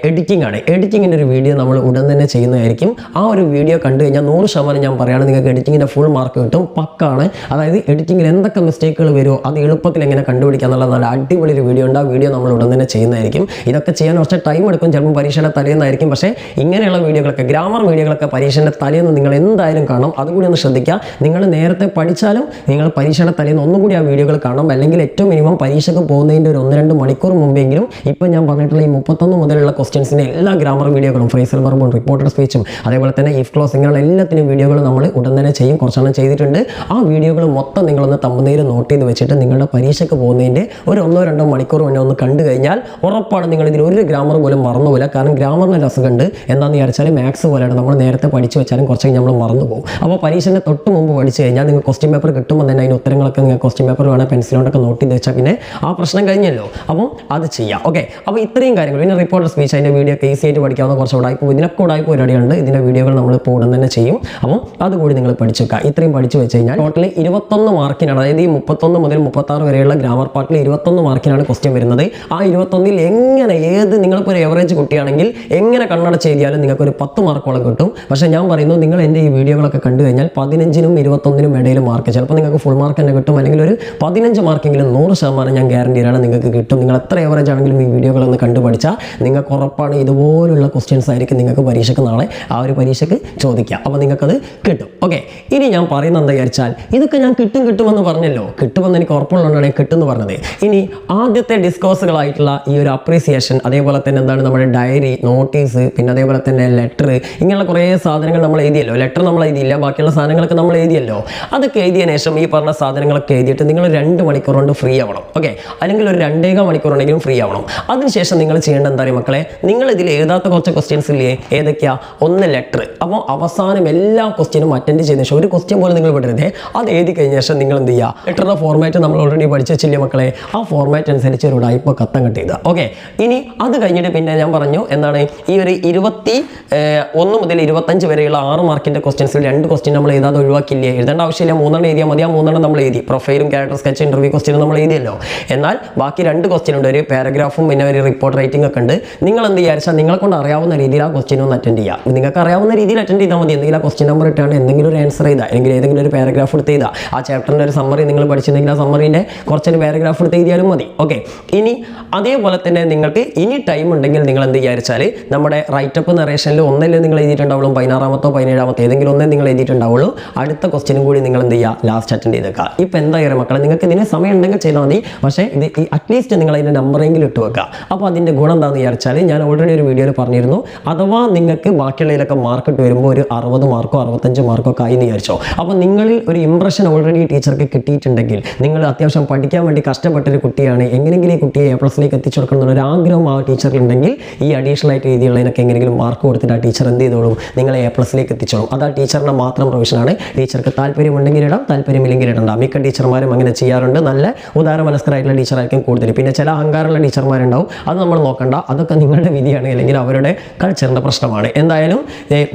എഡിറ്റിംഗ് ആണ്. എഡിറ്റിങ്ങിൻ്റെ ഒരു വീഡിയോ നമ്മൾ ഉടൻ തന്നെ ചെയ്യുന്നതായിരിക്കും. ആ ഒരു വീഡിയോ കണ്ടു കഴിഞ്ഞാൽ 100% ഞാൻ പറയുകയാണ് നിങ്ങൾക്ക് എഡിറ്റിങ്ങിൻ്റെ ഫുൾ മാർക്ക് കിട്ടും, പക്കാണ്. അതായത് എഡിറ്റിങ്ങിൽ എന്തൊക്കെ മിസ്റ്റേക്കുകൾ വരുമോ അത് എളുപ്പത്തിൽ എങ്ങനെ കണ്ടുപിടിക്കുക എന്നുള്ള നല്ല അടിപൊളി ഒരു വീഡിയോ ഉണ്ട്. ആ വീഡിയോ നമ്മൾ ഉടൻ തന്നെ ചെയ്യുന്നതായിരിക്കും. ഇതൊക്കെ ചെയ്യാൻ കുറച്ച് ടൈം എടുക്കും, ചിലപ്പോൾ പരീക്ഷയുടെ തലേന്നായിരിക്കും. പക്ഷേ ഇങ്ങനെയുള്ള വീഡിയോകളൊക്കെ, ഗ്രാമർ വീഡിയോകളൊക്കെ പരീക്ഷയുടെ തലേന്ന് നിങ്ങൾ എന്തായാലും കാണണം. അതുകൂടി ഒന്ന് ശ്രദ്ധിക്കുക. നിങ്ങൾ നേരത്തെ പഠിച്ചാലും നിങ്ങൾ പരീക്ഷയുടെ തലേന്ന് ഒന്നുകൂടി ആ വീഡിയോകൾ കാണണം. അല്ലെങ്കിൽ ഏറ്റവും മിനിമം പരീക്ഷയ്ക്ക് പോകുന്നതിൻ്റെ ഒരു 1-2 മണിക്കൂർ മുമ്പെങ്കിലും ഇപ്പോൾ ഞാൻ പറഞ്ഞിട്ടുള്ള ഈ 31 മുതലുള്ള ക്വസ്റ്റ്യൻസിൻ്റെ എല്ലാ ഗ്രാമർ വീഡിയോകളും, ഫ്രേസൽ വെർബും, റിപ്പോർട്ടഡ് സ്പീച്ചും, അതേപോലെ തന്നെ ഇഫ് ക്ലോസ്, ഇങ്ങനെയുള്ള എല്ലാത്തിനും വീഡിയോകൾ നമ്മൾ ഉടൻ തന്നെ ചെയ്യും. കുറച്ചെണ്ണം ചെയ്തിട്ടുണ്ട്. ആ വീഡിയോകൾ മൊത്തം നിങ്ങളൊന്ന് തമ്പനയിൽ നോട്ട് ചെയ്ത് വെച്ചിട്ട് നിങ്ങളുടെ പരീക്ഷയ്ക്ക് പോകുന്നതിൻ്റെ ഒരു 1-2 മണിക്കൂർ മുന്നേ ഒന്ന് കണ്ടു കഴിഞ്ഞാൽ ഉറപ്പാണ് നിങ്ങൾ ഇതിൽ ഒരു ഗ്രാമർ പോലും മറന്നുപോകില്ല. കാരണം ഗ്രാമറിന് രസമുണ്ട്. എന്താണെന്ന് വിചാരിച്ചാൽ മാത്സ് പോലെയാണ്, നമ്മൾ നേരത്തെ പഠിച്ചു വെച്ചാലും കുറച്ചൊക്കെ നമ്മൾ മറന്നു പോകും. അപ്പോൾ പരീക്ഷൻ്റെ തൊട്ട് മുമ്പ് പഠിച്ചു കഴിഞ്ഞാൽ നിങ്ങൾ ക്വസ്റ്റ്യൻ പേപ്പർ കിട്ടുമ്പോൾ തന്നെ അതിൻ്റെ ഉത്തരങ്ങളൊക്കെ നിങ്ങൾ ക്വസ്റ്റ്യൻ പേപ്പർ വേണം പെൻസിലോണ്ടൊക്കെ നോട്ട് ചെയ്ത് വെച്ചാൽ പിന്നെ ആ പ്രശ്നം കഴിഞ്ഞല്ലോ. അപ്പോൾ അത് ചെയ്യാം. ഓക്കെ, അപ്പോൾ ഇത്രയും കാര്യങ്ങൾ. പിന്നെ റിപ്പോർട്ടർ സ്പീച്ച്, അതിൻ്റെ വീഡിയോ ഒക്കെ ഈസി ആയിട്ട് പഠിക്കാവുന്ന കുറച്ച് ഉടായ്പ, ഇതിനൊക്കെ ഉടായ്പ പരിപാടിയുണ്ട്. ഇതിൻ്റെ വീഡിയോകൾ നമ്മൾ ഇപ്പോൾ ഉടൻ തന്നെ ചെയ്യും. അപ്പോൾ അതുകൂടി നിങ്ങൾ പഠിച്ചു വെക്കുക. ഇത്രയും പഠിച്ചു വെച്ച് കഴിഞ്ഞാൽ ടോട്ടൽ 21 മാർക്കിനാണ്, അതായത് ഈ 31 മുതൽ 36 വരെയുള്ള ഗ്രാമർ പാർട്ടിൽ 21 മാർക്കിനാണ് ക്വസ്റ്റ്യൻ വരുന്നത്. ആ 21-ൽ എങ്ങനെ നിങ്ങളിപ്പോൾ ഒരു എവറേജ് കുട്ടിയാണെങ്കിൽ എങ്ങനെ കണ്ണടച്ച് എഴുതിയാലും നിങ്ങൾക്ക് ഒരു 10 മാർക്കോളം കിട്ടും. പക്ഷേ ഞാൻ പറയുന്നു, നിങ്ങൾ എൻ്റെ ഈ വീഡിയോകളൊക്കെ കണ്ടു കഴിഞ്ഞാൽ 15-നും 21-നും ഇടയിൽ മാർക്ക്, ചിലപ്പോൾ നിങ്ങൾക്ക് ഫുൾ മാർക്ക് തന്നെ കിട്ടും, അല്ലെങ്കിൽ ഒരു 15 മാർക്കെങ്കിലും 100% ഞാൻ ഗ്യാരണ്ടിയാണ് നിങ്ങൾക്ക് കിട്ടും. നിങ്ങൾ എത്ര എവറേജ് ആണെങ്കിലും ഈ വീഡിയോകളൊന്ന് കണ്ടു പഠിച്ചാൽ നിങ്ങൾക്ക് ഉറപ്പാണ് ഇതുപോലുള്ള ക്വസ്റ്റ്യൻസ് ആയിരിക്കും നിങ്ങൾക്ക് പരീക്ഷയ്ക്ക് നാളെ ആ ഒരു പരീക്ഷയ്ക്ക് ചോദിക്കാം. അപ്പോൾ നിങ്ങൾക്കത് കിട്ടും. ഓക്കെ, ഇനി ഞാൻ പറയുന്നത് എന്താ വിചാരിച്ചാൽ ഇതൊക്കെ ഞാൻ കിട്ടുമെന്ന് പറഞ്ഞല്ലോ, കിട്ടുമെന്ന് എനിക്ക് ഉറപ്പുള്ളതുകൊണ്ടാണ് ഞാൻ കിട്ടുമെന്ന് പറഞ്ഞത്. ഇനി ആദ്യത്തെ ഡിസ്കോഴ്സുകളായിട്ടുള്ള ഈ ഒരു അപ്രീസിയേഷൻ, അതേപോലെ തന്നെ എന്താണ് നമ്മുടെ ഡയറി, നോട്ടീസ്, പിന്നെ അതേപോലെ തന്നെ ലെറ്റർ, ഇങ്ങനെയുള്ള കുറേ സാധനങ്ങൾ നമ്മൾ എഴുതിയല്ലോ. ലെറ്റർ നമ്മൾ എഴുതിയില്ല, ബാക്കിയുള്ള സാധനങ്ങളൊക്കെ നമ്മൾ എഴുതിയല്ലോ. അതൊക്കെ എഴുതിയതിനു ശേഷം ഈ പറഞ്ഞ സാധനങ്ങളൊക്കെ എഴുതിയിട്ട് നിങ്ങൾ 2 മണിക്കൂർ കൊണ്ട് ഫ്രീ ആവണം. ഓക്കെ, അല്ലെങ്കിൽ ഒരു 2.25 മണിക്കൂർ ഉണ്ടെങ്കിലും ഫ്രീ ആവണം. അതിനുശേഷം നിങ്ങൾ ചെയ്യേണ്ട എന്താ പറയുക മക്കളെ, നിങ്ങൾ ഇതിൽ എഴുതാത്ത കുറച്ച് ക്വസ്റ്റ്യൻസ് ഇല്ലേ, ഏതൊക്കെയാ? ഒന്ന് ലെറ്റർ. അപ്പോൾ അവസാനം എല്ലാ ക്വസ്റ്റ്യനും അറ്റൻഡ് ചെയ്തതിനു ശേഷം ഒരു ക്വസ്റ്റ്യൻ പോലും നിങ്ങൾ വിടരുതേ. അത് എഴുതി കഴിഞ്ഞ ശേഷം നിങ്ങൾ എന്ത് ചെയ്യുക, ലെറ്ററിൻ്റെ ഫോർമാറ്റ് നമ്മൾ ഓൾറെഡി പഠിച്ചു വെച്ചില്ലേ മക്കളെ, ആ ഫോർമാറ്റ് അനുസരിച്ച് ഒരു ഉടായ്പ കത്തം കട്ട് ചെയ്താൽ. ഓക്കെ, ഇനി അത് കഴിഞ്ഞിട്ട് പിന്നെ ഞാൻ പറഞ്ഞു എന്താണ്, ഈ ഒരു 21 മുതൽ 25 വരെയുള്ള 6 മാർക്കിൻ്റെ ക്വസ്റ്റ്യൻസിൽ 2 ക്വസ്റ്റ്യൻ നമ്മൾ എഴുതാതെ ഒഴിവാക്കില്ലേ, എഴുതേണ്ട ആവശ്യമില്ല, 3 എഴുതിയാൽ മതി. ആ 3 നമ്മൾ എഴുതി, പ്രൊഫൈലും ക്യാരക്ടർ സ്കെച്ച്, ഇന്റർവ്യൂ ക്വസ്റ്റ്യനും നമ്മൾ എഴുതിയല്ലോ. എന്നാൽ ബാക്കി 2 ക്വസ്റ്റ്യൻ ഉണ്ട്, ഒരു പാരഗ്രാഫും പിന്നെ ഒരു റിപ്പോർട്ട് റൈറ്റിംഗ് ഒക്കെ ഉണ്ട്. നിങ്ങൾ എന്ത് വിചാരിച്ചാൽ നിങ്ങളെ കൊണ്ട് അറിയാവുന്ന രീതിയിൽ ആ ക്വസ്റ്റ്യൻ ഒന്ന് അറ്റൻഡ് ചെയ്യാം. നിങ്ങൾക്ക് അറിയാവുന്ന രീതിയിൽ അറ്റൻഡ് ചെയ്താൽ മതി. എന്തെങ്കിലും ആ ക്വസ്റ്റ്യൻ നമ്പർ ഇട്ടാണ് എന്തെങ്കിലും ഒരു ആൻസർ ചെയ്താൽ, അല്ലെങ്കിൽ ഏതെങ്കിലും ഒരു പാരഗ്രാഫ് എടുത്ത് ചെയ്താൽ, ആ ചാപ്റ്ററിൻ്റെ ഒരു സമ്മറി നിങ്ങൾ പഠിച്ചിട്ടുണ്ടെങ്കിൽ ആ സമ്മറിൻ്റെ കുറച്ചൊരു പാരഗ്രാഫ് എടുത്ത് എഴുതിയാലും മതി. ഓക്കെ, ഇനി അതേപോലെ തന്നെ നിങ്ങൾക്ക് ഇനി ടൈം ഉണ്ടെങ്കിൽ നിങ്ങൾ എന്ത് വിചാരിച്ചാൽ നമ്മുടെ റൈറ്റപ്പ് നറേഷനിൽ ഒന്നല്ലേ നിങ്ങൾ എഴുതിയിട്ടുണ്ടാവുള്ളൂ, 16-മത്തോ 17-മത്തോ ഏതെങ്കിലും ഒന്നേ നിങ്ങൾ എഴുതിയിട്ടുണ്ടാവുള്ളൂ. അടുത്ത ക്വസ്റ്റ്യനും കൂടി നിങ്ങൾ എന്ത് ചെയ്യുക, ലാസ്റ്റ് അറ്റൻഡ് ചെയ്തേക്കുക. ഇപ്പം എന്താ പറയുക മക്കളെ, നിങ്ങൾക്ക് ഇതിന് സമയം ഉണ്ടെങ്കിൽ ചെയ്താൽ മതി. പക്ഷേ ഇത് അറ്റ്ലീസ്റ്റ് നിങ്ങൾ അതിൻ്റെ നമ്പറെങ്കിലും ഇട്ട് വെക്കുക. അപ്പോൾ അതിൻ്റെ ഗുണം എന്താണെന്ന് വിചാരിച്ചാൽ ഞാൻ ഓൾറെഡി ഒരു വീഡിയോയിൽ പറഞ്ഞിരുന്നു, അഥവാ നിങ്ങൾക്ക് ബാക്കിയുള്ളതിലൊക്കെ മാർക്ക് ഇട്ട് വരുമ്പോൾ ഒരു 60 മാർക്കോ 65 മാർക്കോ ഒക്കെ ആയി എന്ന് വിചാരിച്ചോ, അപ്പോൾ നിങ്ങളിൽ ഒരു ഇംപ്രഷൻ ഇംപ്രഷൻ ഓൾറെഡി ടീച്ചർക്ക് കിട്ടിയിട്ടുണ്ടെങ്കിൽ, നിങ്ങൾ അത്യാവശ്യം പഠിക്കാൻ വേണ്ടി കഷ്ടപ്പെട്ടൊരു കുട്ടിയാണ്, എങ്ങനെയെങ്കിലും ഈ കുട്ടിയെ A+ലേക്ക് എത്തിച്ചു കൊടുക്കണം എന്നുള്ള ഒരു ആഗ്രഹം ആ ടീച്ചറിലുണ്ടെങ്കിൽ ഈ അഡീഷണൽ ആയിട്ട് എഴുതിയുള്ളതിനൊക്കെ എങ്ങനെയെങ്കിലും മാർക്ക് കൊടുത്തിട്ട് ആ ടീച്ചർ എന്ത് ചെയ്തോളും, നിങ്ങളെ A+ലേക്ക് എത്തിച്ചോളും. അത് ആ ടീച്ചറിൻ്റെ മാത്രം പ്രൊവിഷനാണ്. ടീച്ചർക്ക് താല്പര്യമുണ്ടെങ്കിൽ ഇടാം, താല്പര്യമില്ലെങ്കിൽ ഇടണ്ട. മിക്ക ടീച്ചർമാരും അങ്ങനെ ചെയ്യാറുണ്ട്. നല്ല ഉദാര മനസ്കരായിട്ടുള്ള ടീച്ചറായിരിക്കും കൂടുതൽ. പിന്നെ ചില അഹങ്കാരമുള്ള ടീച്ചർമാരുണ്ടാവും, അത് നമ്മൾ നോക്കണ്ട, അതൊക്കെ നിങ്ങളുടെ വിധിയാണ്, അല്ലെങ്കിൽ അവരുടെ കൾച്ചറിൻ്റെ പ്രശ്നമാണ്. എന്തായാലും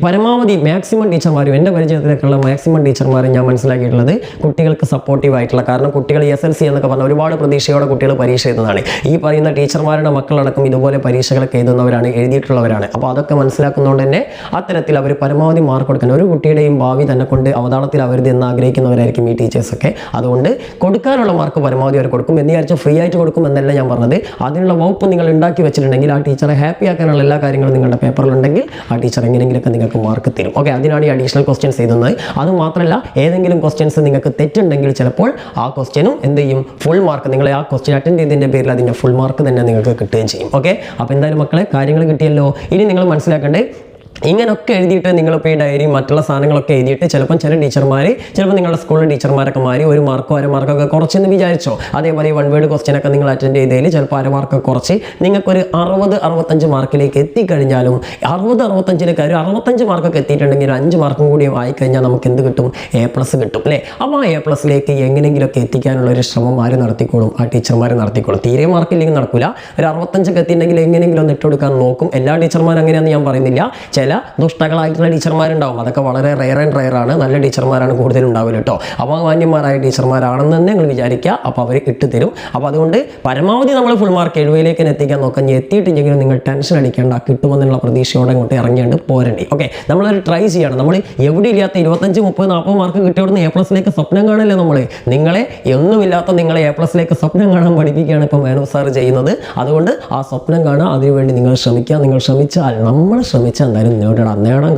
പരമാവധി മാക്സിമം ടീച്ചർമാരും, എൻ്റെ പരിചയത്തിലേക്കുള്ള മാക്സിമം ടീച്ചർമാരും ഞാൻ മനസ്സിലാക്കിയിട്ടുള്ളത് കുട്ടികൾക്ക് സപ്പോർട്ടീവ് ആയിട്ടുള്ള, കാരണം കുട്ടികൾ SLC എന്നൊക്കെ പറഞ്ഞാൽ ഒരുപാട് പ്രതീക്ഷയോടെ കുട്ടികൾ പരീക്ഷ എഴുതുന്നതാണ്. ഈ പറയുന്ന ടീച്ചർമാരുടെ മക്കളടക്കം ഇതുപോലെ പരീക്ഷകളൊക്കെ എഴുതുന്നവരാണ്, എഴുതിയിട്ടുള്ളവരാണ്. അപ്പോൾ അതൊക്കെ മനസ്സിലാക്കുന്നതുകൊണ്ട് തന്നെ അത്തരത്തിൽ അവർ പരമാവധി മാർക്ക് കൊടുക്കാൻ, ഒരു കുട്ടിയുടെയും ഭാവി തന്നെ കൊണ്ട് അവതാളത്തിൽ അവരുത് എന്ന് ആഗ്രഹിക്കുന്നവരായിരിക്കും ഈ ടീച്ചേഴ്സൊക്കെ. അതുകൊണ്ട് കൊടുക്കാനുള്ള മാർക്ക് പരമാവധി അവർ കൊടുക്കും. എന്ന് വിചാരിച്ചാൽ ഫ്രീ ആയിട്ട് കൊടുക്കും എന്നല്ല ഞാൻ പറഞ്ഞത്. അതിനുള്ള വകുപ്പ് നിങ്ങൾ ഉണ്ടാക്കി വെച്ചിട്ടുണ്ടെങ്കിൽ ആ ടീച്ചറെ ഹാപ്പി ആക്കാനുള്ള എല്ലാ കാര്യങ്ങളും നിങ്ങളുടെ പേപ്പറിലുണ്ടെങ്കിൽ ആ ടീച്ചർ എങ്ങനെയെങ്കിലുമൊക്കെ നിങ്ങൾക്ക് മാർക്ക് തരും. ഓക്കെ, അതിനാണ് ഈ അഡീഷണൽ ക്വസ്റ്റ്യൻസ് എഴുതുന്നത്. അത് മാത്രമല്ല, ഏതെങ്കിലും ക്വസ്റ്റ്യൻസ് നിങ്ങൾക്ക് തെറ്റുണ്ടെങ്കിൽ ചിലപ്പോൾ ആ ക്വസ്റ്റ്യനും എന്ത് ചെയ്യും, ഫുൾ മാർക്ക്, നിങ്ങൾ ആ ക്വസ്റ്റ്യൻ അറ്റൻഡ് ചെയ്തതിൻ്റെ പേരിൽ അതിൻ്റെ ഫുൾ മാർക്ക് തന്നെ നിങ്ങൾക്ക് കിട്ടുകയും ചെയ്യും. ഓക്കെ, അപ്പോൾ എന്തായാലും മക്കളെ കാര്യങ്ങൾ കിട്ടിയല്ലോ. ഇനി നിങ്ങൾ മനസ്സിലാക്കേണ്ടത്, ഇങ്ങനെയൊക്കെ എഴുതിയിട്ട് നിങ്ങളിപ്പോൾ ഈ ഡയറി മറ്റുള്ള സാധനങ്ങളൊക്കെ എഴുതിയിട്ട് ചിലപ്പോൾ ചില ടീച്ചർമാർ, ചിലപ്പോൾ നിങ്ങളുടെ സ്കൂളിലെ ടീച്ചർമാരൊക്കെ മാറി ഒരു മാർക്കോ അര മാർക്കൊക്കെ കുറച്ചെന്ന് വിചാരിച്ചോ. അതേപോലെ ഈ 1 വേർഡ് ക്വസ്റ്റ്യനൊക്കെ നിങ്ങൾ അറ്റൻഡ് ചെയ്തതിൽ ചിലപ്പോൾ അര മാർക്കൊക്കെ കുറച്ച് നിങ്ങൾക്കൊരു 60-65 മാർക്കിലേക്ക് എത്തിക്കഴിഞ്ഞാലും 60-65 ഒരു 65 മാർക്കൊക്കെ എത്തിയിട്ടുണ്ടെങ്കിൽ 5 മാർക്കും കൂടി ആയിക്കഴിഞ്ഞാൽ നമുക്ക് എന്ത് കിട്ടും, A+ കിട്ടും അല്ലേ. അപ്പോൾ ആ A+ലേക്ക് എങ്ങനെയെങ്കിലുമൊക്കെ എത്തിക്കാനുള്ള ഒരു ശ്രമം ആര് നടത്തിക്കോളും, ആ ടീച്ചർമാർ നടത്തിക്കോളും. തീരെ മാർക്കില്ലെങ്കിൽ നടക്കില്ല. ഒരു 65 എത്തിയിട്ടുണ്ടെങ്കിൽ എങ്ങനെയെങ്കിലും ഒന്ന് ഇട്ടുകൊടുക്കാൻ നോക്കും. എല്ലാ ടീച്ചർമാരും അങ്ങനെയാണെന്ന് ഞാൻ പറയുന്നില്ല. ചില ദുഷ്ടകളായിട്ടുള്ള ടീച്ചർമാരുണ്ടാവും, അതൊക്കെ വളരെ റെയർ ആണ്. നല്ല ടീച്ചർമാരാണ് കൂടുതലും ഉണ്ടാവില്ല കേട്ടോ. അപ്പോൾ മാന്യന്മാരായ ടീച്ചർമാരാണെന്ന് തന്നെ നിങ്ങൾ വിചാരിക്കുക. അപ്പോൾ അവർ ഇട്ട് തരും. അപ്പോൾ അതുകൊണ്ട് പരമാവധി നമ്മൾ ഫുൾ മാർക്ക് 70ലേക്ക് എത്തിക്കാൻ നോക്കാം. എത്തിയിട്ടില്ലെങ്കിലും നിങ്ങൾ ടെൻഷൻ അടിക്കേണ്ട, കിട്ടുമെന്നുള്ള പ്രതീക്ഷയോടെ അങ്ങോട്ട് ഇറങ്ങിയാണ്ട് പോരണ്ടി. ഓക്കെ, നമ്മളൊരു ട്രൈ ചെയ്യണം. നമ്മൾ എവിടെ ഇല്ലാത്ത 25, 30, 40 മാർക്ക് കിട്ടിയോടുന്ന് A+ലേക്ക് സ്വപ്നം കാണല്ലേ. നിങ്ങളെ ഒന്നുമില്ലാത്ത നിങ്ങളെ A+ലേക്ക് സ്വപ്നം കാണാൻ പഠിപ്പിക്കുകയാണ് ഇപ്പോൾ മേനോ സാർ ചെയ്യുന്നത്. അതുകൊണ്ട് ആ സ്വപ്നം കാണുക, അതിനുവേണ്ടി നിങ്ങൾ ശ്രമിക്കുക. നിങ്ങൾ ശ്രമിച്ചാൽ, നമ്മൾ ശ്രമിച്ചാൽ എന്തായാലും നേടാൻ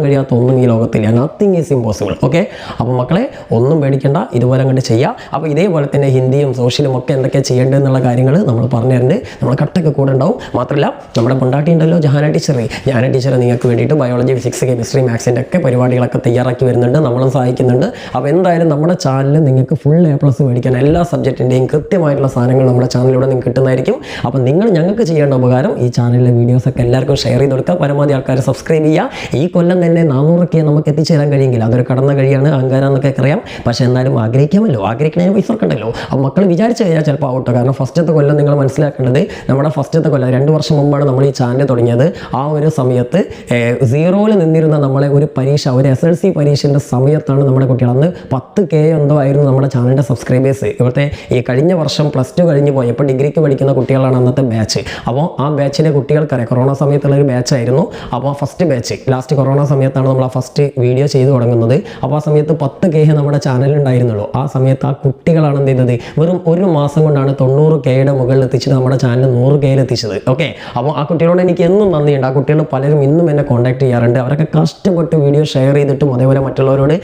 കഴിയാത്ത ഒന്നും ഈ ലോകത്തില്ല. Nothing is impossible. ഓക്കെ, അപ്പോൾ മക്കളെ ഒന്നും പേടിക്കേണ്ട, ഇതുപോലെ അങ്ങോട്ട് ചെയ്യുക. അപ്പോൾ ഇതേപോലെ തന്നെ ഹിന്ദിയും സോഷ്യലും ഒക്കെ എന്തൊക്കെ ചെയ്യേണ്ടത് എന്നുള്ള കാര്യങ്ങൾ നമ്മൾ പറഞ്ഞു തരുന്നുണ്ട്. നമ്മൾ കട്ടൊക്കെ കൂടെ ഉണ്ടാവും. മാത്രമല്ല നമ്മുടെ പൊണ്ടാട്ടി ഉണ്ടല്ലോ, ജഹാന ടീച്ചർ നിങ്ങൾക്ക് വേണ്ടിയിട്ട് ബയോളജി, ഫിസിക്സ്, കെമിസ്ട്രി, മാത്സിൻ്റെ ഒക്കെ പരിപാടികളൊക്കെ തയ്യാറാക്കി വരുന്നുണ്ട്. നമ്മളും സഹായിക്കുന്നുണ്ട്. അപ്പോൾ എന്തായാലും നമ്മുടെ ചാനലിൽ നിങ്ങൾക്ക് ഫുൾ A+ മേടിക്കാൻ എല്ലാ സബ്ജക്റ്റിൻ്റെയും കൃത്യമായിട്ടുള്ള സാധനങ്ങൾ നമ്മുടെ ചാനലിലൂടെ നിങ്ങൾക്ക് കിട്ടുന്നതായിരിക്കും. അപ്പോൾ നിങ്ങൾ ഞങ്ങൾക്ക് ചെയ്യേണ്ട ഉപകാരം, ഈ ചാനലിലെ വീഡിയോസൊക്കെ എല്ലാവർക്കും ഷെയർ ചെയ്ത് കൊടുക്കുക. പരമാവധി ആൾക്കാർ സബ്സ്ക്രൈബ് ചെയ്യുക. ഈ കൊല്ലം തന്നെ 400K നമുക്ക് എത്തിച്ചേരാൻ കഴിയെങ്കിൽ അതൊരു കടന്ന കഴിയാണ്, അഹങ്കാരം എന്നൊക്കെ അറിയാം. പക്ഷേ എന്നാലും ആഗ്രഹിക്കാമല്ലോ, ആഗ്രഹിക്കണതിന് പൈസ കൊടുക്കണ്ടല്ലോ. അപ്പോൾ മക്കൾ വിചാരിച്ചു കഴിഞ്ഞാൽ ചിലപ്പോൾ ആവട്ടെ. കാരണം ഫസ്റ്റത്തെ കൊല്ലം നിങ്ങൾ മനസ്സിലാക്കേണ്ടത്, നമ്മുടെ ഫസ്റ്റത്തെ കൊല്ലം 2 വർഷം മുമ്പാണ് നമ്മൾ ഈ ചാനൽ തുടങ്ങിയത്. ആ ഒരു സമയത്ത് 0-ൽ നിന്നിരുന്ന നമ്മളെ ഒരു പരീക്ഷ, ഒരു SLC പരീക്ഷൻ്റെ സമയത്താണ് നമ്മുടെ കുട്ടികൾ, അന്ന് 10K എന്തോ ആയിരുന്നു നമ്മുടെ ചാനലിൻ്റെ സബ്സ്ക്രൈബേഴ്സ്. ഇവിടുത്തെ ഈ കഴിഞ്ഞ വർഷം +2 കഴിഞ്ഞ് പോയപ്പോൾ ഡിഗ്രിക്ക് പഠിക്കുന്ന കുട്ടികളാണ് അന്നത്തെ ബാച്ച്. അപ്പോൾ ആ ബാച്ചിലെ കുട്ടികൾക്കറിയാം, കൊറോണ സമയത്തുള്ള ഒരു ബാച്ചായിരുന്നു. അപ്പോൾ ഫസ്റ്റ് ബാച്ച് ലാസ്റ്റ് കൊറോണ സമയത്താണ് നമ്മൾ ആ ഫസ്റ്റ് വീഡിയോ ചെയ്ത് തുടങ്ങുന്നത്. അപ്പോൾ ആ സമയത്ത് 10K നമ്മുടെ ചാനലിൽ ഉണ്ടായിരുന്നുള്ളൂ. ആ സമയത്ത് ആ കുട്ടികളാണ് എന്ത് ചെയ്തത്, വെറും 1 മാസം കൊണ്ടാണ് 90Kയുടെ മുകളിൽ എത്തിച്ചത്, നമ്മുടെ ചാനൽ 100Kയിൽ എത്തിച്ചത്. ഓക്കെ, അപ്പോൾ ആ കുട്ടികളോട് എനിക്ക് എന്നും നന്ദിയുണ്ട്. ആ കുട്ടികൾ പലരും ഇന്നും എന്നെ കോൺടാക്ട് ചെയ്യാറുണ്ട്. അവരൊക്കെ കഷ്ടപ്പെട്ട് വീഡിയോ ഷെയർ ചെയ്തിട്ടും അതേപോലെ മറ്റുള്ളവരോട്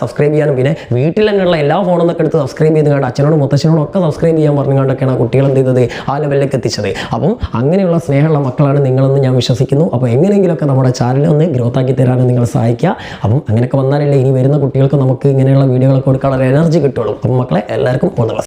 സബ്സ്ക്രൈബ് ചെയ്യാനും, പിന്നെ വീട്ടിൽ തന്നെയുള്ള എല്ലാ ഫോണിൽ നിന്നൊക്കെ എടുത്ത് സബ്സ്ക്രൈബ് ചെയ്ത് കണ്ട് അച്ഛനോടും മുത്തച്ഛനോടും ഒക്കെ സബ്സ്ക്രൈബ് ചെയ്യാൻ പറഞ്ഞുകൊണ്ടൊക്കെയാണ് ആ കുട്ടികൾ എന്ത് ചെയ്തത്, ആ ലെവലിലേക്ക് എത്തിച്ചത്. അപ്പോൾ അങ്ങനെയുള്ള സ്നേഹമുള്ള മക്കളാണ് നിങ്ങളെന്ന് ഞാൻ വിശ്വസിക്കുന്നു. അപ്പോൾ എങ്ങനെയെങ്കിലുമൊക്കെ നമ്മുടെ ചാനൽ ഒന്ന് ഗ്രോത്ത് ആക്കി തരാനും നിങ്ങൾ സഹായിക്കുക. അപ്പം അങ്ങനെയൊക്കെ വന്നാലല്ലേ ഇനി വരുന്ന കുട്ടികൾക്ക് നമുക്ക് ഇങ്ങനെയുള്ള വീഡിയോകളൊക്കെ കൊടുക്കാനുള്ള എനർജി കിട്ടുള്ളൂ. അപ്പം മക്കളെ എല്ലാവർക്കും ഓൾ ദി ബെസ്റ്റ്.